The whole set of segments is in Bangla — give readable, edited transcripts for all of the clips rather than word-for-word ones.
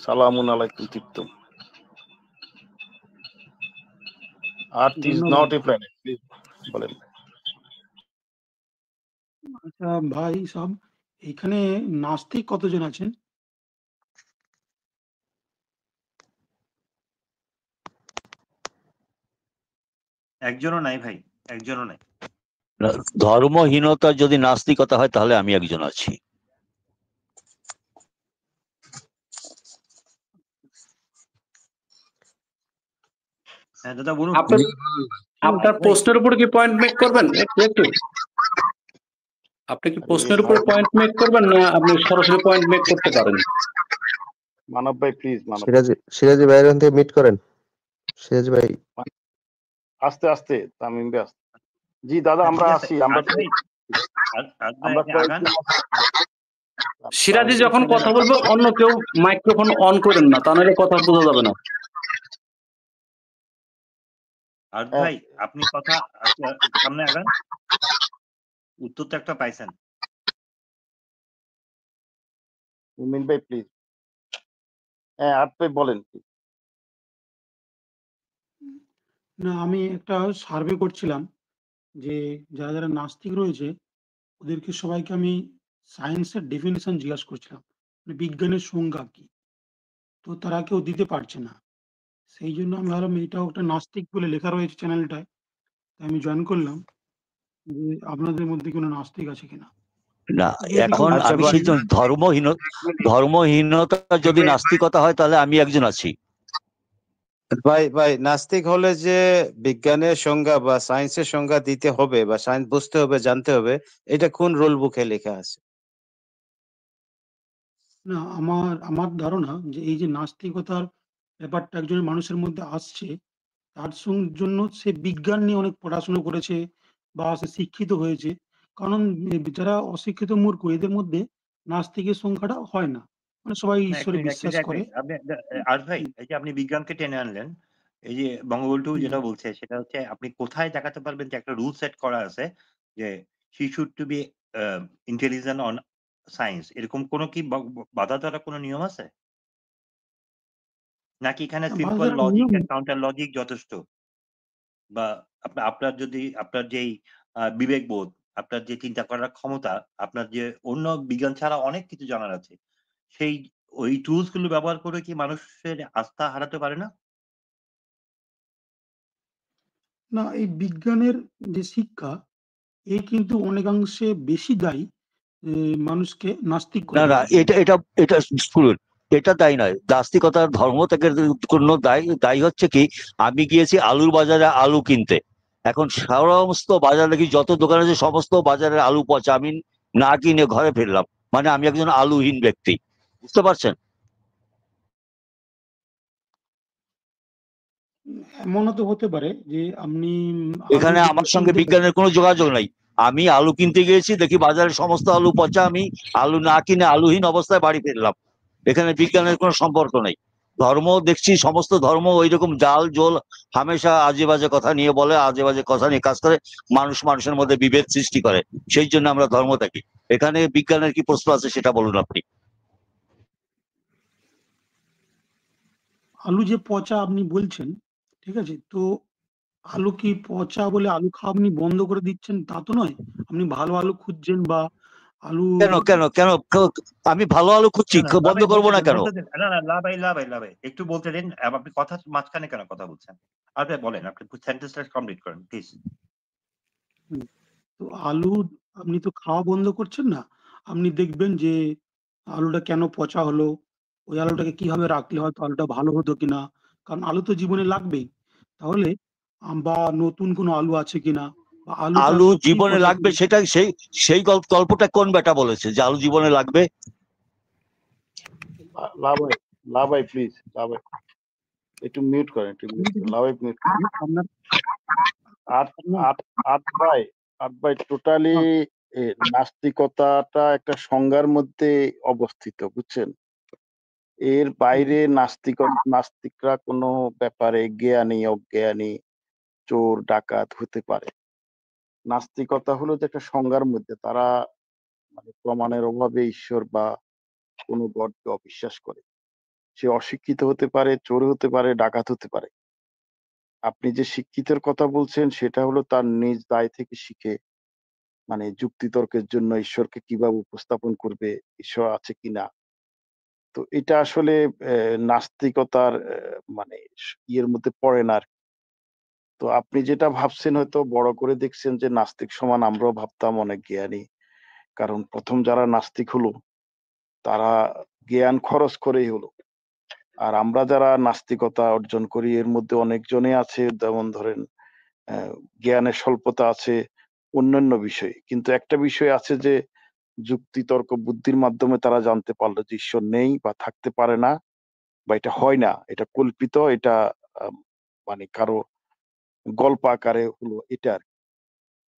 সালামুন আলাইকুম তিপ্তম। Earth is ধন্যবাদ। not a planet. Please বলেন। আচ্ছা ভাই সাব, এখানে নাস্তিক কতজন আছেন? একজনও নাই ভাই, একজনও নাই। ধর্মহীনতা যদি নাস্তিকতা হয় তাহলে আমি একজন আছি। হ্যাঁ দাদা বলুন। আপনার প্রশ্নের উপর কি পয়েন্ট মেক করবেন? একটু আপনি কি প্রশ্নের উপর পয়েন্ট মেক করবেন না আপনি সরাসরি পয়েন্ট মেক করতে পারেন? মানব ভাই প্লিজ, মানব সিরাজি ভাই এখান থেকে মিট করেন। সিরাজি ভাই আস্তে আস্তে, তামিম ভাই আস্তে। জি দাদা আমরা আসি, আমরা সিরাজি যখন কথা বলবে অন্য কেউ মাইক্রোফোন অন করেন না, তা নাহলে কথা বোঝা যাবে না। আর ভাই আপনি কথা সামনে আগান, উত্তর তো একটা পাইছেন। মুমিন ভাই প্লিজ। হ্যাঁ আপনি বলেন। না, আমি একটা সার্ভে করছিলাম যে যারা যারা নাস্তিক রয়েছে ওদেরকে সবাইকে আমি সায়েন্সের ডেফিনেশন জিজ্ঞাসা করছিলাম, মানে বিজ্ঞানের সংজ্ঞা কি। তো তারা কেউ দিতে পারছে না, সেই জন্য আমি ভাবলাম এটাও একটা নাস্তিক বলে লেখা রয়েছে চ্যানেলটায়, তাই আমি জয়েন করলাম যে আপনাদের মধ্যে কোনো নাস্তিক আছে কিনা। না, এখন আমি সেই জন্য ধর্মহীনতা যদি নাস্তিকতা হয় তাহলে আমি একজন আছি। ভাই নাস্তিক হলে যে বিজ্ঞানের সংজ্ঞা বা সায়েন্সের সংজ্ঞা দিতে হবে বা সায়েন্স বুঝতে হবে, জানতে হবে, এটা কোন রুল বুকে লেখা আছে? না, আমার ধারণা যে এই যে নাস্তিকতার ব্যাপারটা একজন মানুষের মধ্যে আসছে, তার জন্য সে বিজ্ঞান নিয়ে অনেক পড়াশোনা করেছে বা সে শিক্ষিত হয়েছে। কারণ যারা অশিক্ষিত মূর্খ এদের মধ্যে নাস্তিকের সংখ্যাটা হয় না, মানে সবাই ঈশ্বরে বিশ্বাস করে। আর ভাই এই যে আপনি বিজ্ঞানকে টেনে আনলেন, এই যে বঙ্গবন্ধু যেটা বলছে সেটা হচ্ছে আপনি কোথায় দেখাতে পারবেন যে একটা রুল সেট করা আছে যে she should to be intelligent on science, এরকম কোনো কি বাধা ধরা কোনো নিয়ম আছে নাকি এখানে simple logic and counter logic যথেষ্ট? বা আপনার যদি আপনার যেই বিবেকবোধ, আপনার যে চিন্তা করার ক্ষমতা, আপনার যে অন্য বিজ্ঞান ছাড়া অনেক কিছু জানার আছে, সেই ওই টুলস গুলো ব্যবহার করে কি মানুষের আস্থা হারাতে পারে না? না, এই বিজ্ঞানের যে শিক্ষা এই কিন্তু অনেকাংশে বেশি দায়ী মানুষকে নাস্তিক করে না দেওয়ার জন্য। এটা শুনুন, এটা দায়ী নয়। নাস্তিকতার ধর্ম থেকে কোনো দায়ী হচ্ছে কি, আমি গিয়েছি আলুর বাজারে আলু কিনতে, এখন সমস্ত বাজারে দেখি যত দোকান আছে সমস্ত বাজারের আলু পচা, আমি না কিনে ঘরে ফিরলাম, মানে আমি একজন আলুহীন ব্যক্তি, বুঝতে পারছেন? এমনও তো হতে পারে যে আপনি এখানে আমার সঙ্গে বিজ্ঞানের কোনো যোগাযোগ নাই। আমি আলু কিনতে গিয়েছি, দেখি বাজারে সমস্ত আলু পচা, আমি আলু না কিনে আলুহীন অবস্থায় বাড়ি ফিরলাম। এখানে বিজ্ঞানের কোনো সম্পর্ক নেই। ধর্ম দেখছি সমস্ত ধর্ম ওই রকম জাল জোল হামেশা আজে বাজে কথা নিয়ে বলে, আজে বাজে কথা নিয়ে কাজ করে, মানুষের মধ্যে বিভেদ সৃষ্টি করে। সেই জন্য আমরা ধর্ম দেখি। এখানে বিজ্ঞানের কি প্রশ্ন আছে সেটা বলুন আপনি। আলু যে পচা আপনি বলছেন, ঠিক আছে, তো আলু কি পচা বলে আলু খাওয়া আপনি বন্ধ করে দিচ্ছেন তা তো নয়। আপনি ভালো আলু খুঁজছেন বা আলু কেন আমি ভালো আলু খুঁজছি, বন্ধ করবো না কেন? না লাভাই একটু বলতে দিন, আপনি কথা মাঝখানে কেন কথা বলছেন? আপনি বলেন, আপনি সেন্টেন্সটা কমপ্লিট করেন প্লিজ। তো আলু আপনি তো খাওয়া বন্ধ করছেন না, আপনি দেখবেন যে আলুটা কেন পচা হলো, ওই আলুটাকে কিভাবে রাখলে হয়তো আলুটা ভালো হতো কিনা, কারণ আলু তো জীবনে লাগবেই। তাহলে বা নতুন কোনো আলু আছে কিনা, বা আলু জীবনে লাগবে, সেটা সেই গল্পটা কোন বেটা বলেছে যে আলু জীবনে লাগবে? লাভাই প্লিজ, লাভাই একটু মিউট করেন, একটু মিউট করেন, লাভাই মিউট করেন। আট ভাই টোটালি নাস্তিকতাটা একটা সংজ্ঞার মধ্যে অবস্থিত, বুঝছেন? এর বাইরে নাস্তিকরা কোনো ব্যাপারে জ্ঞানী অজ্ঞানী চোর ডাকাত হতে পারে। নাস্তিকতা হলো যে একটা সংজ্ঞার মধ্যে, তারা মানে প্রমাণের অভাবে ঈশ্বর বা কোনো গডকে অবিশ্বাস করে। সে অশিক্ষিত হতে পারে, চোর হতে পারে, ডাকাত হতে পারে। আপনি যে শিক্ষিতের কথা বলছেন সেটা হলো তার নিজ দায় থেকে শিখে মানে যুক্তিতর্কের জন্য ঈশ্বরকে কিভাবে উপস্থাপন করবে, ঈশ্বর আছে কিনা। তো এটা আসলে নাস্তিকতার মানে ইয়ের মধ্যে পড়ে না আরকি। তো আপনি যেটা ভাবছেন হয়তো বড় করে দেখছেন যে নাস্তিক সমান আমরাও ভাবতাম অনেক জ্ঞানী। কারণ ১ম যারা নাস্তিক হলো তারা জ্ঞান খরচ করেই হলো। আর আমরা যারা নাস্তিকতা অর্জন করি এর মধ্যে অনেকজনই আছে যেমন ধরেন জ্ঞানের স্বল্পতা আছে অন্যান্য বিষয়ে। কিন্তু একটা বিষয় আছে যে যুক্তি, তর্ক, বুদ্ধির মাধ্যমে তারা জানতে পারল যে ঈশ্বর নেই বা থাকতে পারে না বা এটা হয় না। এটা কল্পিত, এটা মানে কারো গল্প আকারে হলো এটা আরকি।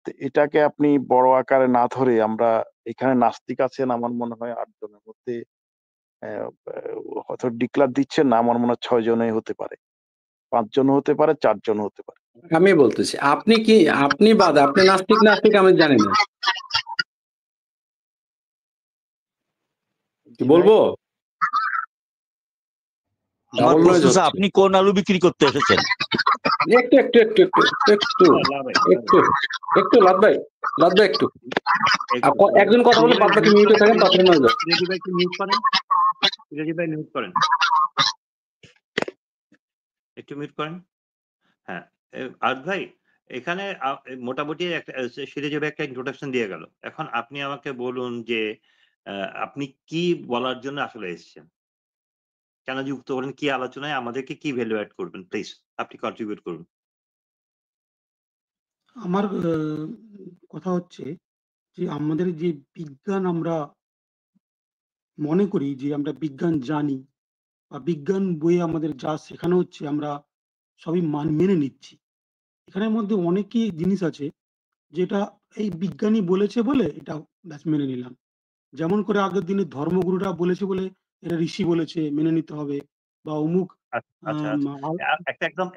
তো এটাকে আপনি বড় আকারে না ধরে আমরা এখানে নাস্তিক আছেন আমার মনে হয় ৮ জনের মধ্যে হয়তো ডিক্লার দিচ্ছেন না, আমার মনে হয় ৬ জনই হতে পারে। ৫ জনও হতে পারে, ৪ জনও হতে পারে। আমি বলতেছি আপনি বাদ, আপনি নাস্তিক নাস্তিক আমি জানি না, কি জি ভাই? বলবো? আমার ডাবল নয়েজ প্রশ্ন হচ্ছে। আপনি কোন আলু বিক্রি করতে এসেছেন? একটু একটু একটু একটু একটু একটু একটু লাদ ভাই একটু একজন কথা বলে বাদ বাকি মিউটে থাকেন, তারপরে নয় যায়। সিরাজি ভাই একটু মিউট করেন, সিরাজি ভাই মিউট করেন, একটু মিউট করেন। হ্যাঁ, আর ভাই এখানে মোটামুটি একটা সিরাজি ভাই একটা ইন্ট্রোডাকশন দিয়ে গেল। এখন আপনি আমাকে বলুন যে আপনি কি বলার জন্য আসলে এসেছেন? কেন যুক্ত করেন? কি আলোচনায় আমাদেরকে কি ভ্যালু এড করবেন? প্লিজ আপনি কন্ট্রিবিউট করুন। আমার কথা হচ্ছে যে আমাদের যে বিজ্ঞান আমরা মনে করি যে আমরা বিজ্ঞান জানি বা বিজ্ঞান বইয়ে আমাদের যা শেখানো হচ্ছে আমরা সবই মেনে নিচ্ছি। এখানের মধ্যে অনেকই জিনিস আছে যেটা এই বিজ্ঞানী বলেছে বলে এটা ব্যাস মেনে নিলাম। যেমন করে আগের দিনে ধর্মগুরুরা বলেছে বলে এটা ঋষি বলেছে মেনে নিতে হবে বা অমুক আচ্ছা,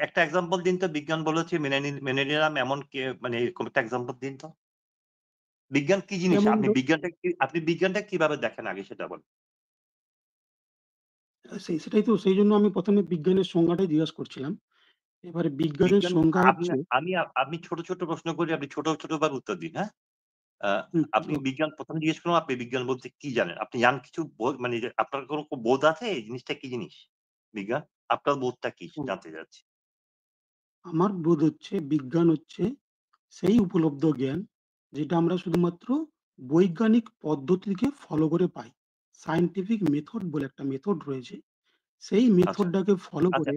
একটা এক্সাম্পল দিন তো। বিজ্ঞান বলেছে মেনে নিলাম এমন মানে এরকম একটা এক্সাম্পল দিন তো। বিজ্ঞান কি জিনিস? যেমন আপনি বিজ্ঞানটা কিভাবে দেখেন আগে সেটা বলেন। সেটাই তো, সেই জন্য আমি প্রথমে বিজ্ঞানের সংজ্ঞাটাই জিজ্ঞাসা করছিলাম। এবারে বিজ্ঞানের বিজ্ঞান সংজ্ঞা আপনি হচ্ছে আমি আপনি ছোট প্রশ্ন করি, আপনি ছোট ভাবে উত্তর দিন, হ্যাঁ? আপনি ওকে। বিজ্ঞান প্রথমে জিজ্ঞেস করলাম আপনি বিজ্ঞান বলতে কি জানেন? আপনি জানেন কিছু মানে যে আপনার কোনো বোধ আছে এই জিনিসটা কি জিনিস? বিজ্ঞান? আপনার বোধটা কি জানতে চাচ্ছি। আমার বোধ হচ্ছে বিজ্ঞান হচ্ছে সেই উপলব্ধ জ্ঞান যেটা আমরা শুধুমাত্র বৈজ্ঞানিক পদ্ধতিকে ফলো করে পাই। সায়েন্টিফিক মেথড বলে একটা মেথড রয়েছে। সেই আচ্ছা, মেথডটাকে ফলো আচ্ছা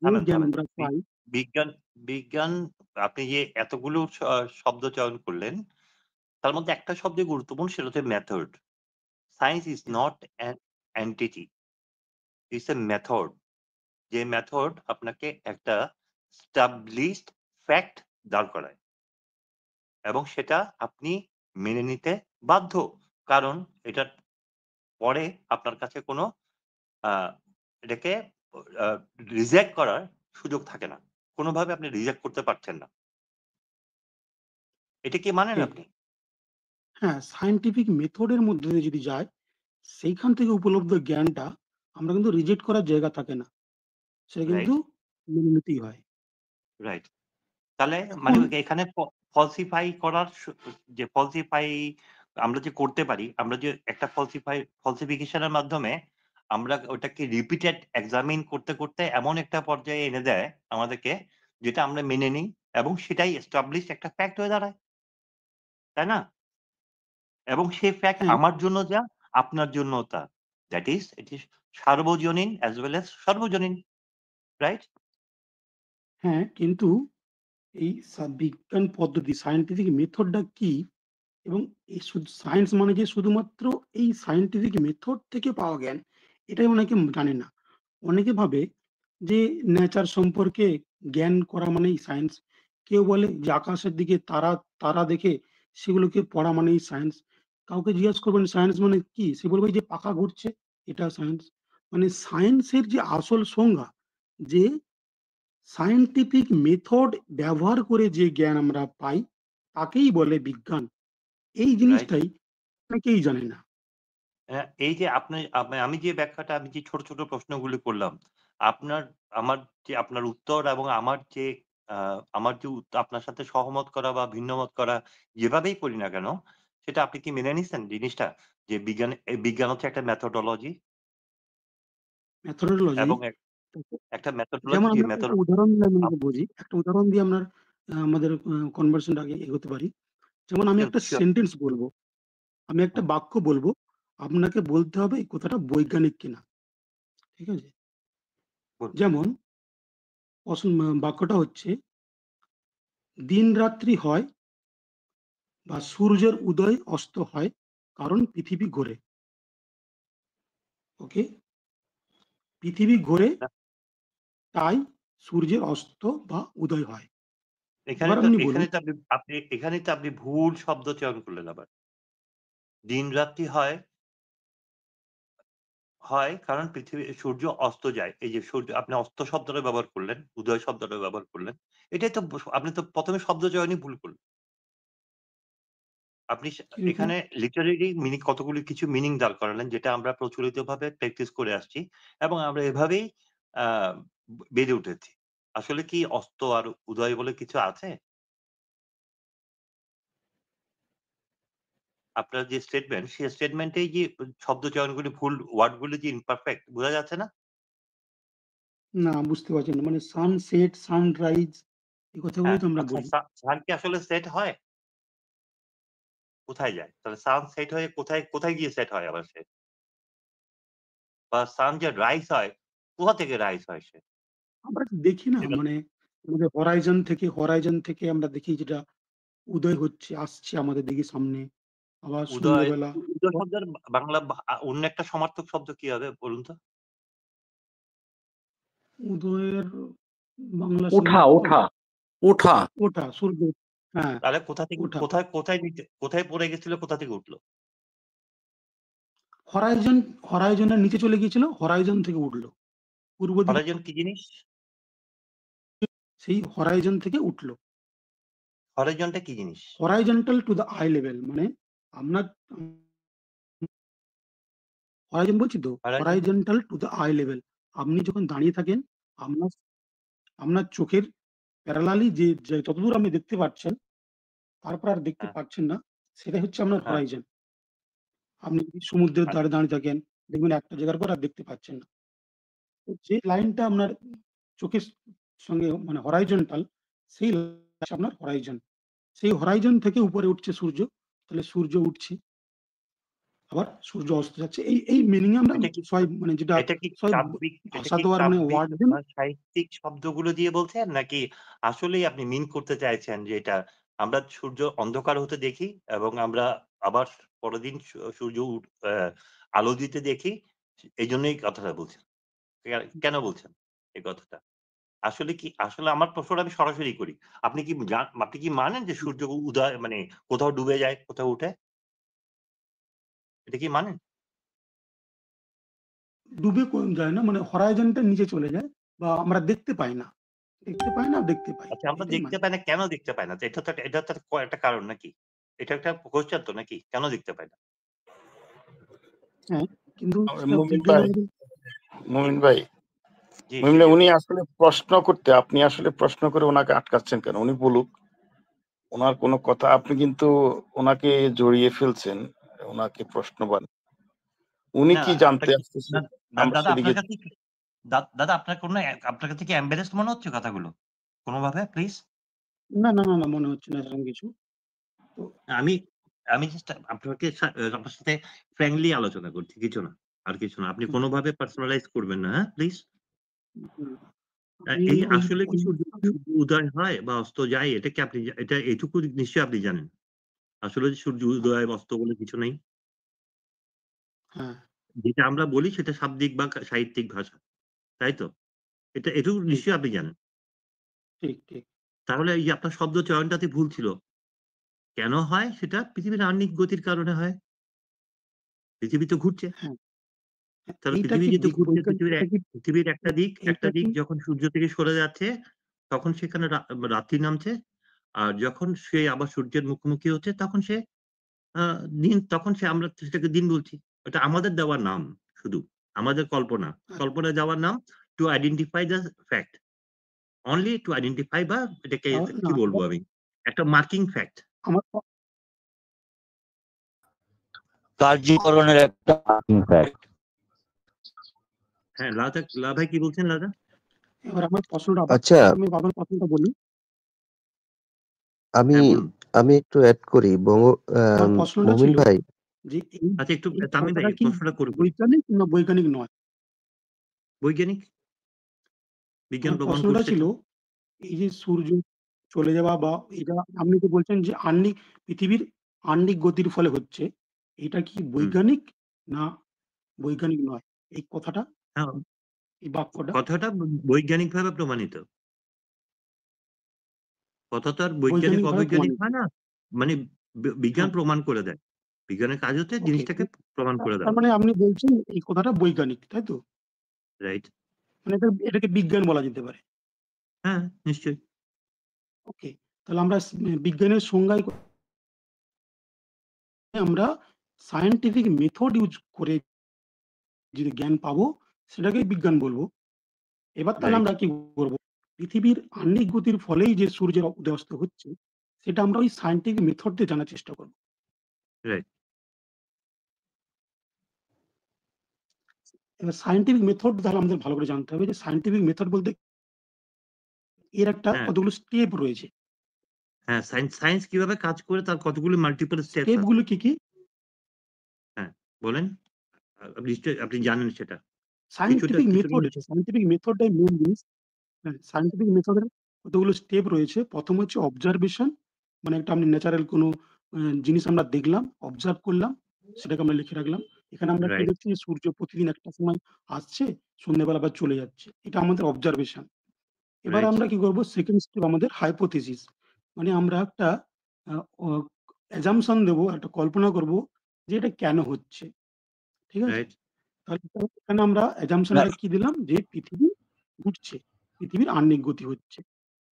করে যে জ্ঞান থামেন। আমরা পাই। বিজ্ঞান বিজ্ঞান আপনি যে এতগুলো শব্দ চয়ন করলেন, তার মধ্যে একটা শব্দ গুরুত্বপূর্ণ সেটা হচ্ছে method. Science is not an entity, it's a method. যে মেথড আপনাকে একটা স্টাবলিশড ফ্যাক্ট দাঁড় করায় এবং সেটা আপনি মেনে নিতে বাধ্য। কারণ এটার পরে আপনার কাছে কোনো এটাকে আ রিজেক্ট করার সুযোগ থাকে না। কোনোভাবে আপনি রিজেক্ট করতে পারছেন না। এটা কি মানেন ঠিক। আপনি? হ্যাঁ, সায়েন্টিফিক মেথডের মধ্যে দিয়ে যদি যায়, সেইখান থেকে উপলব্ধ জ্ঞানটা আমরা কিন্তু রিজেক্ট করার জায়গা থাকে না। সেটা কিন্তু রাইট, মেনে নিতেই হয়। রাইট। তাহলে মানে এখন এখানে ফলসিফাই করার যে ফলসিফাই আমরা যে করতে পারি, আমরা যে একটা ফলসিফিকেশন এর মাধ্যমে আমরা ওটাকে রিপিটেড এক্সামিন করতে এমন একটা পর্যায়ে এনে দেয় আমাদেরকে, যেটা আমরা মেনে নিই এবং সেটাই এস্টাবলিশড একটা ফ্যাক্ট হয়ে দাঁড়ায়। তাই না? এবং সেই ফ্যাক্ট হ্যাঁ, আমার জন্য যা, আপনার জন্যও তা। দ্যাট ইস ইট ইস সার্বজনীন অ্যাজ ওয়েল অ্যাজ সর্বজনীন। রাইট? হ্যাঁ, কিন্তু এই বিজ্ঞান পদ্ধতি সায়েন্টিফিক মেথডটা কি? এবং এই সায়েন্স মানে যে শুধুমাত্র এই সায়েন্টিফিক মেথড থেকে পাওয়া জ্ঞান, এটাই অনেকে জানে না। অনেকে ভাবে যে নেচার সম্পর্কে জ্ঞান করা মানেই সায়েন্স। কেউ বলে যে আকাশের দিকে তারা তারা দেখে সেগুলোকে পড়া মানেই সায়েন্স। কাউকে জিজ্ঞেস করবেন সায়েন্স মানে কি? সে বলবে যে পাখা ঘুরছে, এটা সায়েন্স। মানে সায়েন্সের যে আসল সংজ্ঞা, যে সায়েন্টিফিক মেথড ব্যবহার করে যে জ্ঞান আমরা পাই, তাকেই বলে বিজ্ঞান। এই রাইট? জিনিসটাই অনেকেই জানে না। এই যে আমি যে ব্যাখ্যাটা আমি যে ছোট, ছোট প্রশ্নগুলো করলাম, আপনার উত্তর এবং আমার যে আপনার সাথে সহমত করা বা ভিন্নমত করা যেভাবেই করি না কেন, সেটা আপনি কি মেনে নিছেন জিনিসটা? যে বিজ্ঞান হচ্ছে একটা মেথোডোলজি মেথোডোলজি এবং একটা মেথোডোলজি যেমন যে আমরা একটা উদাহরণ দিয়ে আমি আপনাকে বুঝি। একটা উদাহরণ দিয়ে আমরা আমাদের কনভারসেশনটা আগে এগোতে পারি। যেমন আমি একটা শিওর। সেন্টেন্স বলবো, আমি একটা হুম, বাক্য বলবো, আপনাকে বলতে হবে এই কথাটা বৈজ্ঞানিক কিনা। ঠিক আছে? বলুন। যেমন বাক্যটা হচ্ছে, দিন রাত্রি হয় বা সূর্যের উদয় অস্ত হয় কারণ পৃথিবী ঘোরে। ওকে? পৃথিবী ঘোরে তাই সূর্যের অস্ত বা উদয় হয়। এখানে এবার তো আপনি বলুন, এখানে তো এখানে তো আপনি ভুল শব্দ চয়ন করলেন আবার। দিন রাত্রি হয় কারণ সূর্য অস্ত যায়। এই যে সূর্য আপনি অস্ত শব্দটা ব্যবহার করলেন, উদয় শব্দটা ব্যবহার করলেন। এটাই তো আপনি তো ১ম এ শব্দ চয়নই ভুল করলেন। আপনি কিরকম? এখানে লিটারেলি কতগুলি কিছু মিনিং দাঁড় করালেন যেটা আমরা প্রচলিতভাবে প্র্যাকটিস করে আসছি এবং আমরা এভাবেই আ বেড়ে উঠেছি। আসলে কি অস্ত আর উদয় বলে কিছু আছে? আপনার যে স্টেটমেন্ট, সেই স্টেটমেন্টেই যে শব্দ চয়নগুলি ভুল, ওয়ার্ড গুলি যে ইমপারফেক্ট বোঝা যাচ্ছে না? না, বুঝতে পারছি না। মানে সানসেট, সানরাইজ এই কথাগুলোই হ্যাঁ, তো আমরা আচ্ছা বলি। সান কি আসলে সেট হয়? কোথায় যায়? তাহলে সান সেট হয়ে কোথায় গিয়ে সেট হয় আবার সে? বা সান যে রাইজ হয়, কোথা থেকে রাইজ হয় সে? আমরা দেখি না, যেটা মানে আমাদের হরাইজন থেকে আমরা দেখি যেটা উদয় হচ্ছে, আসছে আমাদের দেখি সামনে। আবার উদয়, সন্ধ্যেবেলা উদয় অ শব্দের বাংলা অন্য একটা সমার্থক শব্দ কি হবে বলুন তো? উদয়ের বাংলা ওঠা, সমার্থক ওঠা, ওঠা। ওঠা, সূর্য, হ্যাঁ, তাহলে কোথা থেকে ওঠা। কোথায় পড়ে গেছিল, কোথা থেকে উঠলো? হরাইজন, হরাইজনের নিচে চলে গিয়েছিল, হরাইজন থেকে উঠলো। পূর্ব দিকে হরাইজন কি জিনিস? সেই হরাইজন থেকে উঠলো। হরাইজনটা কি জিনিস? Horizontal to the I level, মানে আপনার হরাইজন বলছি তো, Horizon horizontal to the I level. আপনি যখন দাঁড়িয়ে থাকেন, আপনার আপনার চোখের প্যারালালি যে যতদূর আপনি দেখতে পাচ্ছেন, তারপর আর দেখতে হ্যাঁ, পাচ্ছেন না, সেটাই হচ্ছে আপনার হ্যাঁ। হরাইজন। আপনি যদি সমুদ্রের আ ধারে দাঁড়িয়ে থাকেন, দেখবেন একটা জায়গার পর আর দেখতে পাচ্ছেন না। তো যে লাইনটা আপনার চোখের সঙ্গে মানে হরাইজন্টাল, সেই লাইনটা আপনার হরাইজন। সেই হরাইজন থেকে উপরে উঠছে সূর্য, তাহলে সূর্য উঠছে, আবার সূর্য অস্ত যাচ্ছে। এই মিনিং এ আমরা এটা কি সবাই মানে যেটা এটা কি সবাই এটা ভাষা কি তো আর মানে কাব্যিক ওয়ার্ড দিয়ে বা সাহিত্যিক শব্দগুলো দিয়ে বলছেন? নাকি আসলেই আপনি মিন করতে চাইছেন যে এটা আমরা সূর্য অন্ধকার হতে দেখি এবং আমরা আবার পরের দিন সূর্য আলো দিতে দেখি। এইজন্যই কথাটা বলছেন। কেন বলছেন এই কথাটা? আসলে আমার প্রশ্নটা আমি সরাসরি করি। আপনি কি মানেন যে সূর্য উদয় মানে কোথাও ডুবে যায়, কোথাও উঠে? এটা কি মানেন? ডুবে যায় না, মানে হরাইজনটা নিচে চলে যায় বা আমরা দেখতে পাই না। দেখতে পাই না, দেখতে পাই। আচ্ছা আমরা এটাই দেখতে মানে। পাই না, কেন দেখতে পাই না? তো এটা তো একটা কারণ নাকি? এটা একটা কোয়েশ্চেন তো নাকি? কেন দেখতে পাই না? হ্যাঁ, কিন্তু সেটা মুমিন বিজ্ঞান ভাই, আমাদের মুমিন ভাই, জি, মুমিন ভাই, শিওর। উনি আসলে আপনি আসলে প্রশ্ন করে ওনাকে আটকাচ্ছেন কেন? উনি বলুক। ওনার কোনো কথা আপনি কিন্তু ওনাকে জড়িয়ে ফেলছেন। ওনাকে প্রশ্ন উনি না কি আপনার জানতে কি আসতেছে না আমরা দাদা সেদিকে দাদা আপনার কাছে কি এম্বারেসড মনে হচ্ছে কথাগুলো? কোনভাবে প্লিজ? না, মনে হচ্ছে না এরকম কিছু। তো আমি আমি জাস্ট আপনার সাথে ফ্র্যাঙ্কলি আলোচনা করছি। কিছু না। আর কিছু না। আপনি হুম, কোনভাবে পার্সোনালাইজ করবেন না, হ্যাঁ? প্লিজ? হুম, আমি এই ওই আসলে কি ওই সূর্য উদয় হয় বা অস্ত যায় এটা কি এটা এটুকু নিশ্চয়ই আপনি জানেন। আসলে যে সূর্য উদয় অস্ত বলে কিছু নেই। হ্যাঁ, যেটা আমরা বলি সেটা শাব্দিক বা সাহিত্যিক ভাষা। তাই তো? এটুকু ঠিক, নিশ্চয়ই আপনি জানেন। ঠিক। তাহলে এই যে আপনার শব্দ চয়নটাতে ভুল ছিল। কেন হয় সেটা পৃথিবীর আহ্নিক গতির কারণে হয়। পৃথিবী তো ঘুরছে। হ্যাঁ, হ্যাঁ, তাহলে এইটা পৃথিবী কি যেহেতু ঘুরছে এটা কি পৃথিবীর একটা এইটা কি দিক যখন সূর্য থেকে সরে যাচ্ছে তখন সেখানে রাত্রি নামছে। আর যখন সে আবার সূর্যের মুখোমুখি হচ্ছে তখন সে আ তখন আমরা সেটাকে দিন বলছি। এটা আমাদের দেওয়ার নাম শুধু, আমাদের কল্পনা, কল্পনা দেওয়ার নাম to identify the fact, only to identify, বা এটাকে কি না, বলবো আমি, একটা মার্কিং ফ্যাক্ট। আমার কার্যকরণের একটা ফ্যাক্ট। হ্যাঁ, লা ভাই কি বলছেন লাদা? এবার আমার প্রশ্নটা আচ্ছা আমি বাবার প্রশ্নটা বলি। আমি হ্যাঁ বলুন। আমি একটু অ্যাড করি আমার প্রশ্নটা মুমিন ছিল ভাই। যে এই আচ্ছা, একটু এই তামিম ভাই কথাটা কি প্রশ্নটা করুন। বৈজ্ঞানিক না বৈজ্ঞানিক নয়? বৈজ্ঞানিক, বিজ্ঞান আমার প্রমাণ প্রশ্নটা করছে ছিল এটা। এই যে সূর্য চলে যাওয়া বা এটা আপনি তো বলছেন যে পৃথিবীর আহ্নিক গতির ফলে হচ্ছে, এটা কি বৈজ্ঞানিক না বৈজ্ঞানিক নয়? এই কথাটা, হ্যাঁ, এই বাক্যটা কথাটা বৈজ্ঞানিক ভাবে প্রমাণিত। কথা তো আর বৈজ্ঞানিক বৈজ্ঞানিকভাবে অবৈজ্ঞানিক প্রমাণিত। হয় না, মানে বিজ্ঞান হ্যাঁ, প্রমাণ করে দেয়, বিজ্ঞানের কাজ হচ্ছে ওকে। জিনিসটাকে প্রমাণ করে তার দেওয়া। মানে আপনি বলছেন এই কথাটা বৈজ্ঞানিক, তাই তো? রাইট। মানে এটাকে বিজ্ঞান বলা যেতে পারে। হ্যাঁ, নিশ্চয়ই। ওকে। তাহলে আমরা বিজ্ঞানের সংজ্ঞায় আমরা সায়েন্টিফিক মেথড ইউজ করে যে জ্ঞান পাবো সেটাকেই বিজ্ঞান বলবো। এবার তাহলে রাইট। আমরা কি করব? পৃথিবীর আহ্নিক গতির ফলেই যে সূর্যের উদয় অস্ত হচ্ছে, সেটা আমরা ওই সায়েন্টিফিক মেথড দিয়ে জানার চেষ্টা করব। রাইট। এবার সায়েন্টিফিক মেথড তাহলে আমাদের ভালো করে জানতে হবে যে সায়েন্টিফিক মেথড বলতে এর একটা হ্যাঁ, কতগুলো স্টেপ রয়েছে। হ্যাঁ, সায়েন্স কিভাবে কাজ করে তার কতগুলো মাল্টিপল স্টেপস স্টেপ আছে। গুলো কি? হ্যাঁ, বলেন। আপনি নিশ্চয়ই আপনি জানেন সেটা। কিছুটা সায়েন্টিফিক কিছু মেথড, কিন্তু সায়েন্টিফিক মেথডটাই মেইন জিনিস। হ্যাঁ, সায়েন্টিফিক মেথডের কতগুলো স্টেপ রয়েছে। ১ম হচ্ছে অবজারভেশন, মানে একটা আমি ন্যাচারাল কোনো জিনিস আমরা দেখলাম, অবজার্ভ করলাম, সেটাকে আমরা লিখে রাখলাম। এখানে আমরা কি রাইট। দেখছি যে সূর্য প্রতিদিন একটা সময় আসছে, সন্ধ্যেবেলা আবার চলে যাচ্ছে। এটা আমাদের অবজারভেশন। এবার রাইট। আমরা কি করব? 2nd স্টেপ আমাদের হাইপোথিসিস। মানে আমরা একটা আ অ অ্যাজাম্পশন দেব, একটা কল্পনা করব যে এটা কেন হচ্ছে। ঠিক আছে? রাইট। তাহলে এখানে আমরা অ্যাজাম্পশন না, টা কি দিলাম? যে পৃথিবী ঘুরছে। পৃথিবীর আহ্নিক গতি হচ্ছে।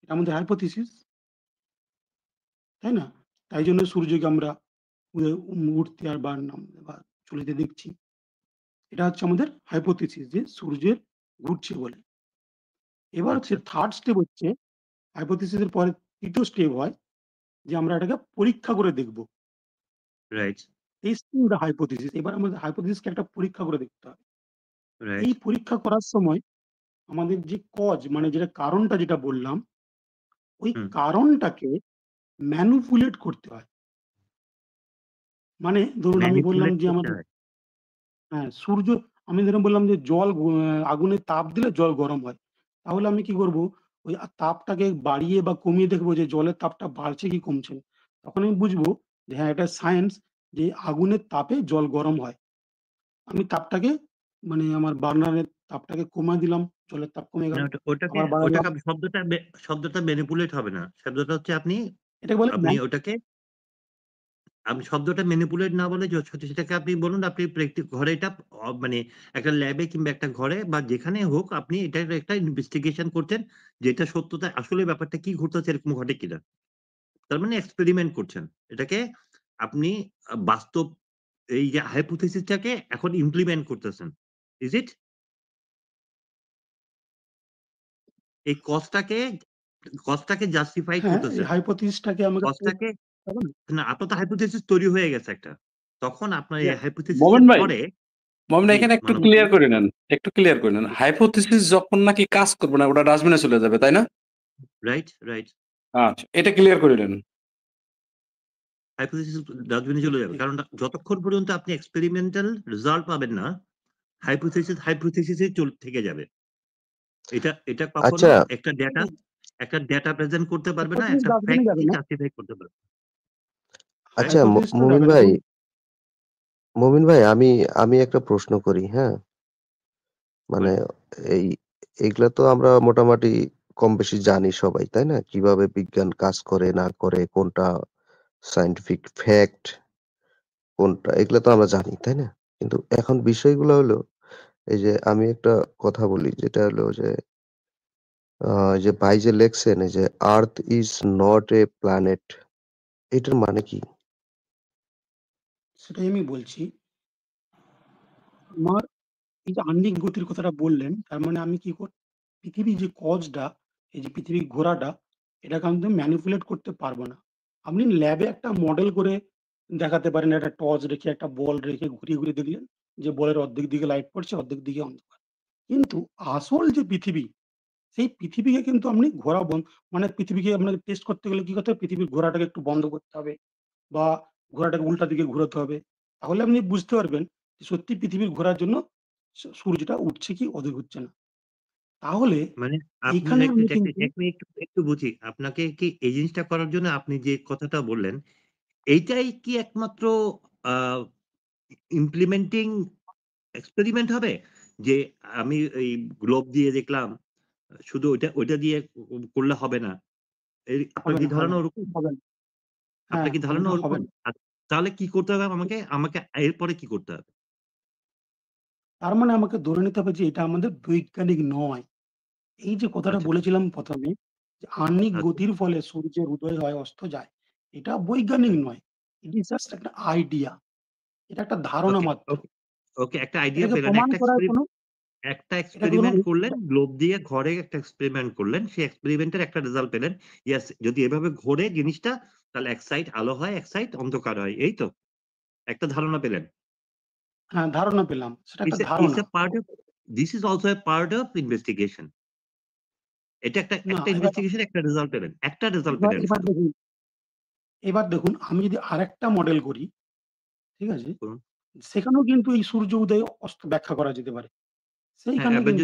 এটা আমাদের হাইপোথিসিস, তাই না? তাই জন্য সূর্যকে আমরা উঠতে আর বা নামতে বা চলে যেতে দেখছি। এটা হচ্ছে আমাদের হাইপোথিসিস যে সূর্যের ঘুরছে বলে। এবার হচ্ছে আচ্ছা। 3rd স্টেপ হচ্ছে হাইপোথিসিস এর পরে ৩য় স্টেপ হয় যে আমরা এটাকে পরীক্ষা করে দেখব। রাইট। Testing the hypothesis. এবার আমাদের হাইপোথিসিসকে একটা পরীক্ষা করে দেখতে হবে। রাইট। এই পরীক্ষা করার সময় আমাদের যে মানে যেটা কারণটা যেটা বললাম, ওই হুম। কারণটাকে ম্যানিপুলেট করতে হয়। মানে ধরুন আমি বললাম ম্যানিপুলেট যে করতে আমাদের হয়। হ্যাঁ, আমি ধরুন বললাম যে জল আগুনে তাপ দিলে জল গরম হয়। তাহলে আমি কি করব? ওই তাপটাকে বাড়িয়ে বা কমিয়ে দেখব যে জলের তাপটা বাড়ছে কি কমছে। তখন আমি বুঝবো যে হ্যাঁ, এটা সায়েন্স যে আগুনের তাপে জল গরম হয়। আমি তাপটাকে মানে আমার বার্নারের তাপটাকে কমায় দিলাম, জলের তাপ কমে না, গেল। ওটাকে আবার বাড়ালাম। শব্দটা ম্যানিপুলেট হবে না। শব্দটা হচ্ছে আপনি এটাকে বলে আপনি ওটাকে আপনি শব্দটা ম্যানিপুলেট না বলে সেটাকে আপনি বলুন, আপনি ঘরে এটা মানে একটা ল্যাবে কিংবা একটা ঘরে বা যেখানে হোক আপনি এটার একটা ইনভেস্টিগেশন করছেন যে এটা সত্যতা আসলে ব্যাপারটা কি ঘটতেছে, এরকম ঘটে কিনা। তার মানে এক্সপেরিমেন্ট করছেন। এটাকে আপনি বাস্তব এই যে হাইপোথিসিসটাকে এখন ইমপ্লিমেন্ট করতেছেন। Is it? এই কজটাকে জাস্টিফাই হ্যাঁ, এই করতেছেন। হাইপোথিসিসটাকে আমাকে কজটাকে হবে না? না, আপনার তো হাইপোথিসিস তৈরি হয়ে গেছে একটা। তখন আপনার এই হাইপোথিসিস মোমেন এর ভাই, পরে মোমেন জি, এখানে একটু মানব ক্লিয়ার করে নেন, একটু ক্লিয়ার করে নেন। জি, হাইপোথিসিস যখন নাকি কাজ করবে না, ওটা ডাস্টবিনে চলে যাবে, তাই না? Right, right. আচ্ছা, এটা ক্লিয়ার করে নেন। হাইপোথিসিস ডাস্টবিনে চলে যাবে। ঠিক। কারণ যতক্ষণ পর্যন্ত আপনি এক্সপেরিমেন্টাল রেজাল্ট পাবেন না, হাইপোথিসিসই থেকে যাবে। এটা কখনো আচ্ছা একটা ডেটা প্রেজেন্ট করতে পারবে না, হাইপোথিসিস একটা ডাস্টবিনে ফ্যাক্ট যাবে কে না। জাস্টিফাই করতে পারবে। রাইট? আচ্ছা হাইপোথিসিসটা মুমিন যাবে না। ভাই, ধরুন আমি আমি একটা প্রশ্ন করি, হ্যাঁ? মানে বলেন। এই এগুলা তো আমরা মোটামুটি কম বেশি জানি সবাই, তাই না? কিভাবে বিজ্ঞান কাজ করে না করে, কোনটা সায়েন্টিফিক ফ্যাক্ট, কোনটা এগুলা তো আমরা জানি, তাই না? কিন্তু এখন বিষয়গুলো হলো এই যে আমি একটা কথা বলি যেটা হলো যে যে ভাই যে লেখছেন এই যে আর্থ ইজ নট এ প্ল্যানেট, এটার মানে কি? সেটাই আমি বলছি। আমার এই যে আহ্নিক গতির কথাটা বললেন, তার মানে আমি কি পৃথিবীর যে কজটা, এই যে পৃথিবীর ঘোরাটা, এটাকে আমি ম্যানিপুলেট করতে পারবো না। আপনি ল্যাবে একটা মডেল করে দেখাতে পারেন, একটা টর্চ রেখে, একটা বল রেখে ঘুরিয়ে ঘুরিয়ে দেখলেন যে বলের অর্ধেক দিকে লাইট পড়ছে, অর্ধেক দিকে অন্ধকার। কিন্তু আসল যে পৃথিবী, সেই পৃথিবীকে কিন্তু আপনি মানে পৃথিবীকে আপনাকে টেস্ট করতে গেলে কি করতে হবে? পৃথিবীর ঘোরাটাকে একটু বন্ধ করতে হবে বা ঘোড়াটাকে উল্টা দিকে ঘুরাতে হবে। তাহলে আপনি বুঝতে পারবেন যে সত্যি পৃথিবীর ঘোরার জন্য সূর্যটা উঠছে কি অধিক হচ্ছে না। তাহলে মানে আপনি এইখানে আমি কিন্তু এক মিনিট একটু বুঝি। আপনাকে কি এই জিনিসটা করার জন্য আপনি যে কথাটা বললেন, এইটাই কি একমাত্র আ ইমপ্লিমেন্টিং এক্সপেরিমেন্ট হবে? যে আমি এই গ্লোব দিয়ে দেখলাম, শুধু ওইটা দিয়ে করলে হবে না। আপনার হবে কি না, হবে ধারণা না, ওরকম? হবে না। হ্যাঁ, আপনার কি ধারণা ওটা হবে ওরকম? না। তাহলে কি করতে হবে আমাকে? আমাকে এরপরে কি করতে হবে? তার মানে আমাকে ধরে নিতে হবে যে এটা আমাদের বৈজ্ঞানিক নয়। এই যে কথাটা আচ্ছা, বলেছিলাম ১ম এ যে আহ্নিক আচ্ছা, গতির ফলে সূর্যের উদয় হয়, অস্ত যায়। এটা বৈজ্ঞানিক হ্যাঁ। নয়। ইট ইস জাস্ট একটা আইডিয়া। এটা একটা ধারণা ওকে, মাত্র। ওকে, ওকে, একটা আইডিয়া এটাকে পেলেন। প্রমাণ করার কোনো একটা এটাকে কোনো এক্সপেরিমেন্ট করলেন, গ্লোব দিয়ে ঘরে একটা এক্সপেরিমেন্ট করলেন। সেই এক্সপেরিমেন্টের একটা রেজাল্ট পেলেন। ইয়েস, যদি এভাবে ঘোরে জিনিসটা, তাহলে এক সাইড আলো হয়, এক সাইড অন্ধকার হয়। এই তো? একটা ধারণা পেলেন। হ্যাঁ, ধারণা পেলাম। সেটা একটা ইটস ধারণা। A part of, this is also a part of investigation. এটা না, একটা এবার ইনভেস্টিগেশন, একটা রেজাল্ট পেলেন। একটা রেজাল্ট এবার পেলেন এবার শুধু। দেখুন এবার দেখুন আমি যদি আরেকটা মডেল করি, ঠিক আছে? বলুন। সেখানেও কিন্তু এই সূর্য উদয় অস্ত ব্যাখ্যা করা যেতে পারে। হ্যাঁ, সেইখানে কিন্তু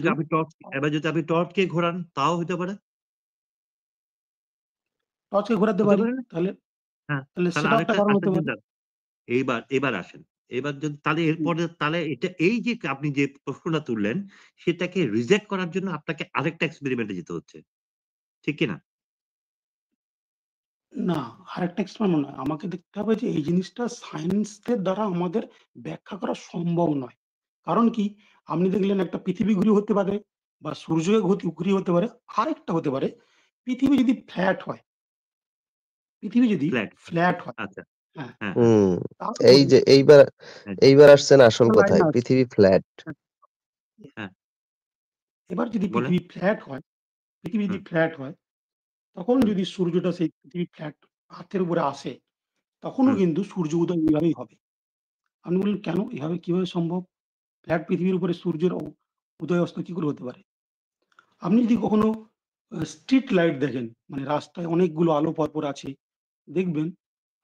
এবার যদি আপনি টর্চকে ঘোরান, তাও হইতে পারে। টর্চকে ঘোরাতে হতে পারি। পারে না? তাহলে হ্যাঁ, তাহলে তাহলে সেটাও একটা কারণ আরেকটা হতে জিনিস পারে। এবার আসেন। এবার যদি তাহলে হুম, এরপরে তাহলে এই যে আপনি যে প্রশ্নটা তুললেন, সেটাকে রিজেক্ট করার জন্য আপনাকে আরেকটা এক্সপেরিমেন্ট এ যেতে হচ্ছে। ঠিক কি না? না, আরেকটা এক্সপেরিমেন্ট নয়। আমাকে দেখতে হবে যে এই জিনিসটা সায়েন্সের দ্বারা আমাদের ব্যাখ্যা করা সম্ভব নয়। কারণ কি? আপনি দেখলেন একটা পৃথিবী ঘুরে হতে পারে বা সূর্যকে ঘুরিয়ে হতে পারে। আরেকটা হতে পারে পৃথিবী যদি ফ্ল্যাট হয়, পৃথিবী যদি ফ্ল্যাট। ফ্ল্যাট হয়, আচ্ছা। হ্যাঁ, হ্যাঁ, হ্যাঁ। হুম এই তাহলে যে এইবার হ্যাঁ, এইবার আসছেন আসল লাইনে কথায়, আছে। পৃথিবী ফ্ল্যাট। হ্যাঁ, হ্যাঁ। এবার যদি বলেন। পৃথিবী যদি হুম, ফ্ল্যাট হয়, তখন হুম, যদি সূর্যটা সেই পৃথিবী ফ্ল্যাট আর্থের উপরে আসে, তখনও হুম, কিন্তু সূর্য উদয় এইভাবেই হবে। আপনি বললেন কেন? এভাবে কিভাবে সম্ভব? ফ্ল্যাট পৃথিবীর উপরে সূর্যের উদয় অস্ত কি করে হতে পারে? আপনি যদি কখনো স্ট্রিট লাইট দেখেন, মানে রাস্তায় অনেকগুলো আলো পরপর আছে, দেখবেন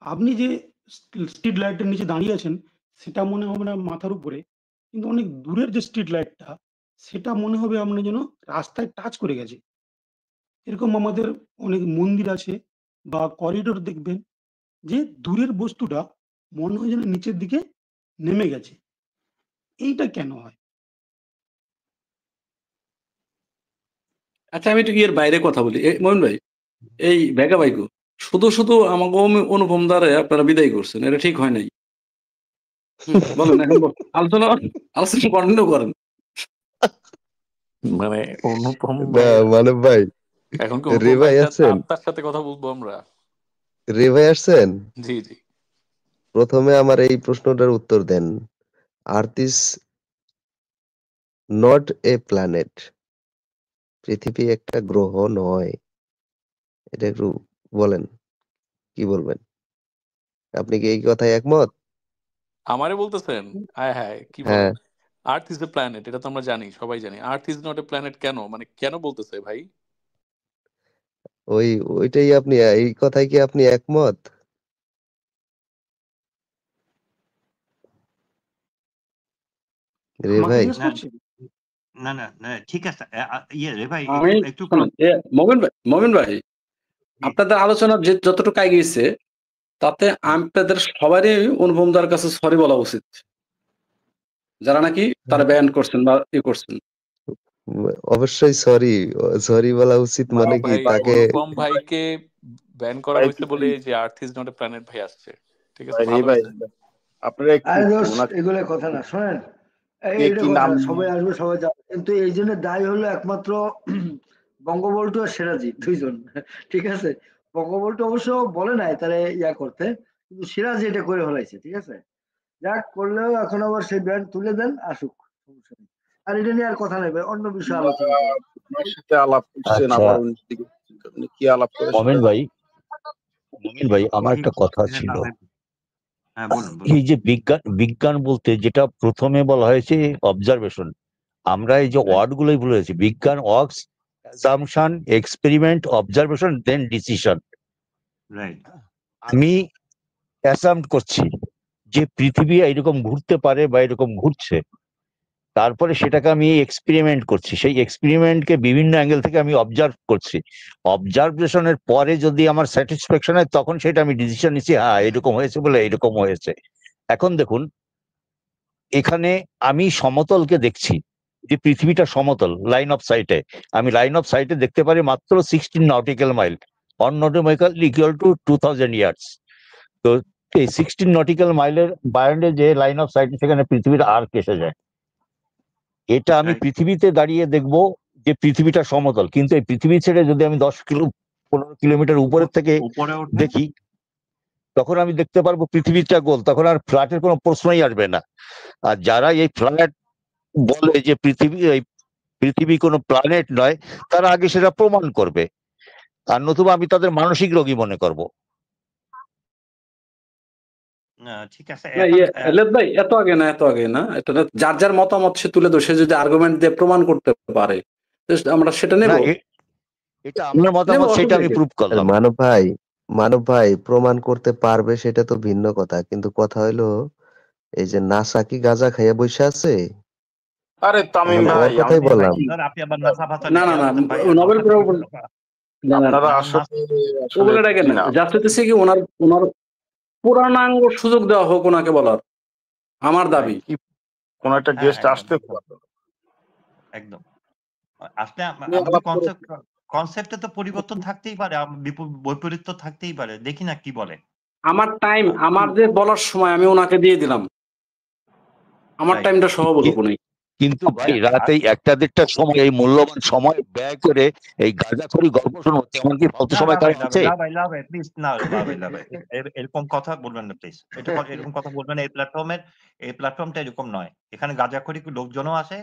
আপনি যে স্ট্রিট লাইটের নিচে দাঁড়িয়ে আছেন, সেটা মনে হবে না মাথার উপরে। কিন্তু অনেক দূরের যে স্ট্রিট লাইটটা, সেটা মনে হবে আপনার যেন রাস্তায় টাচ করে গেছে। এরকম আমাদের অনেক মন্দির আছে বা করিডোর দেখবেন যে দূরের বস্তুটা মনে হয় যেন নিচের দিকে নেমে গেছে। এইটা কেন হয়? আচ্ছা আমি একটু ইয়ের বাইরে কথা বলি। মইন ভাই, এই ভেগা ভাইগো শুধু আমাকে অনুপম দ্বারা আপনারা বিদায় করছেন। এটা ঠিক হয় নাই। বলেন এখন আলোচনা কন্টিনিউ করেন। মানে অনুপম না ভাইয়ের মানব ভাই, এখন কি রে অনুপম ভাই ভাইয়ের আছেন? আত্মার সাথে কথা বলবো আমরা? রে ভাই আসছেন? জি জি। প্রথমে আমার এই প্রশ্নটার উত্তর দেন। Earth is not a planet. পৃথিবী একটা গ্রহ নয়। এটা একটু বলেন, কি বলবেন? আপনি কি এই কথায় একমত? আমারে বলতেছেন? হায় হায়, কি হ্যাঁ, বলেন? আর্থ ইজ এ প্ল্যানেট, এটা তো আমরা জানি, সবাই জানি। আর্থ ইজ নট এ প্ল্যানেট কেন, মানে কেন বলতেছে ভাই? ওই ওইটাই আপনি, এই কথায় কি আপনি একমত? রে আমাকে ভাই, জিজ্ঞেস না, করছেন? না, ঠিক আছে। ইয়ে রে ভাই, আমি একটু শোনেন, মোমেন ভাই জি, আপনাদের আলোচনা যে যতটুকু গিয়েছে, তাতে হুম, আপনাদের সবারই অনুপম দার কাছে সরি বলা উচিত, যারা নাকি তারা ব্যান করছেন বা করছেন। অবশ্যই সরি। সরি বলা উচিত মানে কি ভাই তাকে? অনুপম ভাইকে ব্যান করা ভাই হয়েছে একটু বলে please, যে আর্থ ইজ নট এ প্ল্যানেট ভাই আসছে। ঠিক আছে, ভাই রে ভালো ভাই, হয়েছে। আপনারা একটু আরে একটু দোষ, ওনাকে এগুলো কথা না, শোনেন। কে এইটা কি কথা নাম না, নিয়ে সবাই আসবে, সবাই যাবে, কিন্তু এই জন্য দায়ী হলো একমাত্র বঙ্গবল্টু আর সিরাজি, দুইজন। ঠিক আছে, বঙ্গবল্টু অবশ্য বলে নাই তারে ইয়া করতে, কিন্তু সিরাজি এটা করে ফেলাইছে। ঠিক আছে, যাক করলেও এখন আবার সেই ব্যান্ড তুলে দেন, আসুক, সমস্যা নেই। আর এটা নিয়ে আর কথা নেই ভাই, অন্য বিষয়ে আলোচনা করেন। আপনার সাথে আলাপ করছেন, আচ্ছা আবার অন্যদিকে আপনি কি আলাপ করে সেটা মমিন ভাই, মমিন ভাই আমার জি একটা কথা হ্যাঁ ছিল। ভাই, হ্যাঁ বলুন বলুন। এই যে বিজ্ঞান বিজ্ঞান বলতে যেটা প্রথমে বলা হয়েছে অবজারভেশন, আমরা এই যে রাইট ওয়ার্ড গুলোই বলেছি, বিজ্ঞান ওয়ার্কস অ্যাসাম্পশন, এক্সপেরিমেন্ট, অবজারভেশন, দেন ডিসিশন। রাইট আমি অ্যাসাম্প করছি যে পৃথিবী এরকম ঘুরতে পারে বা এরকম ঘুরছে, তারপরে সেটাকে আমি এক্সপেরিমেন্ট করছি, সেই এক্সপেরিমেন্টকে বিভিন্ন অ্যাঙ্গেল থেকে আমি অবজার্ভ করছি। অবজারভেশনের পরে যদি আমার স্যাটিসফ্যাকশন হয় তখন সেটা আমি ডিসিশন নিচ্ছি, হ্যাঁ এরকম হয়েছে বলে এরকম হয়েছে। এখন দেখুন, এখানে আমি সমতলকে দেখছি, যে পৃথিবীটা সমতল লাইন অফ সাইটে, আমি লাইন অফ সাইটে দেখতে পারি মাত্র 16 nautical mile, 1 nautical equal to 2000 years. তো এই 16 নটিক্যাল মাইলের বাইরে যে লাইন অফ সাইট, সেখানে পৃথিবীর আর্ক এসে যায়। এটা আমি রাইট পৃথিবীতে দাঁড়িয়ে দেখবো যে পৃথিবীটা সমতল, কিন্তু এই পৃথিবী ছেড়ে যদি আমি 10 15 কিলোমিটার উপরের থেকে উপরে ওঠে দেখি, তখন আমি দেখতে পারবো পৃথিবীটা গোল, তখন আর ফ্ল্যাটের কোনো প্রশ্নই আসবে না। আর যারা এই ফ্ল্যাট বলে যে পৃথিবী কোনো প্ল্যানেট নয়, তারা আগে সেটা প্রমাণ করবে, আর নতুবা আমি তাদের মানসিক রোগী মনে করব। ঠিক আছে না এখন এলেদ ভাই, এত আগে না, এটা না, যার যার মতামত সে তুলে ধরে, সে যদি আর্গুমেন্ট দিয়ে প্রমাণ করতে পারে, আমরা সেটা নেব, না এটা আমার মতামত, সেটা অসুবিধা আমি কি? প্রুভ আর করলাম। মানব ভাই প্রমাণ করতে পারবে সেটা তো ভিন্ন কথা, কিন্তু কথা হইলো এই যে নাসা কি গাঁজা খাইয়া বসে আছে? আরে তামিম এখন ভাই, ওর কথাই ভাই বললাম। ধর আপনি আবার নাসা ফাসা না না নিয়ে না, আসছেন ভাই, নোবেল নাসা থেকে আপনারা নাস আসলে ওগুলো ডাকেন জি না, না। জাস্ট হচ্ছে কি ওনার ওনার পূর্ণাঙ্গ সুযোগ দেওয়া হোক ওনাকে বলার, আমার দাবি। রাইট কি কোন একটা হ্যাঁ গেস্ট একদম আসতে একদম একদম আসলে নিয়ে আমাদের আলাপ করে কনসেপ্টে তো পরিবর্তন থাকতেই পারে, বৈপরীত্য থাকতেই পারে, দেখি না কি বলে। আমার টাইম, আহ, আমার যে বলার সময় আমি ওনাকে দিয়ে দিলাম, আমার রাইট টাইমটা সহ বলুক উনি। কিন্তু ভাই হ্যাঁ রাতে 1টা 1:30টার সময় এই মূল্যবান সময় ব্যয় করে এই গাঁজাখড়ি গল্প শুনবো, তেমন কি ফালতু না সময় না কারো ভাই না আছে? ভাই প্লিজ না ভাই এরকম কথা বলবেন না প্লিজ, এরকম কথা বলবেন না। এই প্ল্যাটফর্মটা এরকম নয়। এখানে গাঁজাখড়ি লোকজনও আসে,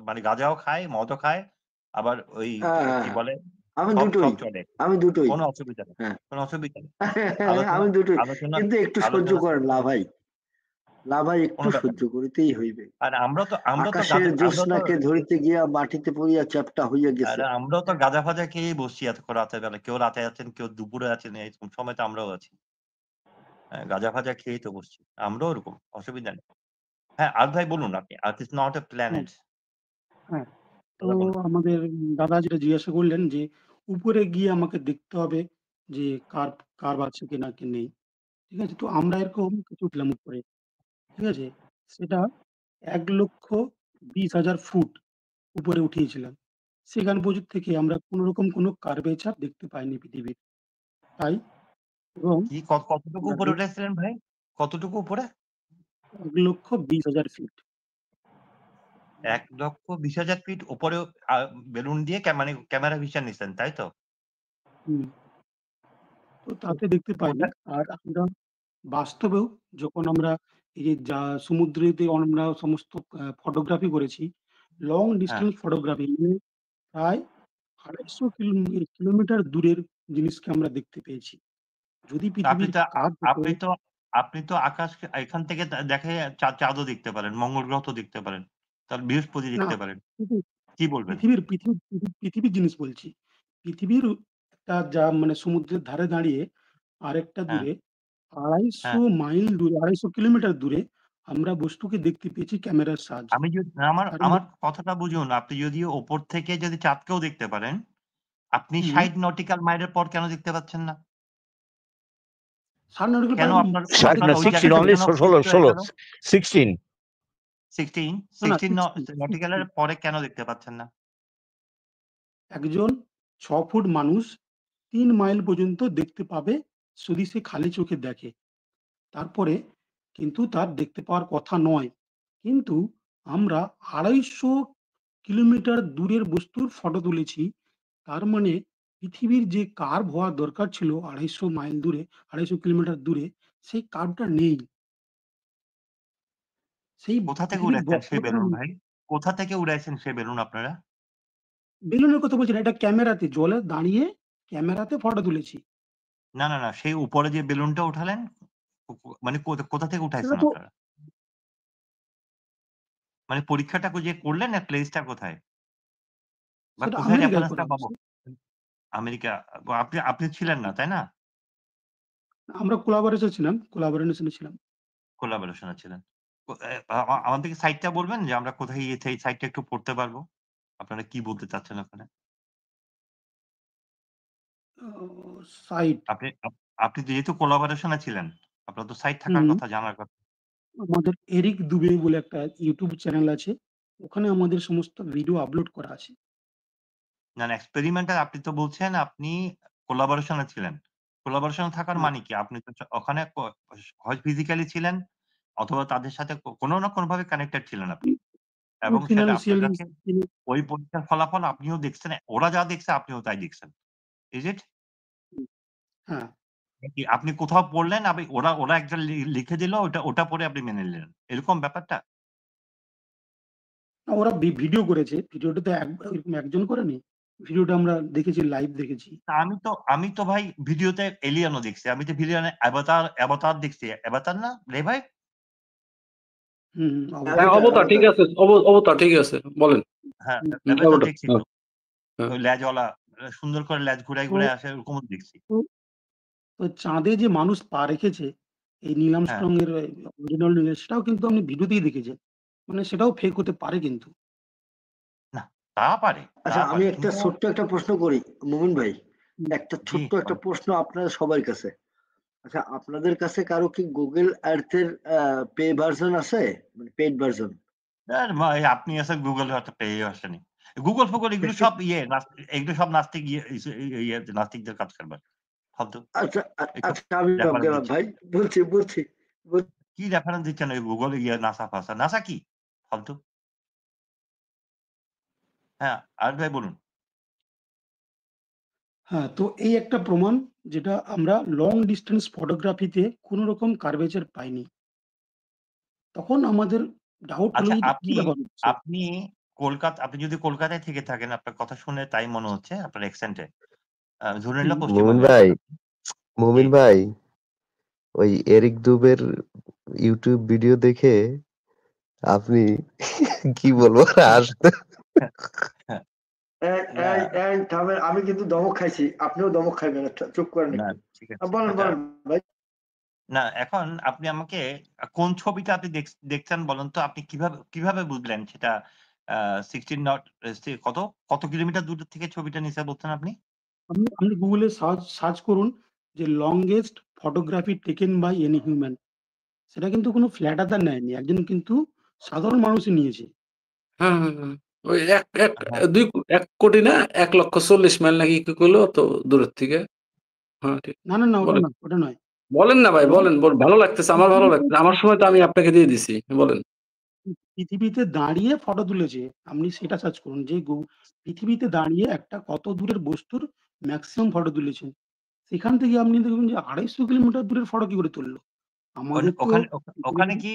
মানে গাঁজাও খায়, মদও খায়, আবার ওই হ্যাঁ হ্যাঁ কি হ্যাঁ, বলে আমি সব দুটোই, সব চলে, আমি দুটোই, কোনো অসুবিধা নেই, হ্যাঁ কোনো অসুবিধা নেই। আলোচনা আমি দুটোই, আলোচনা কিন্তু একটু সহ্য আলোচনা করেন লাভাই, একটু কোনো ব্যাপার সহ্য নেই। করিতেই হইবে। আর আমরা তো আকাশের জ্যোৎস্নাকে ধরিতে গিয়া মাটিতে পড়িয়া চ্যাপ্টা হইয়া গেছে। আমরাও তো গাঁজা ফাজা খেয়েই বসছি এত রাতের বেলা, কেউ রাতে আছেন, কেউ দুপুরে আছেন, এরকম সময় তো আমরাও আছি। গাঁজা ফাজা খেয়েই তো বসছি, আমরাও ওরকম, অসুবিধা নেই। হ্যাঁ আর ভাই বলুন আপনি, আর্থ ইজ নট এ হ্যাঁ প্ল্যানেট, হ্যাঁ। তো বলুন। আমাদের দাদা যেটা জিজ্ঞাসা করলেন যে উপরে গিয়ে আমাকে দেখতে হবে যে কার আছে কিনা কি নেই। ঠিক আছে, তো আমরা এরকম কিছু উঠলাম উপরে। ঠিক আছে, সেটা 1,20,000 ফুট উপরে উঠিয়েছিলাম। সেখান পর্যন্ত থেকে আমরা কোনো রকম কোনো কার্ভেচার দেখতে পাইনি পৃথিবীর। তাই এবং কি কতটুকু আমরা উপরে উঠেছিলেন ভাই, কতটুকু উপরে? 1,20,000 ফিট। 1,20,000 ফিট উপরে বেলুন দিয়ে মানে ক্যামেরা ভিশন নিচ্ছেন, তাই তো? হুম, তো তাতে দেখতে পাইনি। ওটা আর আমরা বাস্তবেও যখন আমরা এই যে সমুদ্রেতে আমরা সমস্ত ফটোগ্রাফি করেছি, লং হ্যাঁ ডিসটেন্স ফটোগ্রাফি, মানে প্রায় 250 কিলোমিটার দূরের জিনিসকে আমরা দেখতে পেয়েছি। যদি আপনি পৃথিবীর তো কাজ হতো। আপনি তো আপনি তো আকাশ এখান থেকে দেখে চাঁদও দেখতে পারেন, মঙ্গল গ্রহ তো দেখতে পারেন, তাহলে বৃহস্পতি না, দেখতে পারেন, কিন্তু কি বলবেন? পৃথিবীর জিনিস বলছি। পৃথিবীর একটা মানে সমুদ্রের ধারে দাঁড়িয়ে আরেকটা হ্যাঁ দূরে হ্যাঁ 250 মাইল দূরে, 250 কিলোমিটার দূরে আমরা বস্তুকে দেখতে পেয়েছি ক্যামেরার সাহায্যে। আমি যদি আমার তার আমার কথাটা বুঝুন, আপনি যদি ওপর থেকে যদি চাঁদকেও দেখতে পারেন, আপনি হুম, 60 নটিক্যাল মাইলের পর কেন দেখতে পাচ্ছেন না? 60 নটিক্যাল কেন মাইল আপনার ষাট আপনার না, ওই 16 জায়গাটা অনলি, কেন 16 ফিক্সড হয়ে 16 গেল? 16। 16 না, নটিক্যালের 60 পরে কেন দেখতে পাচ্ছেন না? একজন 6 ফুট মানুষ 3 মাইল পর্যন্ত দেখতে পাবে যদি সে খালি চোখে দেখে। তারপরে কিন্তু তার দেখতে পাওয়ার কথা নয়। কিন্তু আমরা 250 কিলোমিটার দূরের বস্তুর ফটো তুলেছি। তার মানে পৃথিবীর যে কার্ভ হওয়ার দরকার ছিল 250 মাইল দূরে, 250 কিলোমিটার দূরে, সেই কার্ভটা নেই। সেই কোথা থেকে পৃথিবীর উড়াইছেন সেই বক্রতার বেলুন ভাই? কোথা থেকে উড়াইছেন সেই বেলুন আপনারা? বেলুনের কথা বলছি না, এটা ক্যামেরাতে জলে দাঁড়িয়ে ক্যামেরাতে ফটো তুলেছি। না, না, না। সেই উপরে যে বেলুনটা উঠালেন মানে কোথা থেকে সেটা উঠাইছেন তো আপনারা? মানে পরীক্ষাটা যে করলেন না প্লেসটা কোথায়? বা সেটা কোথায় আমেরিকায় করা রেফারেন্সটা পাবো? হয়েছে। আমেরিকা। আপনি আপনি ছিলেন না, তাই না? আমরা কোলাবোরেশনে ছিলাম। কোলাবোরেশন এ ছিলেন। ও আমাদেরকে সাইটটা বলবেন যে আমরা কোথায় এই সাইটটা একটু পড়তে পারবো? আপনারা কি বলতে চাচ্ছেন ওখানে? ও সাইট আপনি যেহেতু কোলাবোরেশন এ ছিলেন, আপনার তো সাইট থাকার হুম, কথা, জানার কথা। আমাদের এরিক দুবে বলে একটা ইউটিউব চ্যানেল আছে। ওখানে আমাদের সমস্ত ভিডিও আপলোড করা আছে। না, না, এক্সপেরিমেন্টাল আপনি তো বলছেন আপনি কোলাবোরেশন এ ছিলেন। কোলাবোরেশন থাকার হ্যাঁ, মানে কি? আপনি তো ওখানে হয় ফিজিক্যালি ছিলেন অথবা তাদের সাথে কোনো না কোনোভাবে কানেক্টেড ছিলেন আপনি। এবং সেটা আপনার ফিনান্সিয়ালি কাছে ওই পরীক্ষার ফলাফল আপনিও দেখছেন। ওরা যা দেখছে আপনিও তাই দেখছেন। ইস ইট? হ্যাঁ, নাকি আপনি কোথাও পড়লেন ওরা ওরা একটা লিখে দিল ওটা পড়ে আপনি মেনে নিলেন। এরকম ব্যাপারটা? না, ওরা ভিডিও করেছে। ভিডিওটা তো এরকম একজন করেনি। ভিডিওটা আমরা দেখেছি, লাইভ দেখেছি। তা আমি তো ভাই ভিডিওতে এলিয়েনও দেখছি। আমি তো ভিলিয়ানে অ্যাভাতার দেখছি। অ্যাভাতার না রে ভাই? হুম, হ্যাঁ, অবতার ঠিক আছে, অবতার ঠিক আছে, বলেন। হ্যাঁ, হুম, অ্যাভাতার অবতার, দেখছি হ্যাঁ, তো। হ্যাঁ। ওই লেজওয়ালা সুন্দর করে লেজ ঘুরায়, তো ঘুরায় আসে ওরকমও দেখছি। তো তো চাঁদে যে মানুষ পা রেখেছে, এই নীল হ্যাঁ। আর্মস্ট্রং এর অরিজিনাল সেটাও কিন্তু আপনি ভিডিওতেই দেখেছেন। মানে সেটাও ফেক হতে পারে কিন্তু। না, তা পারে, আচ্ছা, আমি একটা কিন্তু ছোট্ট একটা প্রশ্ন করি মুমিন ভাই। হুম, একটা জি, ছোট্ট একটা প্রশ্ন আপনাদের সবার কাছে। আচ্ছা, আপনাদের কাছে কারো কি গুগল আর্থ এর পে ভার্সন আছে, মানে পেইড ভার্সন? আর ভাই আপনি আছেন গুগল হয়তো পেয়ে আসেনি। গুগল ফুগল এগুলো সব এগুলো সব নাস্তিক নাস্তিকদের কাজ করবে। ফালতু। আচ্ছা, এসব আচ্ছা, আমি রেফারেন্স গেলাম দিচ্ছে। ভাই, বলছি। কি রেফারেন্স দিচ্ছেন ওই গুগল নাসা ফাসা? নাসা কি? ফালতু। হ্যাঁ, আর ভাই বলুন। হ্যাঁ, তো এই একটা প্রমাণ যেটা আমরা লং ডিসট্যান্স ফটোগ্রাফিতে কোন রকম কার্ভেচার পাইনি। তখন আমাদের ডাউট হলো আচ্ছা, যে কি ব্যাপার হচ্ছে? আপনি আপনি যদি কলকাতায় থেকে থাকেন, আপনার কথা শুনে তাই মনে হচ্ছে আপনার অ্যাকসেন্টে। ধরে নিলাম হুম, মুমিন পশ্চিমবঙ্গের ভাই, মানুষ আপনি। জি। মুমিন ভাই, ওই এরিক দুবের ইউটিউব ভিডিও দেখে আপনি কি বলবো আসতে হ্যাঁ, এই না, এই থামেন, আমি কিন্তু ধমক খাইছি, আপনিও ধমক খাইবেন না, চুপ করেন না, একটু। ঠিক আছে। বলেন ভাই। না, এখন আপনি আমাকে কোন ছবিটা আপনি দেখছেন বলেন তো? আপনি কিভাবে বুঝলেন সেটা 16 নট কত, কত কিলোমিটার দূর থেকে ছবিটা নিছে বলছেন আপনি? আপনি গুগলে সার্চ করুন যে longest photography taken by any human. সেটা কিন্তু কোনো ফ্ল্যাট আর্থার নেয়নি। একজন কিন্তু সাধারণ মানুষই নিয়েছে। হ্যাঁ, হ্যাঁ, হ্যাঁ। ওই হ্যাঁ। 1 কোটি না 1,40,000 মাইল নাকি কি কইলো তো দূরের থেকে। হ্যাঁ, ঠিক। না, বলেন। ওটা নয়। বলেন না ভাই, লং বলেন। ভালো লাগতেছে, আমার ভালো পৃথিবীতে লাগতেছে। আমার সময় তো আমি আপনাকে দিয়ে দিছি। বলেন। পৃথিবীতে দাঁড়িয়ে ফটো তুলেছে। আপনি সেটা সার্চ করুন যে পৃথিবীতে দাঁড়িয়ে একটা কত দূরের বস্তুর মেক্সিমাম ফটো তুলেছেন। সেখান থেকে আপনি দেখবেন যে 250 কিলোমিটার দূরের ফটো কি করে তুললো? আমাদের তো ওখানে ওখানে পৃথিবীতে কি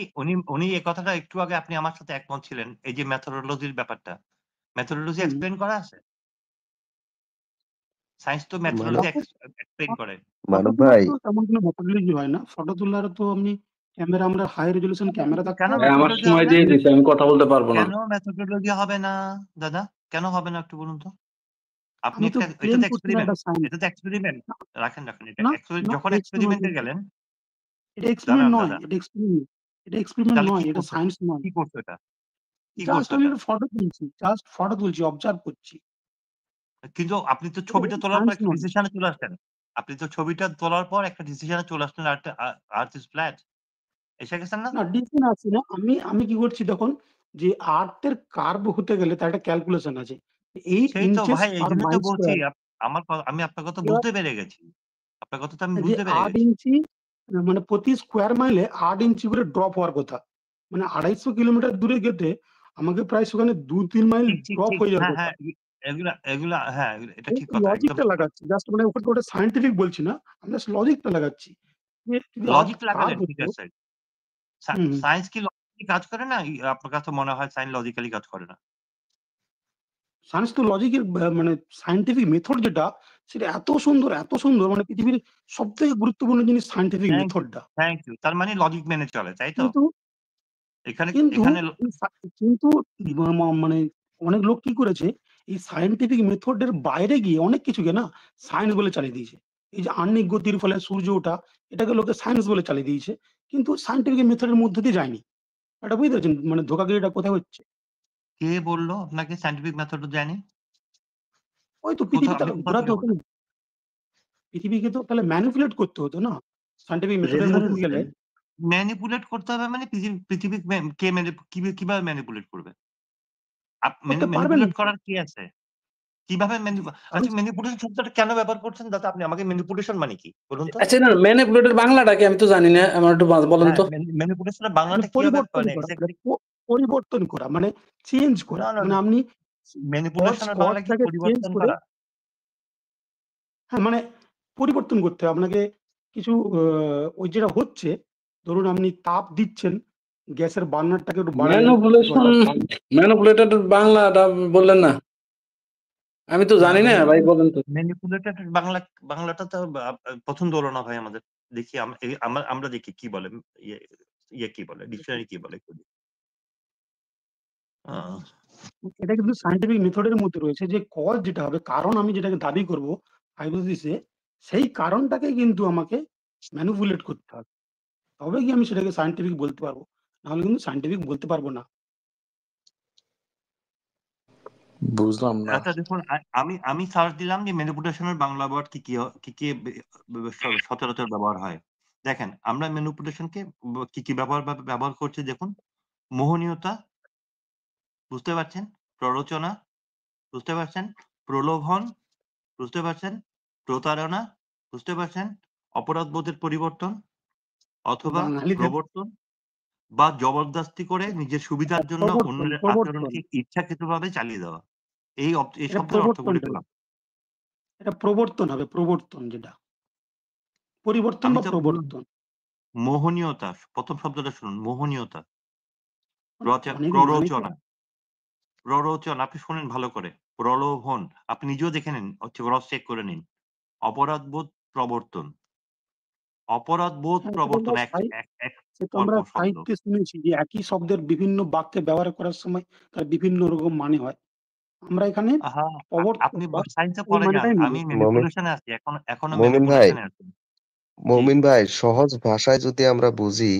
উনি এই কথাটা একটু আগে আপনি আমার সাথে একমত ছিলেন। এই যে মেথোডোলজির ব্যাপারটা। মেথোডোলজি হুম, এক্সপ্লেইন করা আছে? সায়েন্স তো মানব মেথোডোলজি ফটো এক্সপ্লেইন করে। ফটো মানব তোলার ভাই, তো তেমন কোনো মেথোডোলজি হয় না। ফটো তোলার তো আপনি আমরা হাই রেজোলিউশন ক্যামেরা থাকতে কেন হবে। ভাই, আমার মেথোডোলজি সময় হবে না? দিয়ে দিছে, আমি কথা বলতে পারবো না। কেন মেথোডোলজি হবে না দাদা? কেন হবে না একটু বলুন তো? আপনি আমি তো এটা ক্লেম তো করছি না এক্সপেরিমেন্ট। এটা সায়েন্স। এটা তো এক্সপেরিমেন্ট। রাখেন। এটা না, না, যখন এটা এক্সপেরিমেন্ট এক্সপেরিমেন্টে নয়। গেলেন, এটা এক্সপেরিমেন্ট দাঁড়ান নয়। দাদা। এটা এক্সপেরিমেন্ট। এটা এক্সপেরিমেন্ট তাহলে নয়। এটা সায়েন্স নয়। কি করছো এটা? কি জাস্ট করছো আমি এটা? একটা ফটো তুলছি। জাস্ট ফটো তুলছি, অবজার্ভ করছি। কিন্তু আপনি তো এটা ছবিটা তোলার পর সায়েন্স একটা নয়। ডিসিশন এ চলে আসলেন। আপনি তো ছবিটা তোলার পর একটা ডিসিশন এ চলে আসলেন আর্থ ইজ ফ্ল্যাট। এসে গেছেন না? না, ডিসিশন আসছি না। আমি কি করছি তখন যে আর্থ এর কার্ভ হতে গেলে তার একটা ক্যালকুলেশন আছে। 8 সেই তো ইঞ্চেস ভাই পার এইজন্যই তো মাইল বলছি স্কয়ার। আমি আপনার কথা এবার বুঝতে পেরে গেছি। আপনার কথা তো আমি যে বুঝতে পেরে 8 গেছি। ইঞ্চি মানে প্রতি স্কয়ার মাইলে 8 ইঞ্চি করে ড্রপ হওয়ার কথা। মানে 250 কিলোমিটার দূরে যেতে আমাকে প্রায় সেখানে 2-3 মাইল ড্রপ ঠিক। হয়ে যাওয়ার হ্যাঁ, কথা। হ্যাঁ। এগুলা হ্যাঁ, এটা আমি ঠিক কথা। একদম লজিকটা ঠিক কথা। লাগাচ্ছি। জাস্ট মানে ওটা সায়েন্টিফিক বলছি না। আমি জাস্ট লজিকটা লাগাচ্ছি। যে যদি আর্থ লজিক কার্ভ লাগালেন ঠিক হতো আছে। হুম, হুম। সায়েন্স কি লজিক কি কাজ করে না? আপনার কাছে মনে হয় সাইন লজিক্যালি কাজ করে না? সায়েন্স তো লজিকের মানে সায়েন্টিফিক মেথড যেটা সেটা এত সুন্দর মানে পৃথিবীর সবথেকে গুরুত্বপূর্ণ জিনিস সায়েন্টিফিক থ্যাংক ইউ, মেথডটা। Thank you. তার মানে লজিক মেনে চলে, তাই তো? কিন্তু এখানে কিন্তু এখানে কিন্তু মানে অনেক লোক কি করেছে এই সায়েন্টিফিক মেথডের বাইরে গিয়ে অনেক কিছুকে না সায়েন্স বলে চালিয়ে দিয়েছে। এই যে আহ্নিক গতির ফলে সূর্য ওঠা এটাকে লোকে সায়েন্স বলে চালিয়ে দিয়েছে। কিন্তু সায়েন্টিফিক মেথডের মধ্যে দিয়ে যায়নি। এটা বুঝতে পারছেন মানে ধোঁকাগিরিটা কোথায় হচ্ছে? কে বলল আপনাকে সায়েন্টিফিক মেথড জানি? ওই তো কোথাও পৃথিবী আপনি তাহলে কোথা ঘোরাতে থেকে হতো বললেন? না। পৃথিবীকে তো তাহলে ম্যানিপুলেট করতে হতো না সায়েন্টিফিক মেথডের মধ্যে দিয়ে গেলে। ম্যানিপুলেট করতে হবে মানে পৃথিবী কে কিভাবে ম্যানিপুলেট করবে? করতে পারবে না ম্যানিপুলেট করার কি আছে? কিভাবে কারণ আচ্ছা ম্যানিপুলেশন শব্দটা কেন ব্যবহার করছেন? দাদা আপনি আমাকে ম্যানিপুলেশন মানে কি বলুন তো? আচ্ছা না ম্যানিপুলেটের বাংলাটা কি আমি তো জানি না, আমার একটু বলেন হ্যাঁ, তো। ম্যানিপুলেশনের মানে বাংলাটা কিভাবে পরিবর্তন মানে করা এক্সাক্টলি? পরিবর্তন করা মানে চেঞ্জ করা না, মানে আপনি ম্যানিপুলেশনের বাংলা কি কজটাকে চেঞ্জ পরিবর্তন করে করা? হ্যাঁ মানে পরিবর্তন করতে হবে আপনাকে কিছু ওই যেটা হচ্ছে ধরুন আপনি তাপ দিচ্ছেন গ্যাসের বার্নারটাকে একটু বাড়ালেন ম্যানিপুলেশন ম্যানিপুলেটেড বাংলাটা বললেন না, আমি তো জানি না ভাই, বলেন তো। ম্যানিপুলেটেড বাংলাটা তো পছন্দ হলো না ভাই আমাদের। দেখি আমরা দেখি কি বলে ইয়ে কি বলে ডিকশনারি কি বলে। এটা কিন্তু সায়েন্টিফিক মেথডের মধ্যে রয়েছে যে কজ যেটা হবে কারণ আমি যেটাকে দাবি করব হাইপোথিসিসে সেই কারণটাকে কিন্তু আমাকে ম্যানিপুলেট করতে হবে তবে কি আমি সেটাকে সায়েন্টিফিক বলতে পারবো নাহলে কিন্তু সায়েন্টিফিক বলতে পারবো না। বুঝলাম না। আচ্ছা দেখুন আমি সার্চ দিলাম যে ম্যানিপুলেশনের বাংলা ওয়ার্ড কি কি সচরাচর ব্যবহার হয়। দেখেন আমরা ম্যানিপুলেশনকে কি ব্যবহার করছি দেখুন। মোহনীয়তা বুঝতে পারছেন, প্ররোচনা বুঝতে পারছেন, প্রলোভন বুঝতে পারছেন, প্রতারণা বুঝতে পারছেন, অপরাধবোধের পরিবর্তন অথবা বাঙালিদের প্রবর্তন বা জবরদস্তি করে নিজের সুবিধার জন্য প্রবর্তন অন্যের প্রবর্তন আচরণকে ইচ্ছাকৃতভাবে চালিয়ে দেওয়া। এই এটা শব্দের প্রবর্তন অর্থগুলি পেলাম। এটা প্রবর্তন হবে প্রবর্তন যেটা পরিবর্তন আমি বা তো প্রবর্তন মোহনীয়তা প্রথম শব্দটা শুনুন, মোহনীয়তা, অনেক মানে তো প্ররোচনা, প্ররোচনা আপনি শোনেন ভালো করে, প্রলোভন আপনি নিজেও দেখে নিন, ক্রস চেক করে নিন, অপরাধবোধ, প্রবর্তন, অপরাধবোধ, হ্যাঁ, প্রবর্তন এক সেটা আমরা পরপর শব্দ। সাহিত্যে শুনেছি যে একই শব্দের বিভিন্ন বাক্যে ব্যবহার করার সময় তার বিভিন্ন রকম মানে হয় আমরা এখানে আহা প্রবর্তন আপনি বা সায়েন্সে এই পড়ে যান, মানেটাই আমি নেব মমিন ম্যানিপুলেশনে আছি, এখনো মমিন ভাই ম্যানিপুলেশনে আছি। জি মমিন ভাই সহজ ভাষায় যদি আমরা বুঝি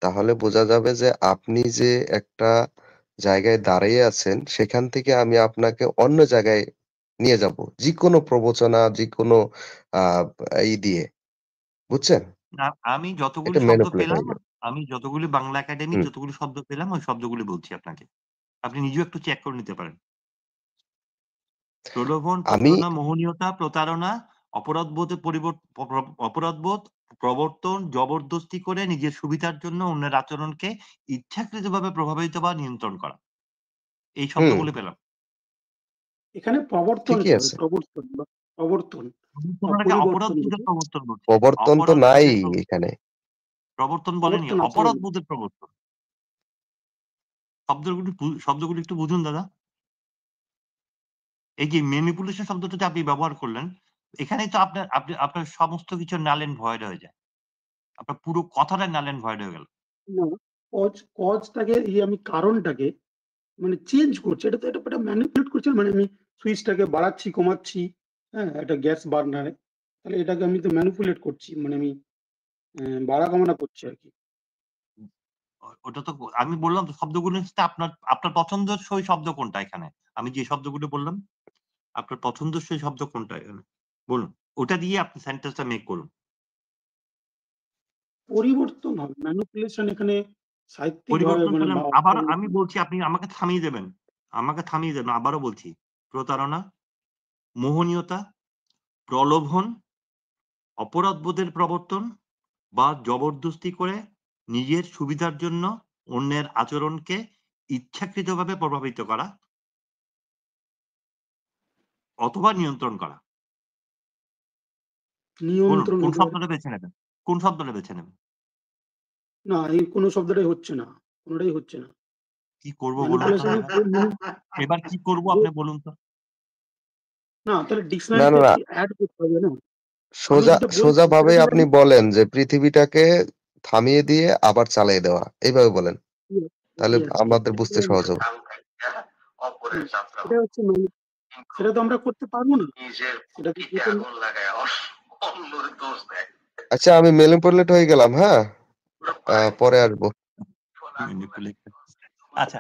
তাহলে বোঝা যাবে যে আপনি যে একটা জায়গায় দাঁড়িয়ে আছেন সেখান থেকে আমি আপনাকে অন্য জায়গায় নিয়ে যাব যেকোনো প্রবচনা যেকোনো আহ দিয়ে বুঝছেন না, আমি যতগুলি এটা শব্দ ম্যানিপুলেট পেলাম, হয়ে যাবে। আমি যতগুলি বাংলা একাডেমির হুম যতগুলি শব্দ পেলাম ওই শব্দগুলি বলছি আপনাকে। আপনি নিজেও একটু চেক করে নিতে পারেন। প্রলোভন, আমি প্রতারণা, মোহনীয়তা, প্রতারণা, অপরাধবোধ, প্রবর্তন, জবরদস্তি করে নিজের সুবিধার জন্য অন্যের আচরণকে ইচ্ছাকৃতভাবে প্রভাবিত বা নিয়ন্ত্রণ করা। এই হুম শব্দগুলি পেলাম। এখানে প্রবর্তন ঠিকই কি হবে আছে প্রবর্তন বা প্রবর্তন বা তোমরা পরিবর্তন অপরাধবোধের যেটা প্রবর্তন বলছি। প্রবর্তন তো নাই অপরাধবোধের এখানে প্রবর্তন বলেনি, প্রবর্তন আছে অপরাধবোধের প্রবর্তন। শব্দগুলি একটু বুঝুন দাদা। এই যে ম্যানিপুলেশন শব্দটা যে আপনি ব্যবহার করলেন, এখানেই তো আপনার সমস্ত কিছু নাল এন্ড ভয়েড হয়ে যায়। আপনার পুরো কথাটাই নাল এন্ড ভয়েড হয়ে গেল। না কজটাকে আমি কারণটাকে মানে চেঞ্জ করছি এটা ম্যানিপুলেট করছি মানে আমি সুইচটাকে বাড়াচ্ছি কমাচ্ছি হ্যাঁ একটা গ্যাস বার্নারে তাহলে এটাকে আমি তো ম্যানিপুলেট করছি মানে আমি বাড়া কমানো করছি আর কি ওটা তো আমি বললাম তো শব্দগুলোর সাথে আপনার পছন্দসই শব্দ কোনটা এখানে? আমি যে শব্দগুলো বললাম, আপনার পছন্দসই শব্দ কোনটা এখানে? বলুন। ওটা দিয়ে আপনি সেন্টেন্সটা মেক করুন। পরিবর্তন হবে ম্যানিপুলেশন এখানে সাহিত্যিক ভাবে পরিবর্তন মানে করলে আবার আমি বলছি আপনি আমাকে থামিয়ে দেবেন। আবারও বলছি। প্রতারণা, মোহনীয়তা, প্রলোভন, অপরাধবোধের প্রবর্তন বা জবরদস্তি করে নিজের সুবিধার জন্য অন্যের আচরণকে ইচ্ছাকৃতভাবে প্রভাবিত করা অথবা নিয়ন্ত্রণ করা। বলুন নিয়ন্ত্রণ কোন হতে পারে শব্দটা বেছে নেবেন? কোন শব্দটা বেছে নেবেন? না এই কোনো শব্দটাই হচ্ছে না কোনোটাই হচ্ছে না। কি করব বলুন তো ম্যানিপুলেশন এবার কি করব আপনি বলুন তো না তাহলে না ডিকশনারিতে না না অ্যাড করতে হবে না। আমি সোজা যেটা বলছি সোজা ভাবে সেটা আপনি বলেন যে পৃথিবীটাকে থামিয়ে দিয়ে আবার চালিয়ে দেওয়া, এইভাবে বলেন, তাহলে আমাদের বুঝতে সহজ হবে। সেটা হচ্ছে সেটা তো আমরা করতে পারবো না। সেটা তো আচ্ছা, আমি ম্যানিপুলেট হয়ে গেলাম, হ্যাঁ, পরে আসবো। আচ্ছা,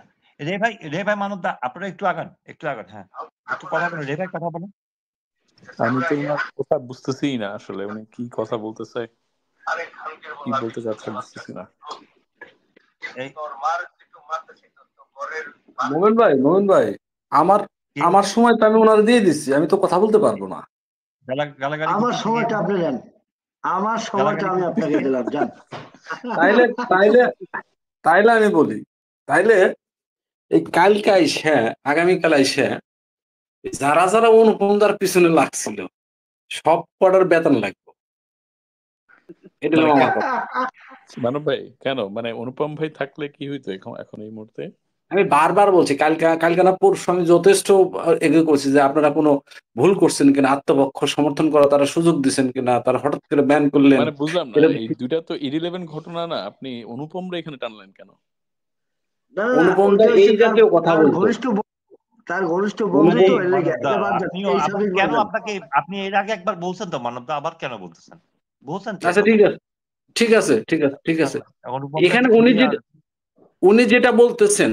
রে ভাই মানব দা, আপনারা একটু আগান হ্যাঁ, একটু কথা বলেন, রে ভাই কথা বলেন। আমি তো ওনার কথা বুঝতেছি না আসলে, উনি কি কথা বলতেছে, কি বলতে চাচ্ছে বুঝতেছি না। মোমেন ভাই আমার আমার সময় তো আমি ওনার দিয়ে দিচ্ছি, আমি তো কথা বলতে পারবো না। আমার সময়টা আপনি দেন, আমার সময়টা আমি আপনাকে দিলাম, যান। তাইলে আমি বলি, তাইলে এই কালকে আইসা আগামীকাল আইসা যারা যারা অনুপমদার পিছনে লাগছিল সব কটার বেতন লাগবে, এটা হলো আমার কথা। মানব ভাই কেন, মানে অনুপম ভাই থাকলে কি হইতো এখন এই মুহূর্তে? আমি বারবার বলছি, কালকে না পরশু আমি যথেষ্ট এগিয়ে করছি যে আপনারা কোনো ভুল করছেন কিনা, আত্মপক্ষ সমর্থন করা তারা সুযোগ দিচ্ছেন কিনা, তারা হঠাৎ করে ব্যান করলেন। মানে বুঝলাম না, এই দুইটা তো ইরিলেভেন্ট ঘটনা না, আপনি অনুপমরা এখানে টানলেন কেন? অনুপমদা এই জাতীয় কথা বলতো, তার ঘনিষ্ঠ বন্ধু তো এর লাগে কেন আপনি এর আগে একবার বলছেন তো মানবদা, আবার কেন বলতেছেন? বলছেন তো। আচ্ছা ঠিক আছে এখানে উনি যেটা বলতেছেন,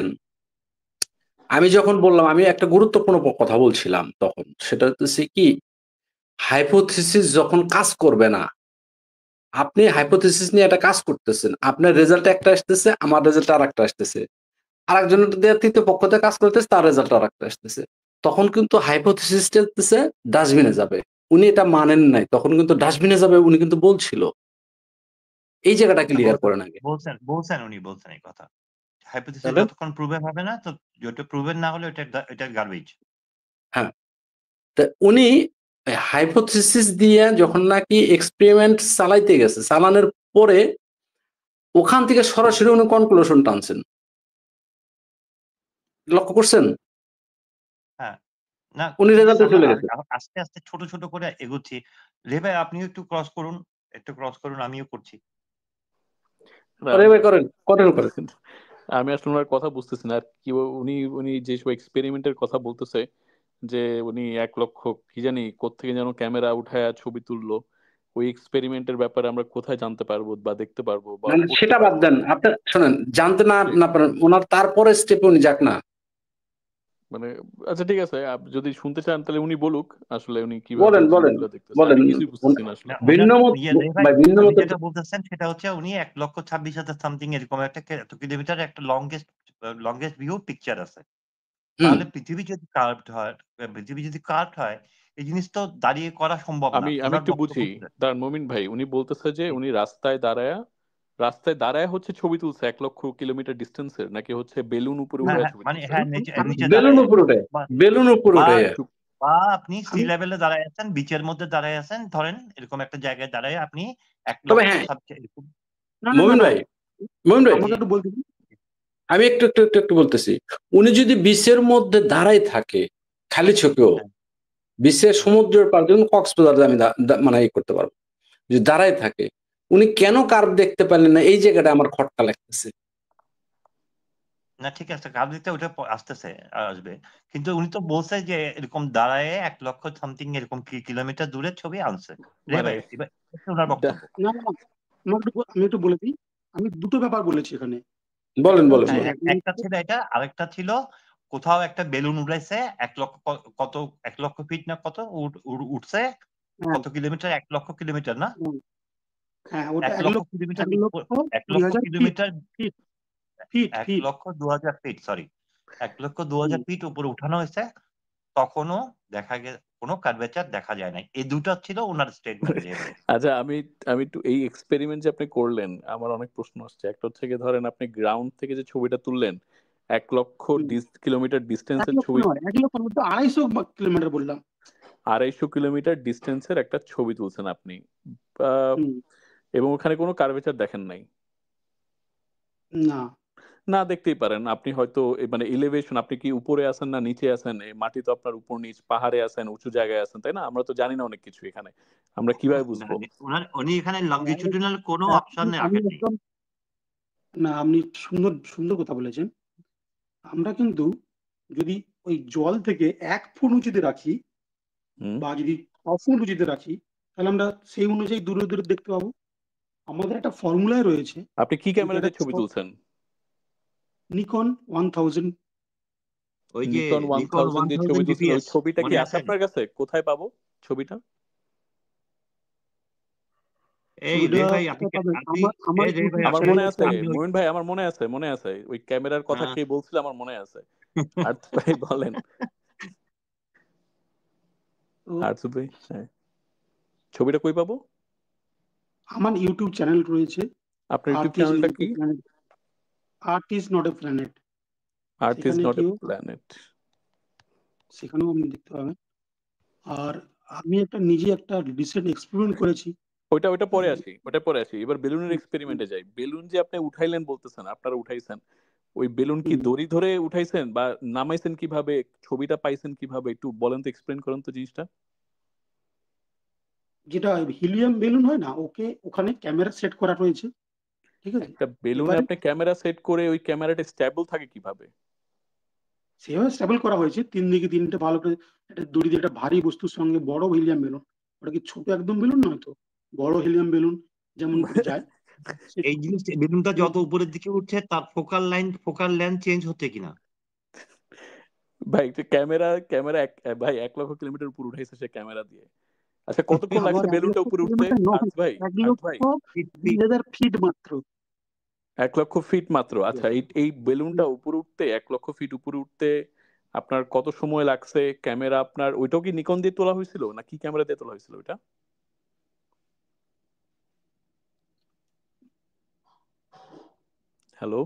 আমি যখন বললাম আমি একটা গুরুত্বপূর্ণ কথা বলছিলাম তখন, সেটা হচ্ছে কি, হাইপোথিসিস যখন কাজ করবে না, আপনি হাইপোথিসিস নিয়ে একটা কাজ করতেছেন, আপনার রেজাল্ট একটা আসতেছে, আমার রেজাল্ট আর একটা আসতেছে, আরেকজনের তৃতীয় পক্ষ থেকে কাজ করতেছে, তার রেজাল্ট আর একটা আসতেছে, তখন কিন্তু হাইপোথিসিসটা ডাস্টবিনে যাবে। উনি এটা মানেন নাই, তখন কিন্তু ডাস্টবিনে যাবে উনি কিন্তু বলছিল। এই জায়গাটা ক্লিয়ার করেন আগে। উনি বলছেন এই কথা, হাইপোথিসিস যতক্ষণ প্রুভেন হবে না, তো যেটা প্রুভেন না হলে এটা গার্বেজ। হ্যাঁ, তা উনি হাইপোথিসিস দিয়ে যখন নাকি এক্সপেরিমেন্ট চালাইতে গেছে, চালানোর পরে ওখান থেকে সরাসরি উনি কনক্লুশন টানছেন, লক্ষ্য করছেন? হ্যাঁ, না উনি রেজাল্টে চলে গেছে। আস্তে আস্তে ছোট ছোট করে এগোচ্ছি। রে ভাই আপনিও একটু ক্রস করুন, আমিও করছি। করেন। আমি আসলে ওনার কথা বুঝতেছি না, আর কি উনি যেসব এক্সপেরিমেন্টের কথা বলতেছে, যে উনি 1 লক্ষ কি জানি কোত্থেকে যেন ক্যামেরা উঠায় ছবি তুললো, ওই এক্সপেরিমেন্টের ব্যাপারে আমরা কোথায় জানতে পারবো বা দেখতে পারবো? বা সেটা বাদ দেন, আপনি শোনেন, জানতে না পারেন ওনার তারপরে স্টেপে উনি যাক না, মানে আচ্ছা ঠিক আছে, যদি শুনতে চান তাহলে উনি বলুক আসলে উনি কি বলেন। কিছুই বুঝতেছি না আসলে। যেটা বলতেছেন সেটা হচ্ছে উনি 1,26,000 সামথিং এরকম একটা কিলোমিটার একটা লংগেস্ট ভিউ পিকচার আছে। তাহলে পৃথিবী যদি কার্ভড হয় এই জিনিস তো দাঁড়িয়ে করা সম্ভব না। আমি একটু বুঝি, তার মমিন ভাই উনি বলতেছে যে উনি রাস্তায় দাঁড়ায় হচ্ছে ছবি তুলছে 1 লক্ষ কিলোমিটার ডিস্টেন্সের, নাকি হচ্ছে বেলুন উপরে উঠে ছবি তুলছে? বেলুন উপরে উঠে, বা আপনি সি লেভেলে দাঁড়ায় আছেন, বিচের মধ্যে দাঁড়ায় আছেন, ধরেন এরকম একটা জায়গায় দাঁড়ায় আপনি 1 লক্ষ মমিন ভাই আমি একটু বলতেছি, উনি যদি বিচের মধ্যে দাঁড়ায় থাকে খালি চোখেও, বিশ্বের সমুদ্রের পার যেমন কক্সবাজার আমি মানে করতে পারবো, যদি দাঁড়ায় থাকে, উনি কেন কার্ভ দেখতে পারলেন না? এই জায়গাটা আমার খটকা লাগতেছে। না ঠিক আছে, কার্ভ দেখতে ওটা আসবে, কিন্তু উনি তো বলছে যে এরকম দাঁড়ায় 1 লক্ষ সামথিং এরকম কিলোমিটার দূরে ছবি আনছে। আমি একটু বলে দিই, আমি দুটো ব্যাপার বলেছি এখানে। বলেন। একটা ছিল এটা, আরেকটা ছিল কোথাও একটা বেলুন উড়াইছে 1 লক্ষ ফিট না কত উঠছে, কত কিলোমিটার, 1 লক্ষ কিলোমিটার না? হ্যাঁ, ওটা 1 লক্ষ কিলোমিটার, 1 লক্ষ 2,000 ফিট, সরি 1 লক্ষ 2,000 ফিট উপরে উঠানো হয়েছে, তখনও দেখা গেছে কোনো কার্ভেচার দেখা যায় নাই। এই দুটো ছিল ওনার স্টেটমেন্ট। আচ্ছা, আমি একটু এই এক্সপেরিমেন্ট যে আপনি করলেন, আমার অনেক প্রশ্ন আসছে। একটা হচ্ছে কি, ধরেন আপনি গ্রাউন্ড থেকে যে ছবিটা তুললেন 1 লক্ষ কিলোমিটার ডিস্টেন্সের ছবি, 250 কিলোমিটার বললাম, 250 কিলোমিটার ডিস্টেন্সের একটা ছবি তুলছেন আপনি, এবং ওখানে কোনো কার্ভেচার দেখেন নাই? না। না দেখতেই পারেন। আপনি হয়তো মানে এলিভেশন, আপনি কি উপরে আছেন না নিচে আছেন? এই মাটি তো আপনার উপর নিচ, পাহাড়ে আছেন, উঁচু জায়গায় আছেন, তাই না? আমরা তো জানি না অনেক কিছু এখানে। আমরা কিভাবে না, বুঝবো? উনি এখানে লংগিটিউডিনাল কোনো অপশন আমি রাখেননি। একদম না, আপনি সুন্দর সুন্দর কথা বলেছেন। আমরা কিন্তু যদি ওই জল থেকে ১ ফুট উঁচুতে রাখি হুম। বা যদি ৬ ফুট উঁচুতে রাখি, তাহলে আমরা সেই অনুযায়ী দূরে, দূরে দেখতে পাবো। আমাদের একটা ফর্মুলায় রয়েছে আপনি কি ক্যামেরা দিয়ে ছবি তুলছেন? Nikon 1000। ওই যে নিকন নিকন 1000 দিয়ে ছবি 1000 তুলছেন। ওই ডিপিএস ছবিটা কি মনে আছে আছে? আপনার কাছে? কোথায় পাবো ছবিটা? এই ছবিটা রে ভাই কোথায় আপনি পাবেন? আপনি আমার এই রে ভাই YouTube আমার আপনি মনে চ্যানেলে আছে, আপনি মইন ভাই আমার মনে আছে, মনে আছে। ওই ক্যামেরার কথা কে বলছিল আমার মনে আছে। আর্থ ভাই বলেন। তো আর্থ ভাই, হ্যাঁ। ছবিটা কই পাবো? আমার YouTube চ্যানেল রয়েছে। আপনার ইউটিউব Earth is চ্যানেলটা not কি? a planet. Earth is not a planet. Earth is সেখানে নট এ গিয়েও প্ল্যানেট। সেখানেও আপনি দেখতে পাবেন। আর আমি নিজে একটা রিসেন্ট এক্সপেরিমেন্ট করেছি। ওইটা পরে আসি, ওটা পরে আসি। এবার বেলুনের হুম, হুম, এক্সপেরিমেন্টে যাই। বেলুন যে আপনি উঠাইলেন বলতেছেন, আপনারা উঠাইছেন। ওই বেলুন কি হুম। দড়ি ধরে উঠাইছেন বা নামাইছেন কিভাবে? ছবিটা পাইছেন কিভাবে? একটু বলেন তো, এক্সপ্লেইন করেন তো জিনিসটা। যেটা হিলিয়াম বেলুন হয় না, ওখানে ক্যামেরা সেট করা রয়েছে। ঠিক আছে? একটা বেলুনে এবারে আপনি ক্যামেরা সেট করে ওই ক্যামেরাটা স্টেবল থাকে কিভাবে? সেভাবে স্টেবল করা হয়েছে। ৩ দিকে ৩ টে ভালো করে একটা দড়ি দিয়ে একটা ভারী বস্তুর সঙ্গে বড় হিলিয়াম বেলুন। ওটা কি ছোট একদম বেলুন নয় তো। বড় হিলিয়াম বেলুন যেমন করে যায়। এই জিনিসটা বেলুনটা যত উপরের দিকে উঠছে তার ফোকাল লেন্থ চেঞ্জ হচ্ছে কিনা? ভাই ক্যামেরা ক্যামেরা ভাই ১,০০,০০০ কিলোমিটার উপর উঠাইছে সে ক্যামেরা দিয়ে। আচ্ছা কতক্ষণ আবার লাগছে ১ বেলুনটা লক্ষ উপরে উঠতে? কিলোমিটার নয়, আর্থ ভাই, ১ আর্থ লক্ষ ভাই। ২০,০০০ ফিট মাত্র। ১,০০,০০০ ফিট মাত্র। আচ্ছা এই বেলুনটা উপরে উঠতে ১,০০,০০০ ফিট উপরে উঠতে আপনার কত সময় লাগছে? ক্যামেরা আপনার ওইটাও কি নিকন দিয়ে তোলা হয়েছিল না কি ক্যামেরা দিয়ে তোলা হয়েছিল ওইটা? হ্যালো?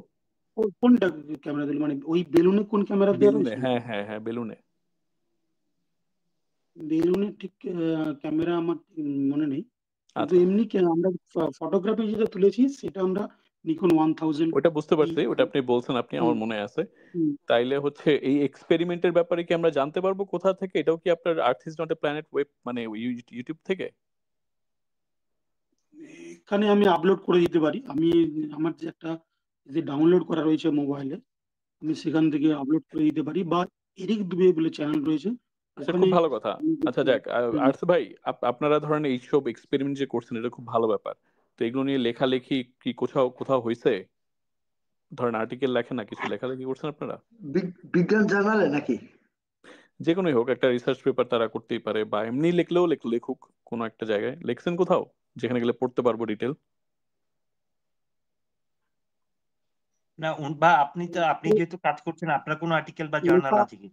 কোনটা ক্যামেরা দিল? মানে ওই বেলুনে কোন ক্যামেরা দেওয়া বেলুনে, রয়েছে? হ্যাঁ হ্যাঁ হ্যাঁ বেলুনে। বেলুনে ঠিক ক্যামেরা আমার মনে নেই। কিন্তু আচ্ছা এমনি আমরা ফটোগ্রাফি যেটা তুলেছি সেটা আমরা Nikon 1000 ওইটা বুঝতে E। পারছি, ওটা আপনি বলছেন, আপনি হুম, আমার মনে আছে। হুম। তাইলে হচ্ছে এই এক্সপেরিমেন্টের ব্যাপারে কি আমরা জানতে পারবো কোথা থেকে? এটাও কি আপনার আর্থ is not a planet web মানে ইউটিউব থেকে? এখানে আমি আপলোড করে দিতে পারি। আমার যে ডাউনলোড করা রয়েছে মোবাইলে, আমি সেখান থেকে আপলোড করে দিতে পারি বা এরিক দুবে বলে চ্যানেল রয়েছে। আচ্ছা ওখানে খুব ভালো কথা। আপনি আচ্ছা দেখতে যাক, পারেন। হুম। আর্থ ভাই আপনারা ধরেন এইসব এক্সপেরিমেন্ট যে করছেন এটা খুব ভালো ব্যাপার। তো এগুলো নিয়ে লেখালেখি কি কোথাও কোথাও হয়েছে? ধরেন আর্টিকেল লেখেন না, কিছু লেখালেখি করছেন আপনারা? বিজ্ঞান জার্নালে নাকি? যে কোনোই হোক, একটা রিসার্চ পেপার তারা করতেই পারে বা এমনি লিখলেও লেখুক কোনো একটা জায়গায়। লিখছেন কোথাও যেখানে গেলে পড়তে পারবো ডিটেল? না বা আপনি যেহেতু কাজ করছেন আপনার কোনো আর্টিকেল বা জার্নাল লেখা আছে কি?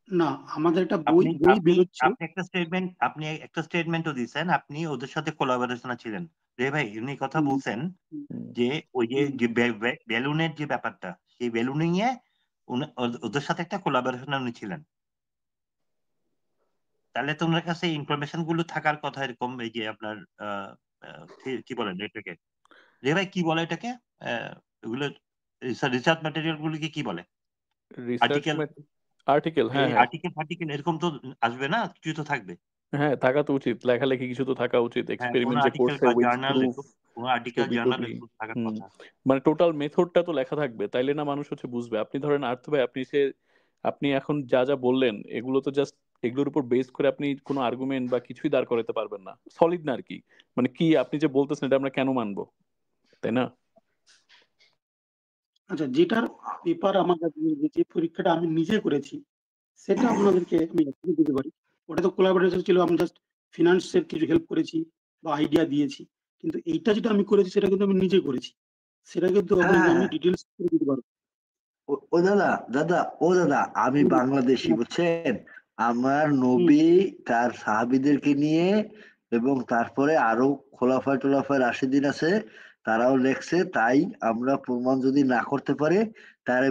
না, আমাদের একটা আপনি বই আপনি বেরোচ্ছে। আপনি একটা স্টেটমেন্টও দিয়েছেন, আপনি ওদের সাথে কোলাবোরেশনে ছিলেন। রে ভাই উনি কথা হুম, বলছেন হুম, যে ওই যে হুম। যে বেলুনের যে ব্যাপারটা, সেই বেলুনিং এ ওদের সাথে একটা কোলাবোরেশনে উনি ছিলেন। তাহলে তোমার কাছে ইনফরমেশন গুলো থাকার কথা, এরকম এই যে আপনার কি বলেন এটাকে, রে ভাই কি বলে এটাকে, এগুলো রিসার্চ ম্যাটেরিয়াল গুলিকে কি বলে? রিসার্চ আর্টিকেল, আর্টিকেল, হ্যাঁ হ্যাঁ আর্টিকেল এরকম তো আসবে না, কিছু তো থাকবে। হ্যাঁ, থাকা তো উচিত। লেখালেখি কিছু তো থাকা উচিত। হ্যাঁ, কোন এক্সপেরিমেন্ট যে আর্টিকেল করছে বা উইথ জার্নাল, প্রুফ, কোন আর্টিকেল ছবি জার্নাল টবি। এরকম থাকার হুম, কথা। মানে টোটাল মেথডটা তো লেখা থাকবে, তাইলে না মানুষ হচ্ছে বুঝবে। আপনি ধরেন আর্থ ভাই, আপনি এখন যা যা বললেন এগুলো তো জাস্ট এগুলোর উপর বেস করে আপনি কোনো আর্গুমেন্ট বা কিছুই দাঁড় করাতে পারবেন না, সলিড না আর কি। মানে কি আপনি যে বলতেছেন এটা আমরা কেন মানবো, তাই না? আচ্ছা, যেটার পেপার আমার কাছে, যে পরীক্ষাটা আমি নিজে করেছি সেটা আপনাদেরকে আমি এখনই দিতে পারি। ওটা তো কোলাবোরেশন ছিল, আমি জাস্ট ফিনান্সের কিছু হেল্প করেছি বা আইডিয়া দিয়েছি। কিন্তু এইটা যেটা আমি করেছি সেটা কিন্তু আমি নিজে করেছি। সেটা কিন্তু হ্যাঁ আপনাকে হ্যাঁ আমি হ্যাঁ। ডিটেইলস করে দিতে পারবো। ও দাদা, আমি হুম, বাংলাদেশি, হ্যাঁ, বুঝছেন? আমার হুম। নবী তার সাহাবীদেরকে নিয়ে এবং তারপরে আরো খোলাফায়ে টোলাফায়ে রাশিদিন আছে, তারাও লেখছে। তাই আমরা প্রমাণ যদি না করতে পারি তাহলে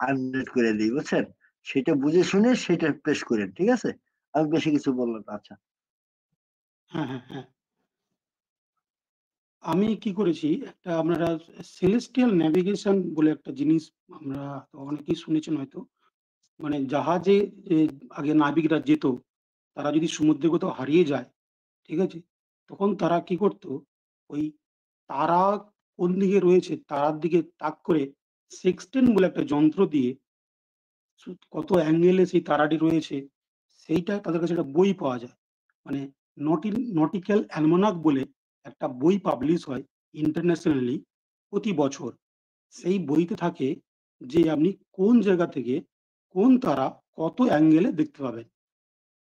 আনডেট করে দিই, বুঝছেন? সেটা বুঝে শুনে সেটা পেশ করেন, ঠিক আছে? আমি বেশি কিছু বললাম না। আচ্ছা। হ্যাঁ, হ্যাঁ, হ্যাঁ। আমি কি করেছি, একটা আপনারা সেলেস্টিয়াল ন্যাভিগেশন বলে একটা জিনিস আমরা অনেকেই শুনেছেন হয়তো। মানে জাহাজে যে আগে নাবিকরা যেত, তারা যদি সমুদ্রে কোথাও হারিয়ে যায়, ঠিক আছে? তখন তারা কি করতো, ওই তারা কোন দিকে রয়েছে তারার দিকে তাক করে সেক্সটেন্ট বলে একটা যন্ত্র দিয়ে কত অ্যাঙ্গেলে সেই তারাটি রয়েছে, সেইটা তাদের কাছে একটা বই পাওয়া যায়। মানে নটিক্যাল অ্যালমানাক বলে একটা বই পাবলিশ হয় ইন্টারন্যাশনালি প্রতি বছর। সেই বইতে থাকে যে আপনি কোন জায়গা থেকে কোন তারা কত অ্যাঙ্গেলে দেখতে পাবেন।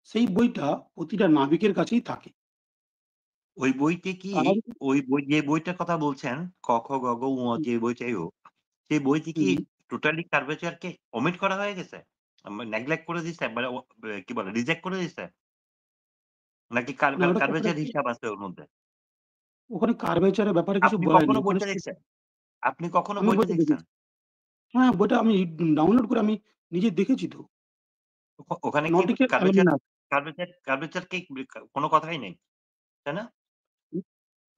সেই বইটা প্রতিটা নাবিকের কাছেই থাকে। ওই বইতে কি, তারা ওই বই যে বইটার কথা বলছেন, ক খ গ ঘ ঙ যে বইটাই হোক, সেই বইতে কি হুম, টোটালি কার্ভেচারকে ওমিট করা হয়ে গেছে? নেগলেক্ট করে দিছে, মানে কি বলে, রিজেক্ট করে দিছে? নাকি না ওটা কার্ভেচার হিসাব আছে ওর মধ্যে? ওখানে কার্ভেচারের ব্যাপারে কিছু আপনি বলেনি। কখনো ওখানে বইটা দেখছেন? আপনি কখনো আমি বইটা বইটা দেখছেন? দেখেছি। হ্যাঁ, বইটা আমি ডাউনলোড করে আমি নিজে দেখেছি তো। ওখানে কি নটিক্যাল কার্ভেচার অ্যালমানাক। কার্ভেচার কি কোনো কথাই নেই, তাই না?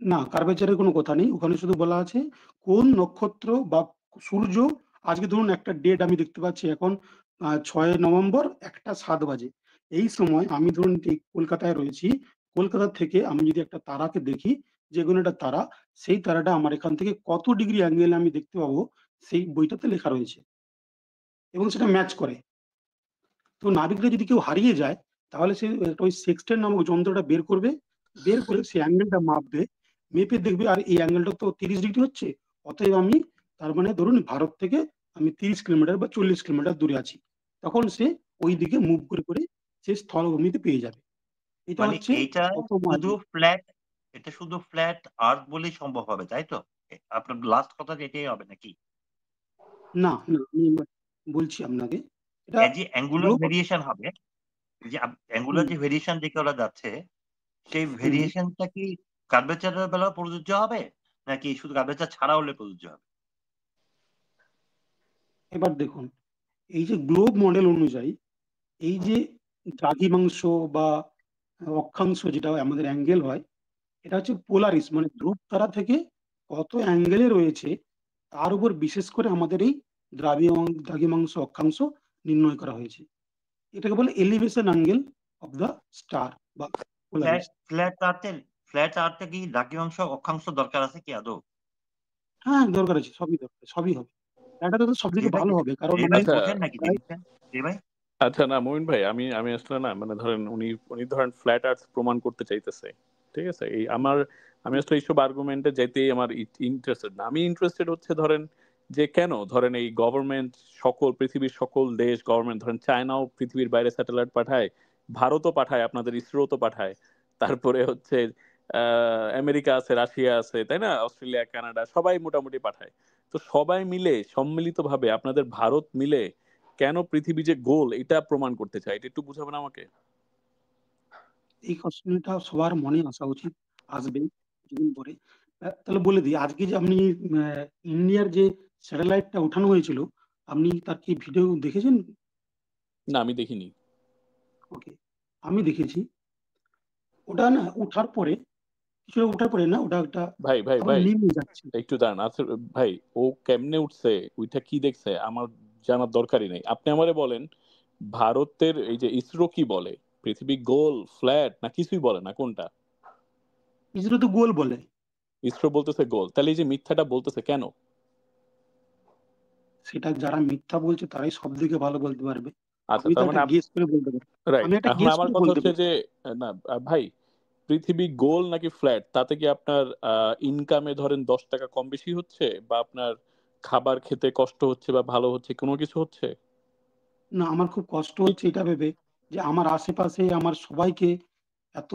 না, কার্ভেচারের কোনো কথা নেই। ওখানে শুধু বলা আছে কোন নক্ষত্র বা সূর্য, আজকে ধরুন একটা ডেট আমি দেখতে পাচ্ছি এখন ৬ নভেম্বর ১টা ৭ বাজে। এই সময় আমি ধরুন কলকাতায় রয়েছি। কলকাতা থেকে আমি যদি একটা তারাকে দেখি, যে কোনো একটা তারা, সেই তারাটা আমার এখান থেকে কত ডিগ্রি অ্যাঙ্গেলে আমি দেখতে পাবো, সেই বইটাতে লেখা রয়েছে এবং সেটা ম্যাচ করে। তো নাবিকরা যদি কেউ হারিয়ে যায়, তাহলে সে একটা ওই সেক্সটেন্ট নামক যন্ত্রটা বের করবে। বের করে সে অ্যাঙ্গেলটা মাপবে। মেপে দেখবে আর এই অ্যাঙ্গেলটা তো ৩০ ডিগ্রি হচ্ছে। অতএব আমি, তার মানে ধরুন ভারত থেকে আমি ৩০ কিলোমিটার বা ৪০ কিলোমিটার দূরে আছি। তখন সে ওই দিকে মুভ করে সে স্থলভূমিতে পেয়ে যাবে। এটা মানে হচ্ছে এইটা ১ম শুধু আর্লি। ফ্ল্যাট, এটা শুধু ফ্ল্যাট আর্থ বলেই সম্ভব হবে, তাই তো? আপনার লাস্ট কথা এটাই হবে নাকি? না, না, আমি বলছি আপনাকে। এটা এই যে অ্যাঙ্গুলার গ্লোব। ভেরিয়েশন হবে, যে অ্যাঙ্গুলার হুম, যে ভেরিয়েশন দেখে ওরা যাচ্ছে, সেই হুম। ভেরিয়েশনটা কি কার্ভেচারের বেলাও প্রযোজ্য হবে, নাকি শুধু কার্ভেচার ছাড়া হলে প্রযোজ্য হবে? এবার দেখুন, এই যে গ্লোব মডেল অনুযায়ী এই যে দ্রাঘিমাংশ বা অক্ষাংশ যেটা আমাদের অ্যাঙ্গেল হয়, এটা হচ্ছে পোলারিস, মানে ধ্রুব তারা থেকে কত অ্যাঙ্গেলে রয়েছে তার উপর বিশেষ করে আমাদের এই দ্রাঘিমাংশ অক্ষাংশ নির্ণয় করা হয়েছে। এটাকে বলে elevation angle of the star বা ফ্ল্যাট পোলারিস। ফ্ল্যাট আর্থে ফ্ল্যাট আর্থে কি দ্রাঘিমাংশ অক্ষাংশ দরকার আছে কি আদৌ? হ্যাঁ, দরকার আছে, সবই দরকার, সবই হবে। এটা তো সব রে থেকে ভাই, ভালো হবে, কারণ রে আমি ভাই আচ্ছা বোঝেন নাকি প্রায় জিনিসটা? রে ভাই, আচ্ছা, না মমিন ভাই, আমি আমি আসলে না, মানে ধরেন উনি উনি ধরেন ফ্ল্যাট আর্থ প্রমাণ করতে চাইতেছে, ঠিক আছে? এই আমার, আমি আসলে এইসব আর্গুমেন্টে যাইতেই আমার ইন্টারেস্টেড না। আমি ইন্টারেস্টেড হচ্ছে ধরেন যে কেন ধরেন এই গভর্নমেন্ট, সকল পৃথিবীর সকল দেশ গভর্নমেন্ট, ধরেন চায়নাও পৃথিবীর বাইরে স্যাটেলাইট পাঠায়, ভারতও পাঠায়, আপনাদের ইসরো তো পাঠায়, তারপরে হচ্ছে আমেরিকা আছে, রাশিয়া আছে, তাই না, অস্ট্রেলিয়া, কানাডা, সবাই মোটামুটি পাঠায়। তো সবাই মিলে সম্মিলিতভাবে আপনাদের ভারত মিলে কেন পৃথিবী যে গোল এটা প্রমাণ করতে চায়, এটা একটু বুঝাবেন আমাকে? এই কোশ্চেনটা সবার মনে আসা উচিত, আসবে কিছুদিন পরে। তাহলে বলে দিই, আজকে যে আপনি ইন্ডিয়ার যে স্যাটেলাইটটা উঠানো হয়েছিল, আপনি তার কি ভিডিও দেখেছেন? না, আমি দেখিনি। ওকে, আমি দেখেছি। ওটা না উঠার পরে, কিছুটা উঠার পরে না, ওটা একটা ভাই ভাই আবার ভাই নেমে যাচ্ছে। একটু দাঁড়ান। আচ্ছা ভাই, ও কেমনে উঠছে, ওইটা কি দেখছে আমার জানার দরকারই নেই। আপনি আমারে বলেন, ভারতের এই যে ইসরো কি বলে, পৃথিবী গোল, ফ্ল্যাট, না কিছুই বলে না, কোনটা? ইসরো তো গোল বলে। ইসরো বলতেছে গোল, তাহলে এই যে মিথ্যাটা বলতেছে কেন? সেটা যারা মিথ্যা বলছে তারাই সব থেকে ভালো বলতে পারবে। আচ্ছা, আমি তো তার একটা মানে গেস করে বলতে পারি। রাইট, আমি একটা এখন গেস আমার করে কথা বলতে হচ্ছে পারি। যে না ভাই, পৃথিবী গোল নাকি ফ্ল্যাট, তাতে কি আপনার ইনকামে ধরেন 10 টাকা কম বেশি হচ্ছে, বা আপনার খাবার খেতে কষ্ট হচ্ছে বা ভালো হচ্ছে, কোনো কিছু হচ্ছে? না, আমার খুব কষ্ট হচ্ছে এটা ভেবে যে আমার আশেপাশে আমার সবাইকে এত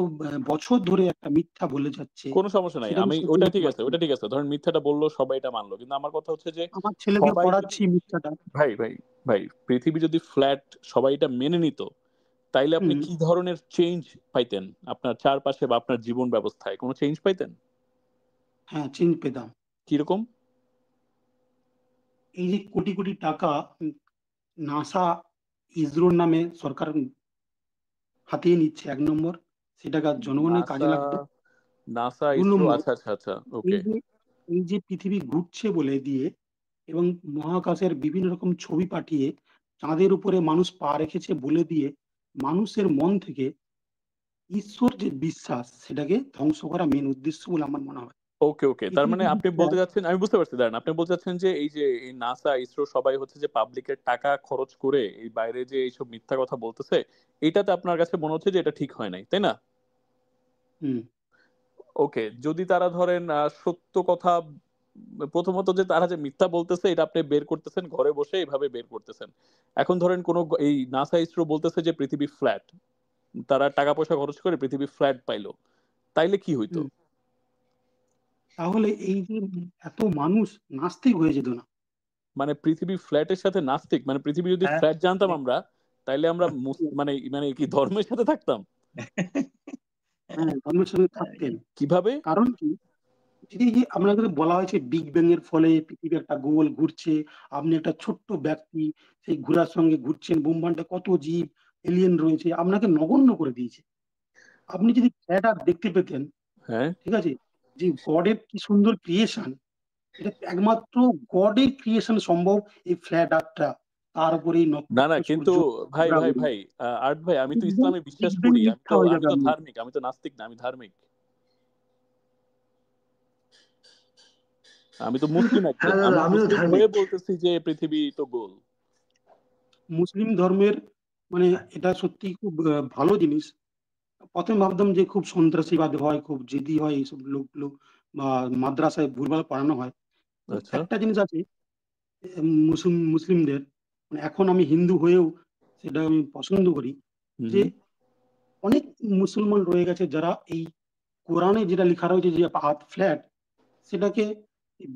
বছর ধরে একটা মিথ্যা বলে যাচ্ছে, কোনো সমস্যা নাই, সেটা আমি আমি সত্যি ওটা করতে ঠিক আছে, পারছি না। ওটা ঠিক আছে, ধরেন মিথ্যাটা বললো, সবাই এটা মানলো, কিন্তু আমার কথা হচ্ছে যে আমার ছেলেকে সবাই যদি, পড়াচ্ছি মিথ্যাটা। ভাই ভাই ভাই, পৃথিবী যদি ফ্ল্যাট সবাই এটা মেনে নিত, তাইলে আপনি হুম, কি ধরনের চেঞ্জ পাইতেন আপনার চারপাশে বা আপনার জীবন ব্যবস্থায়? কোনো চেঞ্জ পাইতেন? হ্যাঁ, চেঞ্জ পেতাম। কিরকম? এই যে কোটি কোটি টাকা নাসা, ইসরোর নামে সরকার হাতিয়ে নিচ্ছে ১ নম্বর, সে টাকা জনগণের কাজে নাসা, লাগতো। নাসা, ২ ইসরো, নম্বর, আচ্ছা আচ্ছা আচ্ছা, এই ওকে। যে এই যে পৃথিবী ঘুরছে বলে দিয়ে এবং মহাকাশের বিভিন্ন রকম ছবি পাঠিয়ে চাঁদের উপরে মানুষ পা রেখেছে বলে দিয়ে মানুষের মন থেকে ঈশ্বর যে বিশ্বাস সেটাকে ধ্বংস করা মেইন উদ্দেশ্য বলে আমার মনে হয়। ওকে ওকে, তার মানে পৃথিবী আপনি যদি বলতে চায় চাচ্ছেন, আমি বুঝতে পারছি, দাঁড়ান, আপনি বলতে চাচ্ছেন যে এই যে এই নাসা, ইসরো সবাই হচ্ছে যে পাবলিকের টাকা খরচ করে এই বাইরে যে এইসব মিথ্যা কথা বলতেছে, এটাতে আপনার কাছে মনে হচ্ছে যে এটা ঠিক হয় নাই, তাই না? হুম, ওকে, যদি তারা ধরেন সত্য কথা, প্রথমত যে তারা যে মিথ্যা বলতেছে এটা আপনি বের করতেছেন ঘরে বসে, এইভাবে বের করতেছেন। এখন ধরেন কোন এই নাসা, ইসরো বলতেছে যে পৃথিবী ফ্ল্যাট, তারা টাকা পয়সা খরচ করে পৃথিবী ফ্ল্যাট পাইলো, তাইলে কি হইতো? হুম। তাহলে এই যে এত মানুষ নাস্তিক হয়ে যেত না? মানে পৃথিবী ফ্ল্যাটের সাথে নাস্তিক, মানে পৃথিবী যদি হ্যাঁ ফ্ল্যাট জানতাম আমরা, তাইলে আমরা মানে মানে কি ধর্মের সাথে থাকতাম? হ্যাঁ, ধর্মের সঙ্গে থাকতেন। কিভাবে? কারণ কি? এই যে আপনাদের বলা হয়েছে বিগ ব্যাং এর ফলে পৃথিবী একটা গোল ঘুরছে। আপনি একটা ছোট্ট ব্যক্তি সেই ঘোড়ার সঙ্গে ঘুরছেন। ব্রহ্মাণ্ডে কত জীব, এলিয়েন রয়েছে আপনাকে নগণ্য করে দিয়েছে। আপনি যদি ফ্ল্যাট আর্থ দেখতে পেতেন, হ্যাঁ, ঠিক আছে? যে গডের কি সুন্দর ক্রিয়েশন, এটা একমাত্র গডের ক্রিয়েশন সম্ভব এই ফ্ল্যাট আর্থটা। তার উপরে এই না না, নক্ষত্র, কিন্তু সূর্য, ভাই ভাই গ্রহাগুলো। ভাই আর্ট ভাই, আমি তো বিগ ব্যাং ইসলামে বিগ বিশ্বাস ব্যাং করি, আমি মিথ্যা তো হয়ে আমি যাবে তো আপনি। ধার্মিক, আমি তো নাস্তিক না, আমি ধার্মিক। আমি তো মুসলিম একজন, হ্যাঁ দাদা, আমি আমিও মুসলিম হয়ে ধার্মিক। বলতেছি যে পৃথিবী তো গোল। মুসলিম ধর্মের মানে এটা সত্যিই খুব ভালো জিনিস। ১ম ভাবতাম যে খুব সন্ত্রাসীবাদ হয়, খুব জেদি হয় এইসব লোকগুলো বা মাদ্রাসায় ভুলভাল পড়ানো হয়। কিন্তু আচ্ছা। একটা জিনিস আছে মুসলিমদের, মানে এখন আমি হিন্দু হয়েও সেটা আমি পছন্দ করি যে হুম। অনেক মুসলমান রয়ে গেছে যারা এই কোরআনে যেটা লেখা রয়েছে যে আর্থ ফ্ল্যাট, সেটাকে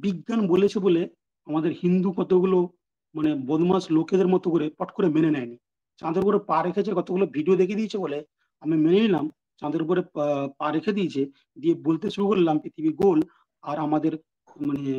বিজ্ঞান বলেছে বলে আমাদের হিন্দু কতগুলো মানে বদমাস লোকেদের মতো করে পট করে মেনে নেয়নি। চাঁদের উপরে পা রেখেছে, কতগুলো ভিডিও দেখিয়ে দিয়েছে বলে আমি মেনে নিলাম চাঁদের উপরে পা রেখে দিয়েছে, দিয়ে বলতে শুরু করলাম পৃথিবী গোল আর আমাদের মানে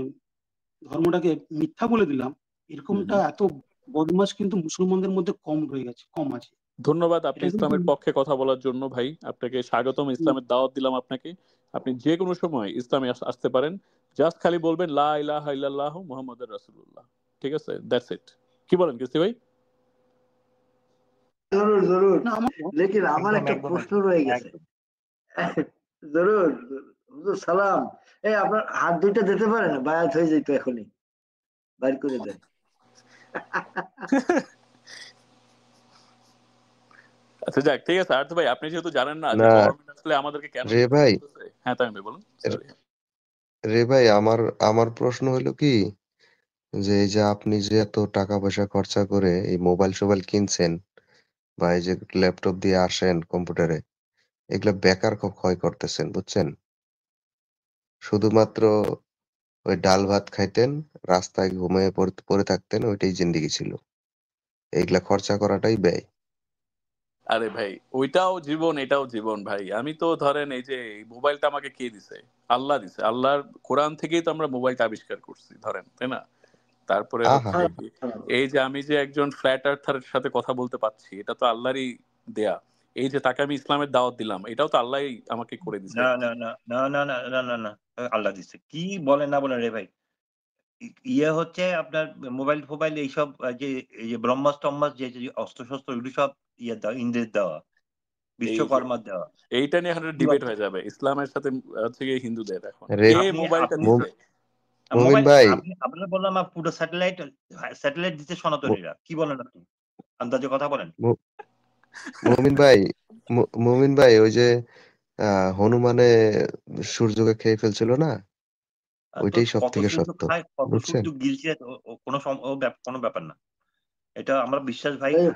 ধর্মটাকে মিথ্যা বলে দিলাম। এরকমটা হুম। এত বদমাস কিন্তু মুসলমানদের মধ্যে কম রয়ে গেছে, কম আছে। ধন্যবাদ আপনি এটা কিন্তু ইসলামের পক্ষে কথা বলার জন্য ভাই, আপনাকে স্বাগতম, হুম, ইসলামের দাওয়াত দিলাম আপনাকে। আপনি যে কোনো সময় ইসলামে আসতে পারেন, জাস্ট খালি বলবেন লা ইলাহা ইল্লাল্লাহু মুহাম্মাদুর রাসূলুল্লাহ, ঠিক আছে? That's it. কি বলেন কিস্তি ভাই? জরুর জরুর, না আমার লেকিন আমার একদম একটা একদম প্রশ্ন একদম রয়ে গেছে। একদম। জরুর, হুজুর সালাম। এই আপনার হাত দুইটা দিতে পারেন, বায়াত হয়ে যেত এখনই, বাইর করে দেন। আচ্ছা যাক, ঠিক আছে আর্থ ভাই, আপনি যেহেতু জানেন না যে না গভর্নমেন্ট আসলে আমাদেরকে কেন রে বিক্রি ভাই, করতেছে। হ্যাঁ তাই ভাই বলুন, সরি। রে ভাই, আমার আমার প্রশ্ন হলো কি, যে এই যে আপনি যে এত টাকা পয়সা খরচা করে এই মোবাইল সোবাইল কিনছেন বা এই যে ল্যাপটপ দিয়ে আসেন কম্পিউটারে, এগুলা বেকার ক্ষয় করতেছেন, বুঝছেন? শুধুমাত্র ওই ডাল ভাত খাইতেন, রাস্তায় ঘুমিয়ে পড়ে থাকতেন, ওইটাই জিন্দেগি ছিল। এইগুলা খরচা করাটাই ব্যয়। আরে ভাই, ওইটাও জীবন এটাও জীবন ভাই। আমি তো ধরেন এই যে মোবাইলটা আমাকে কে দিছে? আল্লাহ দিছে। আল্লাহর কোরআন থেকেই তো আমরা মোবাইলটা আবিষ্কার করছি ধরেন, তাই না? তারপরে আহা, হচ্ছে কি, এই যে আমি যে একজন ফ্ল্যাট আর্থারের সাথে কথা বলতে পারছি, এটা তো আল্লাহরই দেয়া। এই যে তাকে আমি ইসলামের দাওয়াত দিলাম, এটাও তো আল্লাহই আমাকে করে দিছে। না না না না না না না না না, আল্লাহ দিচ্ছে। কি বলেন না বলেন রে ভাই। ইয়ে হচ্ছে আপনার মোবাইল ফোবাইল এইসব যে এই যে ব্রহ্মাস টম্মাস যে যে অস্ত্র শস্ত্র এগুলো সব ইয়ে দেওয়া, ইন্দ্রের দেওয়া, এই যে বিশ্বকর্মার দেওয়া। এইটা নিয়ে এখন কি ডিবেট বলেন? হয়ে যাবে ইসলামের সাথে হচ্ছে গিয়ে হিন্দুদের। এখন রে কে আপনি মোবাইলটা আপনি মুম- দিছে? মুমিন মোবাইল ভাই, আপনি আপনারা বললাম পুরো স্যাটেলাইট স্যাটেলাইট দিচ্ছে মু- সনাতনীরা। কি বলেন আপনি? আন্দাজে কথা বলেন। মু- মুমিন ভাই, মুমিন ভাই, ওই যে হনুমানে সূর্যকে খেয়ে ফেলছিল না, তো ওইটাই সব কত থেকে সূর্য সত্য, খায়, কত বুঝছেন? সূর্য গিলছে, কোনো কোনো ব্যাপার না। এটা আমার বিশ্বাস ভাই। এই,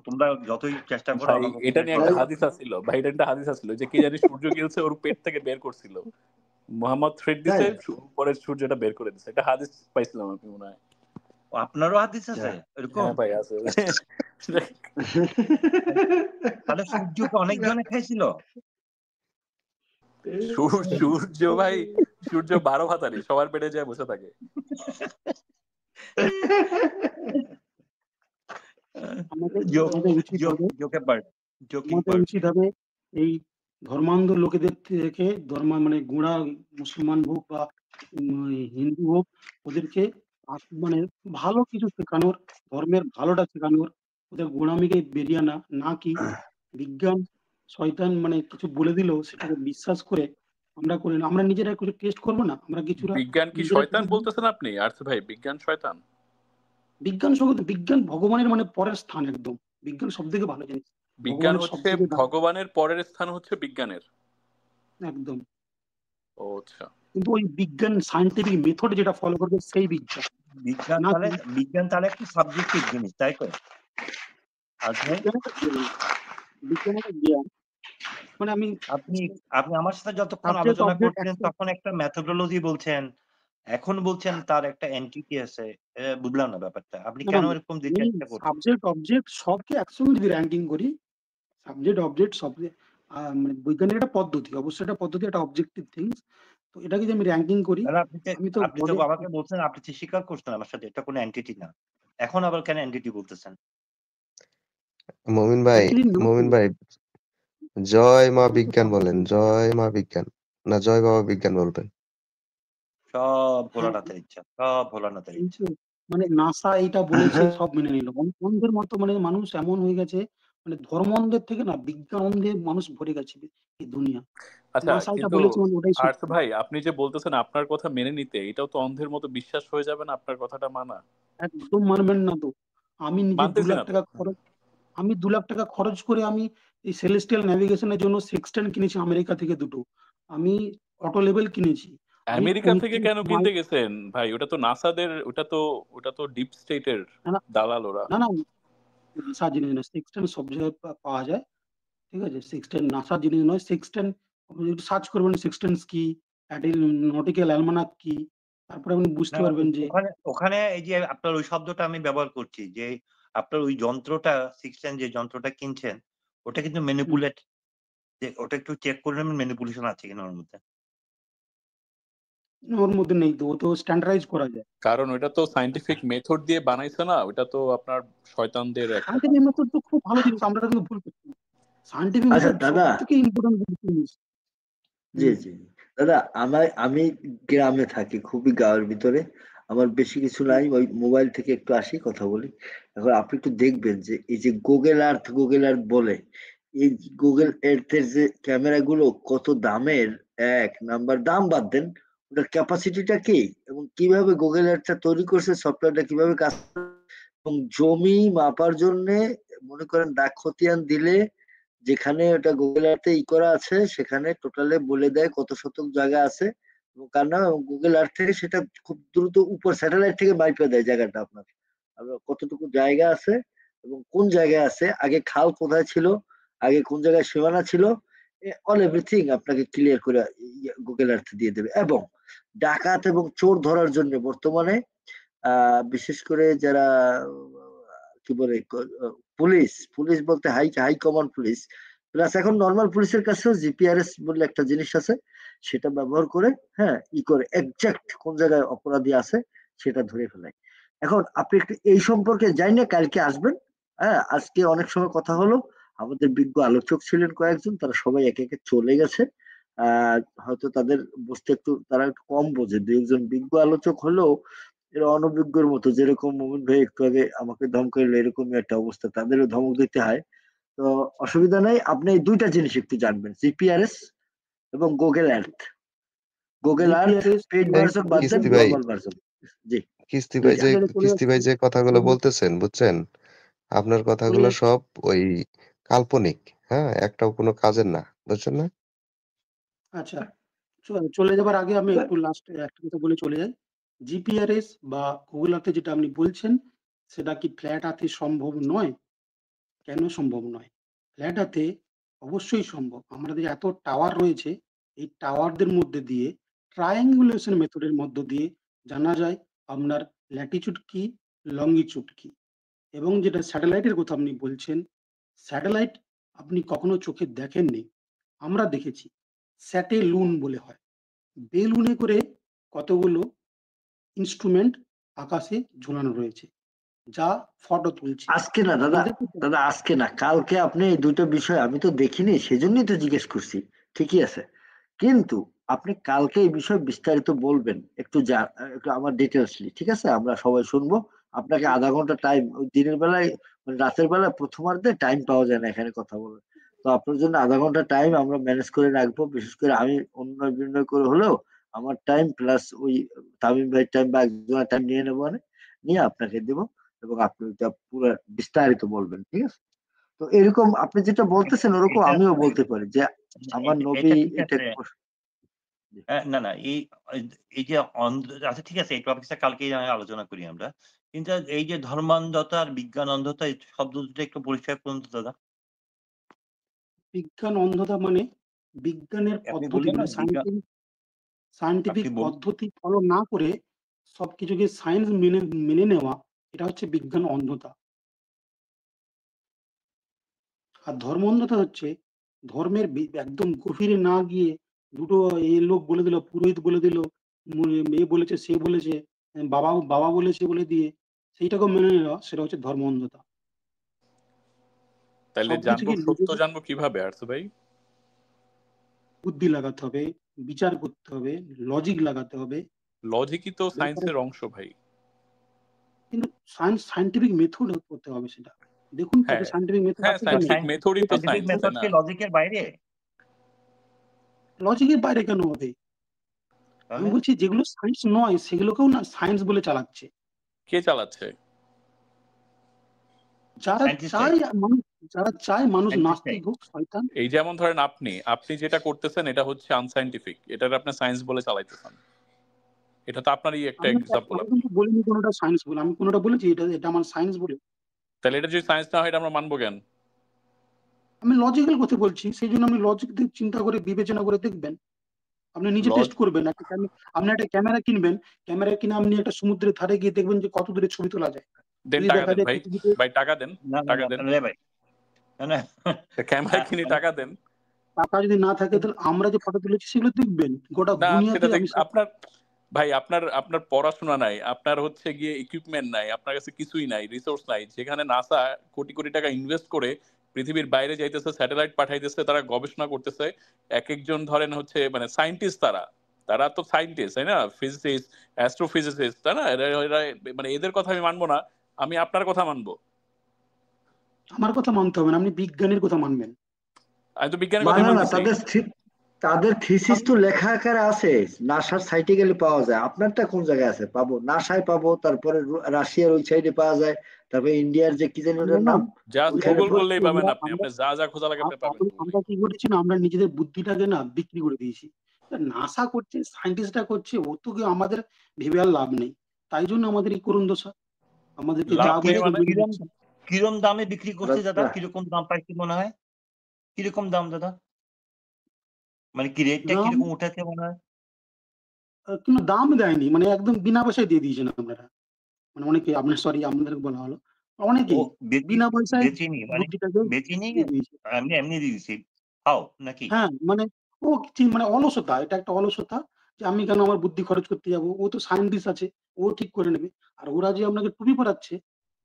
তোমরা যতই চেষ্টা করো ভাই আমাকে এটা উপরে নিয়ে একটা ভাই, চড়াইতে হাদিস আছিল ভাই, এটা একটা হাদিস আছিল যে কি জানি সূর্য গিলছে ওর পেট থেকে বের করছিল, মোহাম্মদ থ্রেড তাই? দিছে, পরে সূর্যটা বের করে দিছে। এটা হাদিস পাইছিলাম আমি মনে হয়। আপনারও হাদিস আছে এরকম? হ্যাঁ ভাই আছে। তাহলে সূর্যকে অনেক জনে খাইছিল। সূর্য ভাই, সূর্য 12 ভাতারি, সবার পেটে যায় বসে থাকে। আমাদের জোক আমাদের উচিত জোক হবে জোকে পার্ট জোকিং আমাদের পার্ট। উচিত হবে এই ধর্মান্ধ লোকেদের থেকে মানে গোঁড়া মুসলমান হোক বা হিন্দু হোক, ওদেরকে মানে ভালো কিছু শেখানোর, ধর্মের ভালোটা শেখানোর, ওদের গোঁড়ামিকে বেরিয়ে আনা, না কি বিজ্ঞান শয়তান মানে কিছু বলে দিল সেটাকে বিশ্বাস করে আমরা করি না। আমরা নিজেরা কিছু টেস্ট করবো না, আমরা কিছুটা বিজ্ঞান কি নিজেরা শয়তান বলতেছেন আপনি আর্থ ভাই? বিজ্ঞান শয়তান? বিজ্ঞান সঙ্গে বিজ্ঞান ভগবানের মানে পরের স্থান একদম। বিজ্ঞান সব থেকে ভালো জিনিস, বিজ্ঞান ভগবানের সব হচ্ছে থেকে ভগবানের পরের স্থান হচ্ছে বিজ্ঞানের। একদম। ও আচ্ছা। কিন্তু ওই বিজ্ঞান সায়েন্টিফিক মেথড যেটা ফলো করবে সেই বিজ্ঞান। বিজ্ঞান না তাহলে কি বিজ্ঞান তাহলে একটু সাবজেক্টিভ জিনিস, তাই তো? আচ্ছা, বিজ্ঞান একটা জ্ঞান। মানে আমি আপনি আপনি আমার সাথে যতক্ষণ সাবজেক্ট আলোচনা অবজেক্ট করছিলেন তখন একটা মেথোডোলজি বলছেন, এখন বলছেন তার একটা এন্টিটি আছে। বুঝলাম না ব্যাপারটা। আপনি কেন এরকম দিতে চেষ্টা করছেন? সাবজেক্ট অবজেক্ট সবকে একসঙ্গে যদি র্যাঙ্কিং করি, সাবজেক্ট অবজেক্ট সব মানে বৈজ্ঞানিক একটা পদ্ধতি, অবশ্যই একটা পদ্ধতি, একটা অবজেক্টিভ থিংস। তো এটা যদি আমি র্যাঙ্কিং করি, তাহলে আমি তো আপনি তো আমাকে বলছেন, আপনি তো স্বীকার করছেন আমার সাথে এটা কোনো এন্টিটি না। এখন আবার কেন এন্টিটি বলতেছেন? মমিন ভাই, জয় মা বিজ্ঞান বলেন, জয় মা বিজ্ঞান, না জয় বাবা বিজ্ঞান বলবেন? সব ভোলানাথের ইচ্ছা, সব ভোলানাথের ইচ্ছা। মানে নাসা এইটা বলেছে সব মেনে নিল। অন্ধের মতো মানে মানুষ এমন হয়ে গেছে, মানে ধর্ম অন্ধের থেকে না বিজ্ঞান অন্ধে মানুষ ভরে গেছে এই দুনিয়া। আচ্ছা, নাসা এটা কিন্তু বলেছে মানে ওটাই আর্থ সত্যি। ভাই আপনি যে বলতেছেন আপনার কথা মেনে নিতে, এটাও তো অন্ধের মতো বিশ্বাস হয়ে যাবে না আপনার কথাটা মানা? একদম মানবেন না তো। আমি নিজে 2 মানতেছি লাখ না তো। টাকা খরচ আমি 2 লাখ টাকা খরচ করে আমি এই সেলেস্টিয়াল ন্যাভিগেশনের জন্য সেক্সট্যান্ট কিনেছি আমেরিকা থেকে 2 টো। আমি অটো লেভেল কিনেছি। আমি আমেরিকা থেকে 35 কেন মাইল কিনতে গেছেন ভাই? ওটা তো নাসাদের, ওটা তো ডিপ স্টেটের না, না, দালাল ওরা। না, না, নাসা জিনিস না। সেক্সট্যান্ট সব জায়গায় পাওয়া যায়। ঠিক আছে? সেক্সট্যান্ট নাসা জিনিস নয়। সেক্সট্যান্ট আপনি একটু সার্চ করবেন সেক্সট্যান্টস কি, নটিক্যাল অ্যালমানাক কি। তারপরে আপনি বুঝতে না, পারবেন যে ওখানে ওখানে এই যে আপনার ওই শব্দটা আমি ব্যবহার করছি যে আপনার ওই যন্ত্রটা সিক্সটেন যে যন্ত্রটা কিনছেন ওটা কিন্তু ম্যানিপুলেট, যে ওটা একটু চেক করে নেবেন ম্যানিপুলেশন আছে কিনা ওর মধ্যে। ওর মধ্যে নেই তো, ও তো স্ট্যান্ডার্ডাইজ করা যায়। কারণ ওটা তো সায়েন্টিফিক মেথড দিয়ে বানাইছে না, ওটা তো আপনার শয়তানদের একটা সায়েন্টিফিক মেথড তো খুব ভালো জিনিস, আমরা কিন্তু ভুল করছি। সায়েন্টিফিক আচ্ছা মেথড দাদা, সবথেকে ইম্পর্টেন্ট জিনিস। জি জি দাদা, আমি গ্রামে থাকি, খুবই গাঁয়ের ভিতরে। আমার বেশি কিছু নাই, ওই মোবাইল থেকে একটু আসি, কথা বলি। এখন আপনি একটু দেখবেন যে এই যে গুগল আর্থ বলে, এই গুগল এর যে ক্যামেরা গুলো কত দামের। এক নাম্বার, দাম বাদ দেন, ওটার ক্যাপাসিটিটা কি এবং কিভাবে গুগল আর্থটা তৈরি করছে, সফটওয়্যারটা কিভাবে কাজ করে, এবং জমি মাপার জন্য মনে করেন দাগ খতিয়ান দিলে যেখানে ওটা গুগল আর্থে করা আছে সেখানে টোটালে বলে দেয় কত শতক জায়গা আছে এবং কার নাম, এবং গুগল আর্থ থেকে সেটা খুব দ্রুত উপর স্যাটেলাইট থেকে মাইপে দেয় জায়গাটা আপনার কতটুকু জায়গা আছে এবং কোন জায়গায় আছে, আগে খাল কোথায় ছিল, আগে কোন জায়গায় সীমানা ছিল, অল এভরিথিং আপনাকে ক্লিয়ার করে গুগল আর্থ দিয়ে দেবে। এবং ডাকাত এবং চোর ধরার জন্য বর্তমানে বিশেষ করে যারা কি বলে পুলিশ পুলিশ বলতে high high command police plus এখন নর্মাল পুলিশের কাছেও জিপিআরএস বলে একটা জিনিস আছে, সেটা ব্যবহার করে হ্যাঁ করে একজাক্ট কোন জায়গায় অপরাধী আছে সেটা ধরে ফেলায়। এখন আপনি একটু এই সম্পর্কে জানি না, কালকে আসবেন। হ্যাঁ, আজকে অনেক সময় কথা হলো, আমাদের বিজ্ঞ আলোচক ছিলেন কয়েকজন, তারা সবাই একে একে চলে গেছে। হয়তো তাদের বুঝতে একটু তারা একটু কম বোঝে, দু একজন বিজ্ঞ আলোচক হলেও এরা অনভিজ্ঞর মতো, যেরকম মোমিন ভাই একটু আগে আমাকে ধমকাইলো এরকমই একটা অবস্থা, তাদেরও ধমক দিতে হয়। তো অসুবিধা নাই, আপনি এই দুইটা জিনিস একটু জানবেন, জিপিআরএস এবং Google Earth. Google Earth paid version বাদ দেন, কিস্তি ভাই, নরমাল ভার্সন। জি কিস্তি ভাই যে কিস্তি ভাই যে কথাগুলো বলতেছেন বুঝছেন, আপনার কথাগুলো সব ওই কাল্পনিক, হ্যাঁ, একটাও কোনো কাজের না, বুঝছেন না? আচ্ছা, চলে যাবার আগে আমি একটু লাস্টে একটা কথা বলে চলে যাই। জিপিআরএস বা গুগল আর্থে যেটা আপনি বলছেন, সেটা কি ফ্ল্যাট আর্থে সম্ভব নয়? কেন সম্ভব নয়? ফ্ল্যাট আর্থে অবশ্যই সম্ভব। আমাদের এত টাওয়ার রয়েছে, এই টাওয়ারদের মধ্যে দিয়ে ট্রায়াঙ্গুলেশন মেথডের মধ্য দিয়ে জানা যায় আপনার ল্যাটিটিউড কি, লঙ্গিটিউড কি। এবং যেটা স্যাটেলাইটের কথা আপনি বলছেন, স্যাটেলাইট আপনি কখনো চোখে দেখেননি, আমরা দেখেছি। স্যাটেলুন বলে হয়। বেলুনে করে কতগুলো ইনস্ট্রুমেন্ট আকাশে ঝোলানো রয়েছে। যা ফটো তুলছি। আজকে না দাদা, দাদা আজকে না, কালকে আপনি এই দুটো বিষয় আমি তো দেখিনি, সেজন্যই তো জিজ্ঞেস করছি। ঠিকই আছে, কিন্তু আপনি কালকে এই বিষয়ে বিস্তারিত বলবেন একটু একটু আমার ডিটেলসলি, ঠিক আছে? আমরা সবাই শুনবো। আপনাকে আধা ঘন্টা টাইম, দিনের বেলায় মানে রাতের বেলায় প্রথমার্ধে টাইম পাওয়া যায় না এখানে কথা বলে, তো আপনার জন্য আধা ঘন্টা টাইম আমরা ম্যানেজ করে রাখবো। বিশেষ করে আমি অন্য বিনয় করে হলেও আমার টাইম প্লাস ওই তামিম ভাইয়ের টাইম বা একজনের টাইম নিয়ে নেবো, নিয়ে আপনাকে দেবো, এবং আপনি ওইটা পুরো বিস্তারিত বলবেন, ঠিক আছে? তো এরকম আপনি যেটা বলতেছেন ওরকম আমিও বলতে পারি যে আমার নবী এটা না না, এই যে আচ্ছা ঠিক আছে, এই টপিকটা কালকে আলোচনা করি আমরা। কিন্তু এই যে ধর্মান্ধতা আর বিজ্ঞান অন্ধতা, এই শব্দ দুটো একটু পরিষ্কার করুন তো দাদা। বিজ্ঞান অন্ধতা মানে বিজ্ঞানের পদ্ধতি, মানে সায়েন্টিফিক পদ্ধতি ফলো না করে সবকিছুকে সায়েন্স মেনে নেওয়া, এটা হচ্ছে বিজ্ঞান অন্ধতা। আর ধর্ম অন্ধতা হচ্ছে ধর্মের একদম গভীরে না গিয়ে দুটো লোক বলে দিল, পুরোহিত বলে দিল, মেয়ে বলেছে, সে বলেছে, বাবা বলেছে বলে দিয়ে সেইটাকে মেনে নেওয়া, সেটা হচ্ছে ধর্ম অন্ধতা। তাহলে জানবো, সত্য জানবো কিভাবে আর্থ ভাই? বুদ্ধি লাগাতে হবে, বিচার করতে হবে, লজিক লাগাতে হবে। লজিকই তো সায়েন্সের অংশ ভাই। কিন্তু সায়েন্টিফিক মেথড করতে হবে সেটা। দেখুন তাকে সায়েন্টিফিক মেথড আছে কিনা। সায়েন্টিফিক মেথডই তো সায়েন্স, তাই না? লজিকের বাইরে? লজিকের বাইরে কেন হবে? আমি বলছি যেগুলো সায়েন্স নয় সেগুলোকেও না সায়েন্স বলে চালাচ্ছে। কে চালাচ্ছে? যারা চায় মানুষ নাস্তিক হোক, শয়তান। এই যেমন ধরেন আপনি যেটা করতেছেন এটা হচ্ছে আনসাইন্টিফিক, এটার আপনি সায়েন্স বলে চালাইতেছেন। এটা তো আপনারই একটা এক্সাম্পল। আমি কিন্তু বলিনি কোনোটা সায়েন্স বলে, আমি কোনোটা বলেছি এটা আমার সায়েন্স বলে? তাহলে এটা যদি সায়েন্স না হয় এটা আমরা মানবো কেন? আমি লজিক্যাল কথা বলছি, সেই জন্য আমি লজিক দিয়ে চিন্তা করে বিবেচনা করে দেখবেন। আপনি নিজে টেস্ট করবেন, আপনি একটা ক্যামেরা কিনবেন, ক্যামেরা কিনে আপনি একটা সমুদ্রের ধারে গিয়ে দেখবেন যে কত দূরে ছবি তোলা যায়। দেন টাকা দেন ভাই, টাকা দেন, টাকা দেন ভাই, ক্যামেরা কিনে টাকা দেন। টাকা যদি না থাকে তাহলে আমরা যে ফটো তুলেছি সেগুলো দেখবেন গোটা দুনিয়াতে। আপনার ভাই আপনার পড়াশোনা নাই, আপনার হচ্ছে গিয়ে ইকুইপমেন্ট নাই, আপনার কাছে কিছুই নাই, রিসোর্স নাই। যেখানে নাসা কোটি কোটি টাকা ইনভেস্ট করে পৃথিবীর বাইরে যাইতেছে, স্যাটেলাইট পাঠাইতেছে, তারা গবেষণা করতেছে। এক একজন ধরেন হচ্ছে মানে সায়েন্টিস্ট, তারা তো সায়েন্টিস্ট, তাই না? ফিজিসিস্ট, অ্যাস্ট্রোফিজিসিস্ট, তাই না? মানে এদের কথা আমি মানবো না, আমি আপনার কথা মানবো। আমার কথা মানতে হবে না, আপনি বিজ্ঞানের কথা মানবেন। আমি তো বিজ্ঞানের কথা মানতেছি। তাদের থিসিস তো লেখা আকারে আছে, নাসার সাইটে গেলে পাওয়া যায়। আপনারটা কোন জায়গায় আছে? পাবো, নাসায় পাবো, তারপরে রাশিয়ার ওই সাইডে পাওয়া যায়, তারপরে ইন্ডিয়ার যে কি জানি ওটার নাম, জাস্ট গুগল করলেই পাবেন আপনি যা খোঁজা লাগে আপনি পাবেন। আমরা কি করেছি না, আমরা নিজেদের বুদ্ধিটাকে না বিক্রি করে দিয়েছি। নাসা করছে, সায়েন্টিস্টরা করছে, ও তো আমাদের ভেবে আর লাভ নেই। তাই জন্য আমাদের এই করুণ দশা। আমাদেরকে কিরকম দামে বিক্রি করছে দাদা? কিরকম দাম পাইছে মনে হয়? কিরকম দাম দাদা? মানে কি রেটটা কিরকম উঠেছে মনে হয়? কোনো দাম দেয়নি, মানে একদম বিনা পয়সায় দিয়ে দিয়েছেন আপনারা। মানে অনেকে, আপনার সরি আমাদের বলা হলো, অনেকে বিনা পয়সায় এমনি দিয়েছি। হাও নাকি? হ্যাঁ, মানে ও মানে অলসতা, এটা একটা অলসতা যে আমি কেন আমার বুদ্ধি খরচ করতে যাবো। ও তো সায়েন্টিস্ট আছে, ও ঠিক করে নেবে। আর ওরা যে আপনাকে টুপি পরাচ্ছে,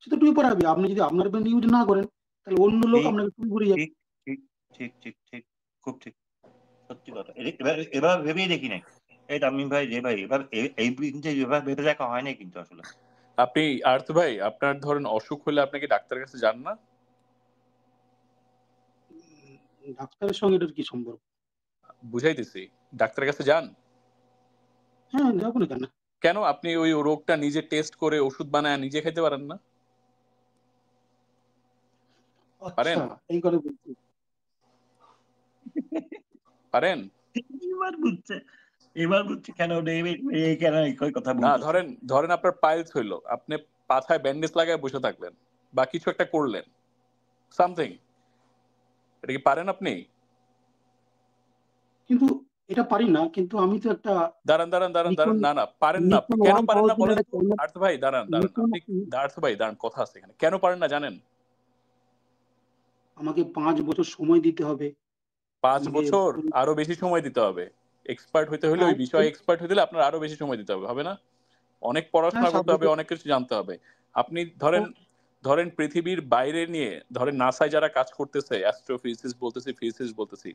সে তো টুপি পরাবে। আপনি যদি আপনার ব্রেন ইউজ না করেন তাহলে অন্য লোক আপনাকে টুপি পরিয়ে যাবে। ঠিক, খুব ঠিক, সত্যি কথা। এবার ভেবেই দেখি নাই এই তামিম ভাই, যে ভাই এবার এই ভেবে দেখা হয় নাই কিন্তু আসলে। আপনি আর্থ ভাই, আপনার ধরেন অসুখ হলে আপনি কি ডাক্তারের কাছে যান না? ডাক্তারের সঙ্গে এটার কি সম্পর্ক? বুঝাইতেছি, ডাক্তারের কাছে যান। হ্যাঁ, যাবো না কেন? কেন আপনি ওই রোগটা নিজে টেস্ট করে ওষুধ বানায় নিজে খেতে পারেন না? পারেন? এই করে বলছি। পারেন? এবার বুঝছে কেন কথা বলছেন। না, ধরেন আপনার পাইলস হইলো, আপনি পাছায় ব্যান্ডেজ লাগায় বসে থাকলেন বা কিছু একটা করলেন, সামথিং, এটা কি পারেন আপনি? কিন্তু এটা পারি না, কিন্তু আমি তো একটা দাঁড়ান, না পারেন না। কেন পারেন না বলেন তো আর্থ ভাই? দাঁড়ান, আপনি আর্থ ভাই দাঁড়ান, কথা আছে এখানে। কেন পারেন না জানেন? আমাকে 5 বছর সময় দিতে হবে। 5 বছর? আরো বেশি সময় দিতে হবে। এক্সপার্ট হইতে হলে, ওই বিষয়ে এক্সপার্ট হইতে হলে আপনার আরো বেশি সময় দিতে হবে, হবে না? অনেক পড়াশোনা করতে হবে, অনেক কিছু জানতে হবে। আপনি ধরেন ধরেন পৃথিবীর বাইরে নিয়ে, ধরেন নাসায় যারা কাজ করতেছে, অ্যাস্ট্রোফিজিক্স বলতেছি, ফিজিক্স বলতেছি,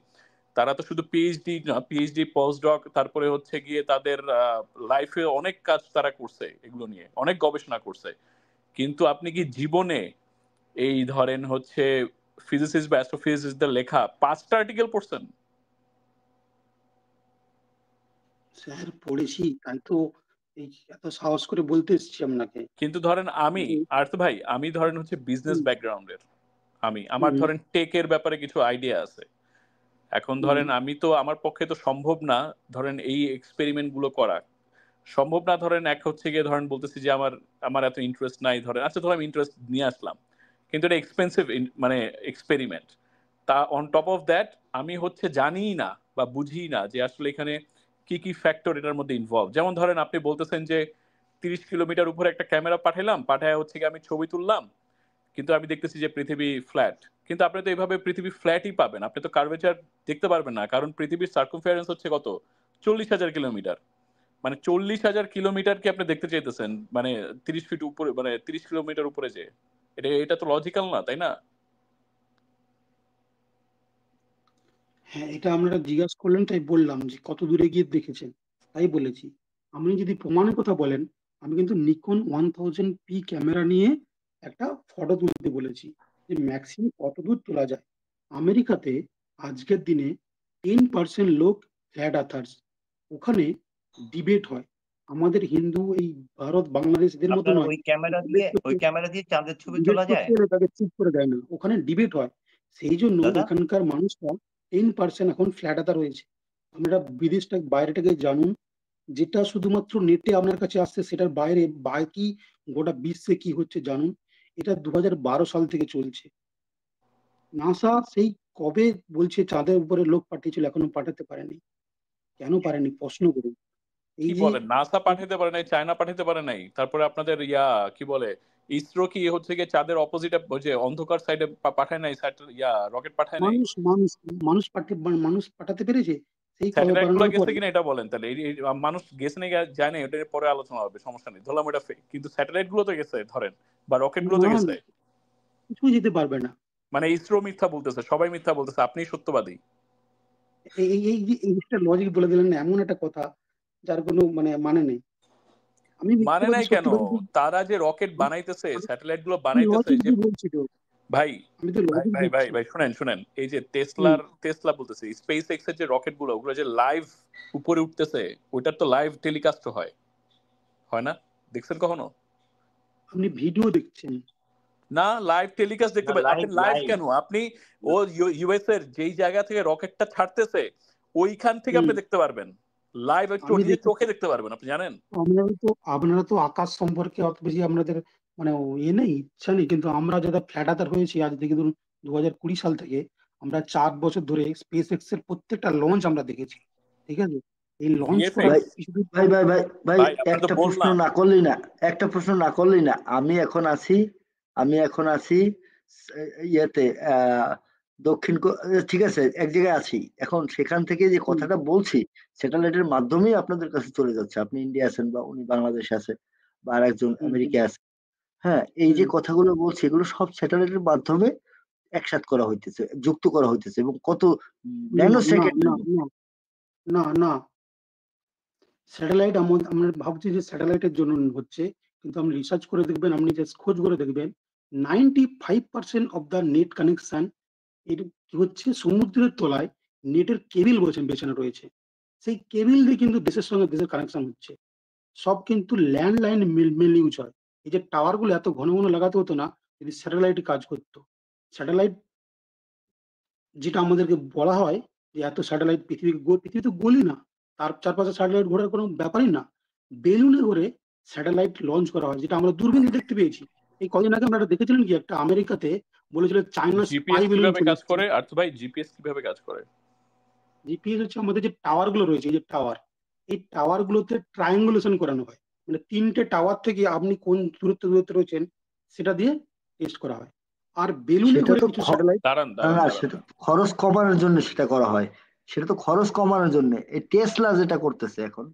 তারা তো শুধু পিএইচডি না, পিএইচডি পোস্টডক, তারপরে হচ্ছে গিয়ে তাদের লাইফে অনেক কাজ তারা করছে, এগুলো নিয়ে অনেক গবেষণা করছে। কিন্তু আপনি কি জীবনে এই ধরেন হচ্ছে ফিজিসিস্ট বা অ্যাস্ট্রোফিজিস্টদের লেখা 5টা আর্টিকেল পড়ছেন? স্যার পড়েছি, তাই তো এই এত সাহস করে বলতে এসেছি আপনাকে। কিন্তু ধরেন আমি আর্থ ভাই, আমি ধরেন হচ্ছে বিজনেস ব্যাকগ্রাউন্ডের, আমার ধরেন টেকের ব্যাপারে কিছু আইডিয়া আছে। এখন ধরেন আমি তো, আমার পক্ষে তো সম্ভব না ধরেন এই এক্সপেরিমেন্ট গুলো করা সম্ভব না। ধরেন এক হচ্ছে গিয়ে ধরেন বলতেছি যে আমার এত ইন্টারেস্ট নাই, ধরেন আচ্ছা ধরেন ইন্টারেস্ট নিয়ে আসলাম, কিন্তু এটা এক্সপেন্সিভ মানে এক্সপেরিমেন্ট। তা অন টপ অফ দ্যাট আমি হচ্ছে জানি না বা বুঝি না যে আসলে এখানে কি কি ফ্যাক্টর এটার মধ্যে ইনভলভ। যেমন ধরেন আপনি বলতেছেন যে 30 কিলোমিটার উপরে একটা ক্যামেরা পাঠায় হচ্ছে গিয়ে আমি ছবি তুললাম, কিন্তু আমি দেখতেছি যে পৃথিবী ফ্ল্যাট। কিন্তু আপনি তো এইভাবে পৃথিবী ফ্ল্যাটই পাবেন, আপনি তো কার্ভেচার দেখতে পারবেন না, কারণ পৃথিবীর সার্কামফারেন্স হচ্ছে কত, 40,000 কিলোমিটার। মানে 40,000 কিলোমিটার কি আপনি দেখতে চাইতেছেন মানে 30 ফিট উপরে, মানে 30 কিলোমিটার উপরে যে, এটা তো লজিক্যাল না, তাই না? হ্যাঁ, এটা আপনারা জিজ্ঞাসা করলেন তাই বললাম যে কত দূরে গিয়ে দেখেছেন, তাই বলেছি। আপনি যদি প্রমাণের কথা বলেন, আমি কিন্তু নিকন 1000p ক্যামেরা নিয়ে একটা ফটো তুলতে বলেছি, যে ম্যাক্সিমাম কত দূর তোলা যায়। আমেরিকাতে আজকের দিনে 10% লোক ফ্ল্যাট আর্থার্স, ওখানে ডিবেট হয়। আমাদের হিন্দু এই ভারত বাংলাদেশ এদের মতো আপনার নয়, ওই ক্যামেরা দিয়ে চাঁদের ছবি ডিবেট তোলা যায় করতে গেলে তাকে চুপ করে দেয় না, ওখানে ডিবেট হয়। সেই জন্য দাদা? এখানকার মানুষরা 10% এখন ফ্ল্যাট আর্থার রয়েছে। আমরা বিদেশটা বাইরেটাকে জানুন, যেটা শুধুমাত্র নেটে আপনার কাছে আসছে সেটার বাইরে বাকি গোটা বিশ্বে কি হচ্ছে জানুন। এটা 2012 সাল থেকে চলছে। নাসা সেই কবে বলছে চাঁদের উপরে লোক পাঠিয়েছিল, এখনো পাঠাতে পারেনি। কেন পারেনি প্রশ্ন করুন। এই কি যে বলেন, নাসা পাঠাতে পারে নাই, চায়না পাঠাতে পারে নাই, তারপরে আপনাদের কি বলে ইসরো কি হচ্ছে গিয়ে চাঁদের অপোজিটে যে অন্ধকার সাইডে পাঠায় নাই, রকেট পাঠায় নাই? মানুষ মানুষ মানুষ পাঠাতে পেরেছে সেই কবে স্যাটেলাইট গুলো বানানোর গেছে পরে। কিনা এটা বলেন তাহলে। মানুষ গেছে নাকি যায় না, এটা পরে আলোচনা হবে, সমস্যা নেই, ধরলাম এটা fake, কিন্তু স্যাটেলাইট গুলো তো গেছে ধরেন, বা রকেট গুলো তো না, গেছে। কিছুই যেতে পারবে না। মানে ইসরো মিথ্যা বলতেছে, সবাই মিথ্যা বলতেছে, আপনি সত্যবাদী। এই জিনিসটা লজিক বলে দিলেন না, এমন একটা কথা যার কোনো মানে নেই। আমি মানে মিথ্যাবাদী নাই কেন? সত্যবাদী, তারা যে রকেট বানাইতেছে, স্যাটেলাইট গুলো আমি বানাইতেছে, লজিক যে দিয়ে বলছি তো, ভাই আমি তো ভাই লজিক ভাই ভাই দিচ্ছি। ভাই শুনেন, এই যে হুম, টেসলা বলতেছে, স্পেস এক্স এর যে রকেট গুলো, ওগুলো যে লাইভ উপরে উঠতেছে, ওইটার তো লাইভ টেলিকাস্ট হয় না? দেখছেন কখনো? আপনি ভিডিও দেখছেন। না, লাইভ টেলিকাস্ট দেখতে পাবেন আপনি। লাইভ কেন, আপনি ও ইউএস এর যেই জায়গা থেকে রকেটটা ছাড়তেছে ওইখান থেকে আপনি দেখতে পারবেন লাইভ, একটু আমি নিজের দেখি, চোখে দেখতে পারবেন, আপনি জানেন? আপনারা তো আকাশ সম্পর্কে অত বেশি আপনাদের মানে নেই, ইচ্ছা নেই। কিন্তু আমরা যারা ফ্ল্যাট আর্থার হয়েছি আজ থেকে ধরুন 2020 সাল থেকে, আমরা 4 বছর ধরে স্পেস এক্স এর প্রত্যেকটা লঞ্চ আমরা দেখেছি। ঠিক আছে, এই লঞ্চ করার ভাই কিছুদিন ভাই ভাই ভাই ভাই ভাই আপনার তো একটা প্রশ্ন বললাম। না করলেই না, একটা প্রশ্ন না করলেই না। আমি এখন আছি ইয়েতে দক্ষিণ ঠিক আছে, এক জায়গায় আছি এখন। সেখান থেকে যে কথাটা বলছি স্যাটেলাইটের মাধ্যমেই আপনাদের কাছে চলে যাচ্ছে। আপনি ইন্ডিয়া আছেন বা উনি বাংলাদেশে আছে বা আর একজন আমেরিকা আছে। হ্যাঁ, এই যে কথাগুলো বলছি এগুলো সব স্যাটেলাইটের মাধ্যমে একসাথ করা হইতেছে, যুক্ত করা হইতেছে, এবং কত ন্যানো সেকেন্ড। না না, স্যাটেলাইট আমরা ভাবছি যে স্যাটেলাইটের জন্য হচ্ছে, কিন্তু আপনি রিসার্চ করে দেখবেন, আপনি জাস্ট খোঁজ করে দেখবেন 95% অফ দ্য নেট কানেকশন এর কি হচ্ছে সমুদ্রের তলায় নেটের কেবিল বেছানো রয়েছে। সেই কেবিল দিয়ে কিন্তু দেশের সঙ্গে দেশের কানেকশন হচ্ছে। সব কিন্তু ল্যান্ডলাইন মেল ইউজ হয়। এই যে টাওয়ার গুলো এত ঘন ঘন লাগাতে হতো না যদি স্যাটেলাইট কাজ করতো। স্যাটেলাইট যেটা আমাদেরকে বলা হয় যে এত স্যাটেলাইট পৃথিবী তো গোলই না, তার চারপাশে স্যাটেলাইট ঘোরার কোনো ব্যাপারই না। বেলুনে করে স্যাটেলাইট লঞ্চ করা হয়, যেটা আমরা দূরবীন দিয়ে দেখতে পেয়েছি। এই কদিন আগে আপনারা দেখেছিলেন কি একটা আমেরিকাতে বলেছিল চায়না স্পাই জিপিএস বেলুন কিভাবে চলে কাজ এসেছে। করে? আর ভাই জিপিএস কিভাবে কাজ করে? জিপিএস হচ্ছে আমাদের যে টাওয়ার গুলো রয়েছে, এই যে টাওয়ার, এই টাওয়ার গুলোতে ট্রায়াঙ্গুলেশন করানো হয়। মানে 3টে টাওয়ার থেকে আপনি কোন দূরত্বে রয়েছেন সেটা দিয়ে টেস্ট করা হয়। আর বেলুনে সেটা করে তো কিছু স্যাটেলাইট, না, সেটা খরচ কমানোর জন্য সেটা করা হয়। সেটা তো খরচ কমানোর জন্য। এই টেসলা যেটা করতেছে এখন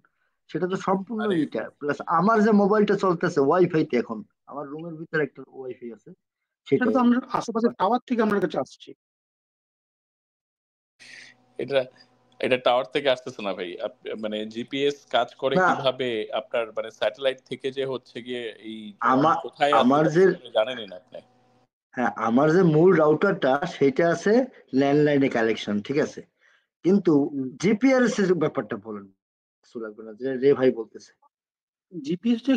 সেটা তো সম্পূর্ণ এটা প্লাস আমার যে মোবাইলটা চলতেছে ওয়াইফাইতে এখন আমার রুমের ভিতরে একটা ওয়াইফাই আছে, সেটা সেটাই। তো আমরা আশেপাশে টাওয়ার থেকে আমার কাছে আসছে। এটা এটা টাওয়ার থেকে আসতেছে না ভাই। মানে জিপিএস কাজ করে না, কিভাবে আপনার মানে স্যাটেলাইট থেকে যে হচ্ছে গিয়ে এই আমার কোথায় আছে আমার যে সেটা জানেনই না আপনি। হ্যাঁ, আমার যে মূল রাউটারটা সেটা আছে ল্যান্ডলাইনে কালেকশন, ঠিক আছে, কিন্তু জিপিআরএস এর ব্যাপারটা বলেন লাগবে না যে রে ভাই বলতেছে। জিপিএস যে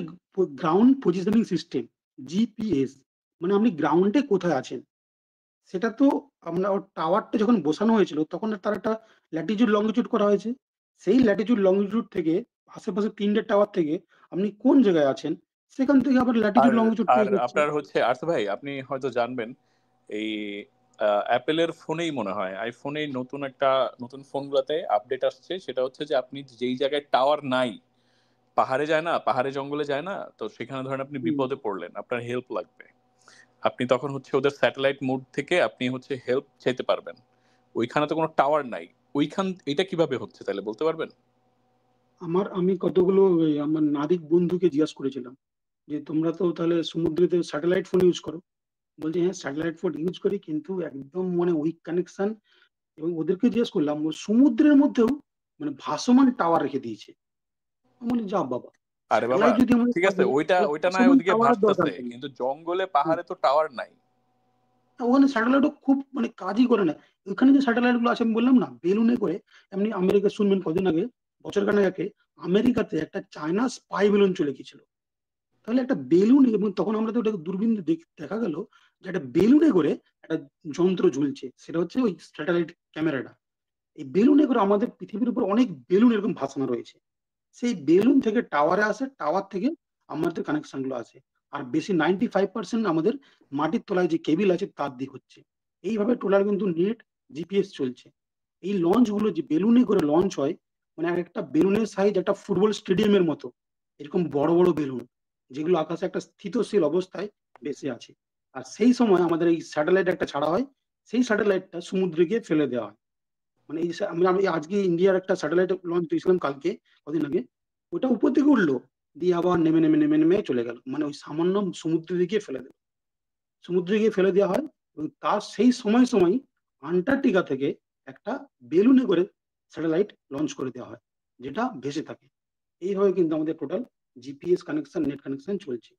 গ্রাউন্ড পজিশনিং সিস্টেম, জিপিএস মানে আপনি গ্রাউন্ডে কোথায় আছেন সেটা তো আমরা টাওয়ারটা যখন বসানো হয়েছিল তখন তার একটা ল্যাটিটিউড লংজিটিউড করা হয়েছে। সেই ল্যাটিটিউড লংজিটিউড থেকে আশেপাশে 3টে টাওয়ার থেকে আপনি কোন জায়গায় আছেন সেখান থেকে আবার আর ল্যাটিটিউড লংজিটিউড আর পেয়ে যাচ্ছে। আপনার হচ্ছে আর্থ ভাই, আপনি হয়তো জানবেন এই অ্যাপেলের ফোনেই মনে হয় আইফোনে নতুন ফোনগুলোতে আপডেট আসছে, সেটা হচ্ছে যে আপনি যেই জায়গায় টাওয়ার নাই, পাহাড়ে যায় না, পাহাড়ে জঙ্গলে যায় না, তো সেখানে ধরেন আপনি বিপদে পড়লেন, আপনার হেল্প লাগবে, আপনি তখন হচ্ছে ওদের স্যাটেলাইট মোড থেকে আপনি হচ্ছে হেল্প চাইতে পারবেন। ওইখানে তো কোনো টাওয়ার নাই, এটা কিভাবে হচ্ছে তাহলে বলতে পারবেন? আমি কতগুলো আমার নাবিক বন্ধুকে জিজ্ঞাসা করেছিলাম যে তোমরা তো তাহলে সমুদ্রেতে স্যাটেলাইট ফোন ইউজ করো, বলছে হ্যাঁ স্যাটেলাইট ফোন ইউজ করি কিন্তু একদম মানে উইক কানেকশন। এবং ওদেরকে জিজ্ঞেস করলাম ও সমুদ্রের মধ্যেও মানে ভাসমান টাওয়ার রেখে দিয়েছে। আমি বলি যা বাবা, আরে বাবা স্যাটেলাইট যদি আমাদের ঠিক আছে, থাকে ওইটা তাহলে ওইটা নয় ভাসমান ওদিকে টাওয়ারের দরকার ভাসতেছে, নেই। কিন্তু জঙ্গলে পাহাড়ে তো টাওয়ার নাই। ওখানে স্যাটেলাইটও খুব মানে কাজই করে না। ওখানে যে স্যাটেলাইট গুলো আছে আমি বললাম না বেলুনে করে, এমনি আমেরিকা শুনবেন কদিন আগে, বছর খানেক আগে আমেরিকাতে একটা চায়না স্পাই বেলুন চলে গেছিল। তাহলে একটা বেলুন, এবং তখন আমরা তো ওটাকে দূরবীন দেখা গেল যে একটা বেলুনে করে একটা যন্ত্র ঝুলছে, সেটা হচ্ছে ওই স্যাটেলাইট ক্যামেরাটা। এই বেলুনে করে আমাদের পৃথিবীর উপর অনেক বেলুন এরকম ভাসানো রয়েছে। সেই বেলুন থেকে টাওয়ারে আসে, টাওয়ার থেকে আমাদের কানেকশন গুলো আসে। আর বেশি 95% আমাদের মাটির তলায় যে কেবিল আছে তার দিক হচ্ছে। এইভাবে টোটাল কিন্তু নেট জিপিএস চলছে। এই লঞ্চ গুলো যে বেলুনে করে লঞ্চ হয়, মানে একটা বেলুনের সাইজ একটা ফুটবল স্টেডিয়ামের মতো, এরকম বড় বড় বেলুন, যেগুলো আকাশে একটা স্থিতশীল অবস্থায় বেঁচে আছে। আর সেই সময় আমাদের এই স্যাটেলাইট একটা ছাড়া হয়, সেই স্যাটেলাইটটা সমুদ্রে গিয়ে ফেলে দেওয়া হয়। মানে আমি আজকে ইন্ডিয়ার একটা স্যাটেলাইট লঞ্চ দিয়েছিলাম কালকে, কদিন আগে, ওটা উপর দিকে উঠলো, দিয়ে আবার নেমে নেমে নেমে নেমে চলে গেল, মানে ওই সামান্য সমুদ্রের দিকে ফেলে দেয়, সমুদ্রে গিয়ে ফেলে দেওয়া হয়। এবং তার সেই সময় আন্টার্কটিকা থেকে একটা বেলুনে করে স্যাটেলাইট লঞ্চ করে দেওয়া হয়, যেটা ভেসে থাকে। এইভাবে কিন্তু আমাদের total GPS connection, net connection চলছে।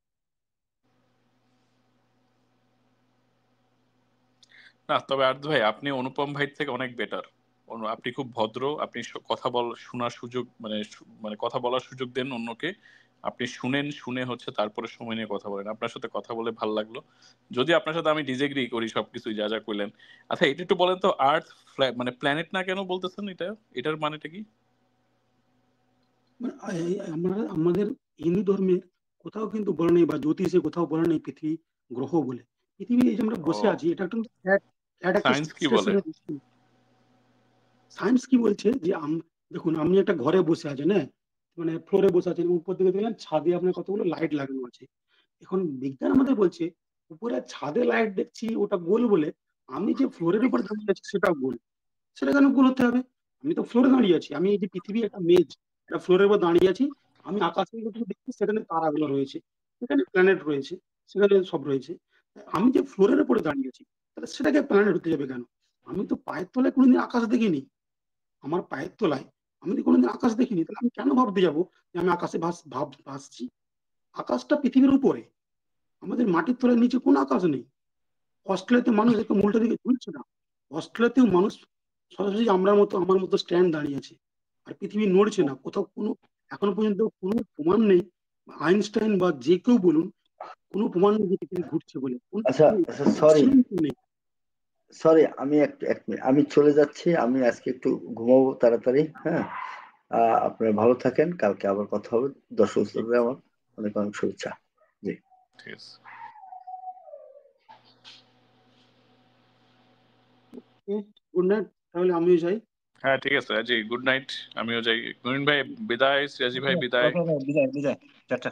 না তবে আর্থ ভাই, আপনি অনুপম ভাই থেকে অনেক বেটার। আপনি খুব ভদ্র, আপনি কথা শোনার সুযোগ মানে কথা বলার সুযোগ দেন অন্যকে, আপনি শুনে হচ্ছে তারপরে সময় নিয়ে কথা বলেন। আপনার সাথে কথা বলে ভালো লাগলো, যদি আপনার সাথে আমি ডিসএগ্রি করি সবকিছু যা যা কইলেন। আচ্ছা এটা একটু বলেন তো, আর্থ মানে প্ল্যানেট না কেন বলতেছেন, এটার মানেটা কি? মানে আমরা আমাদের হিন্দু ধর্মের কোথাও কিন্তু বলে নেই, বা জ্যোতিষে কোথাও বলে নেই পৃথিবী গ্রহ বলে। পৃথিবী এই যে আমরা বসে আছি, এটা কিন্তু একটা সায়েন্স কি বলে? সায়েন্স কি বলছে যে দেখুন আপনি একটা ঘরে বসে আছেন, হ্যাঁ, মানে ফ্লোরে বসে আছেন, উপর দিকে দেখলেন ছাদে আপনার কতগুলো লাইট লাগানো আছে। এখন বিজ্ঞান আমাদের বলছে উপরে ছাদে লাইট দেখছি ওটা গোল বলে, আমি যে ফ্লোরের উপর দাঁড়িয়ে আছি সেটা গোল। সেটা কেন গোল হতে হবে? আমি তো ফ্লোরে দাঁড়িয়ে আছি, আমি এই যে পৃথিবী একটা মেজ, একটা ফ্লোরের উপর দাঁড়িয়ে আছি, আমি আকাশে যেটুকু দেখছি সেখানে তারাগুলো রয়েছে, সেখানে প্ল্যানেট রয়েছে, সেখানে সব রয়েছে। আমি যে ফ্লোরের উপরে দাঁড়িয়ে আছি, তাহলে সেটাকে প্ল্যানেট হতে যাবে কেন? আমি তো পায়ের তলায় কোনোদিন আকাশ দেখিনি, আমার পায়ের তলায় আমি যদি কোনোদিন আকাশ দেখিনি, তাহলে আমি কেন ভাবতে যাবো যে আমি আকাশে ভাসছি? আকাশটা পৃথিবীর উপরে, আমাদের মাটির তলায় নিচে কোনো আকাশ নেই। অস্ট্রেলিয়াতে মানুষ একটু উল্টো দিকে ঝুলছে না, অস্ট্রেলিয়াতেও মানুষ সরাসরি আমার মতো স্ট্যান্ড দাঁড়িয়ে আছে, আর পৃথিবী নড়ছে না কোথাও। কোনো এখনো পর্যন্ত কোনো প্রমাণ নেই, আইনস্টাইন বা যে কেউ বলুন, কোনো প্রমাণ নেই যে পৃথিবী ঘুরছে বলে। আচ্ছা সরি আমি এক মিনিট আমি চলে যাচ্ছি, আমি আজকে একটু ঘুমাবো তাড়াতাড়ি। হ্যাঁ, আপনারা ভালো থাকেন, কালকে আবার কথা হবে। দর্শক শ্রোতাদের আমার অনেক অনেক শুভেচ্ছা। জি ঠিক আছে, গুড নাইট, তাহলে আমিও যাই। হ্যাঁ ঠিক আছে জি, গুড নাইট, আমিও যাই। গুড ভাই বিদায়, সিরাজি ভাই বিদায়। বিদায়, টাটা।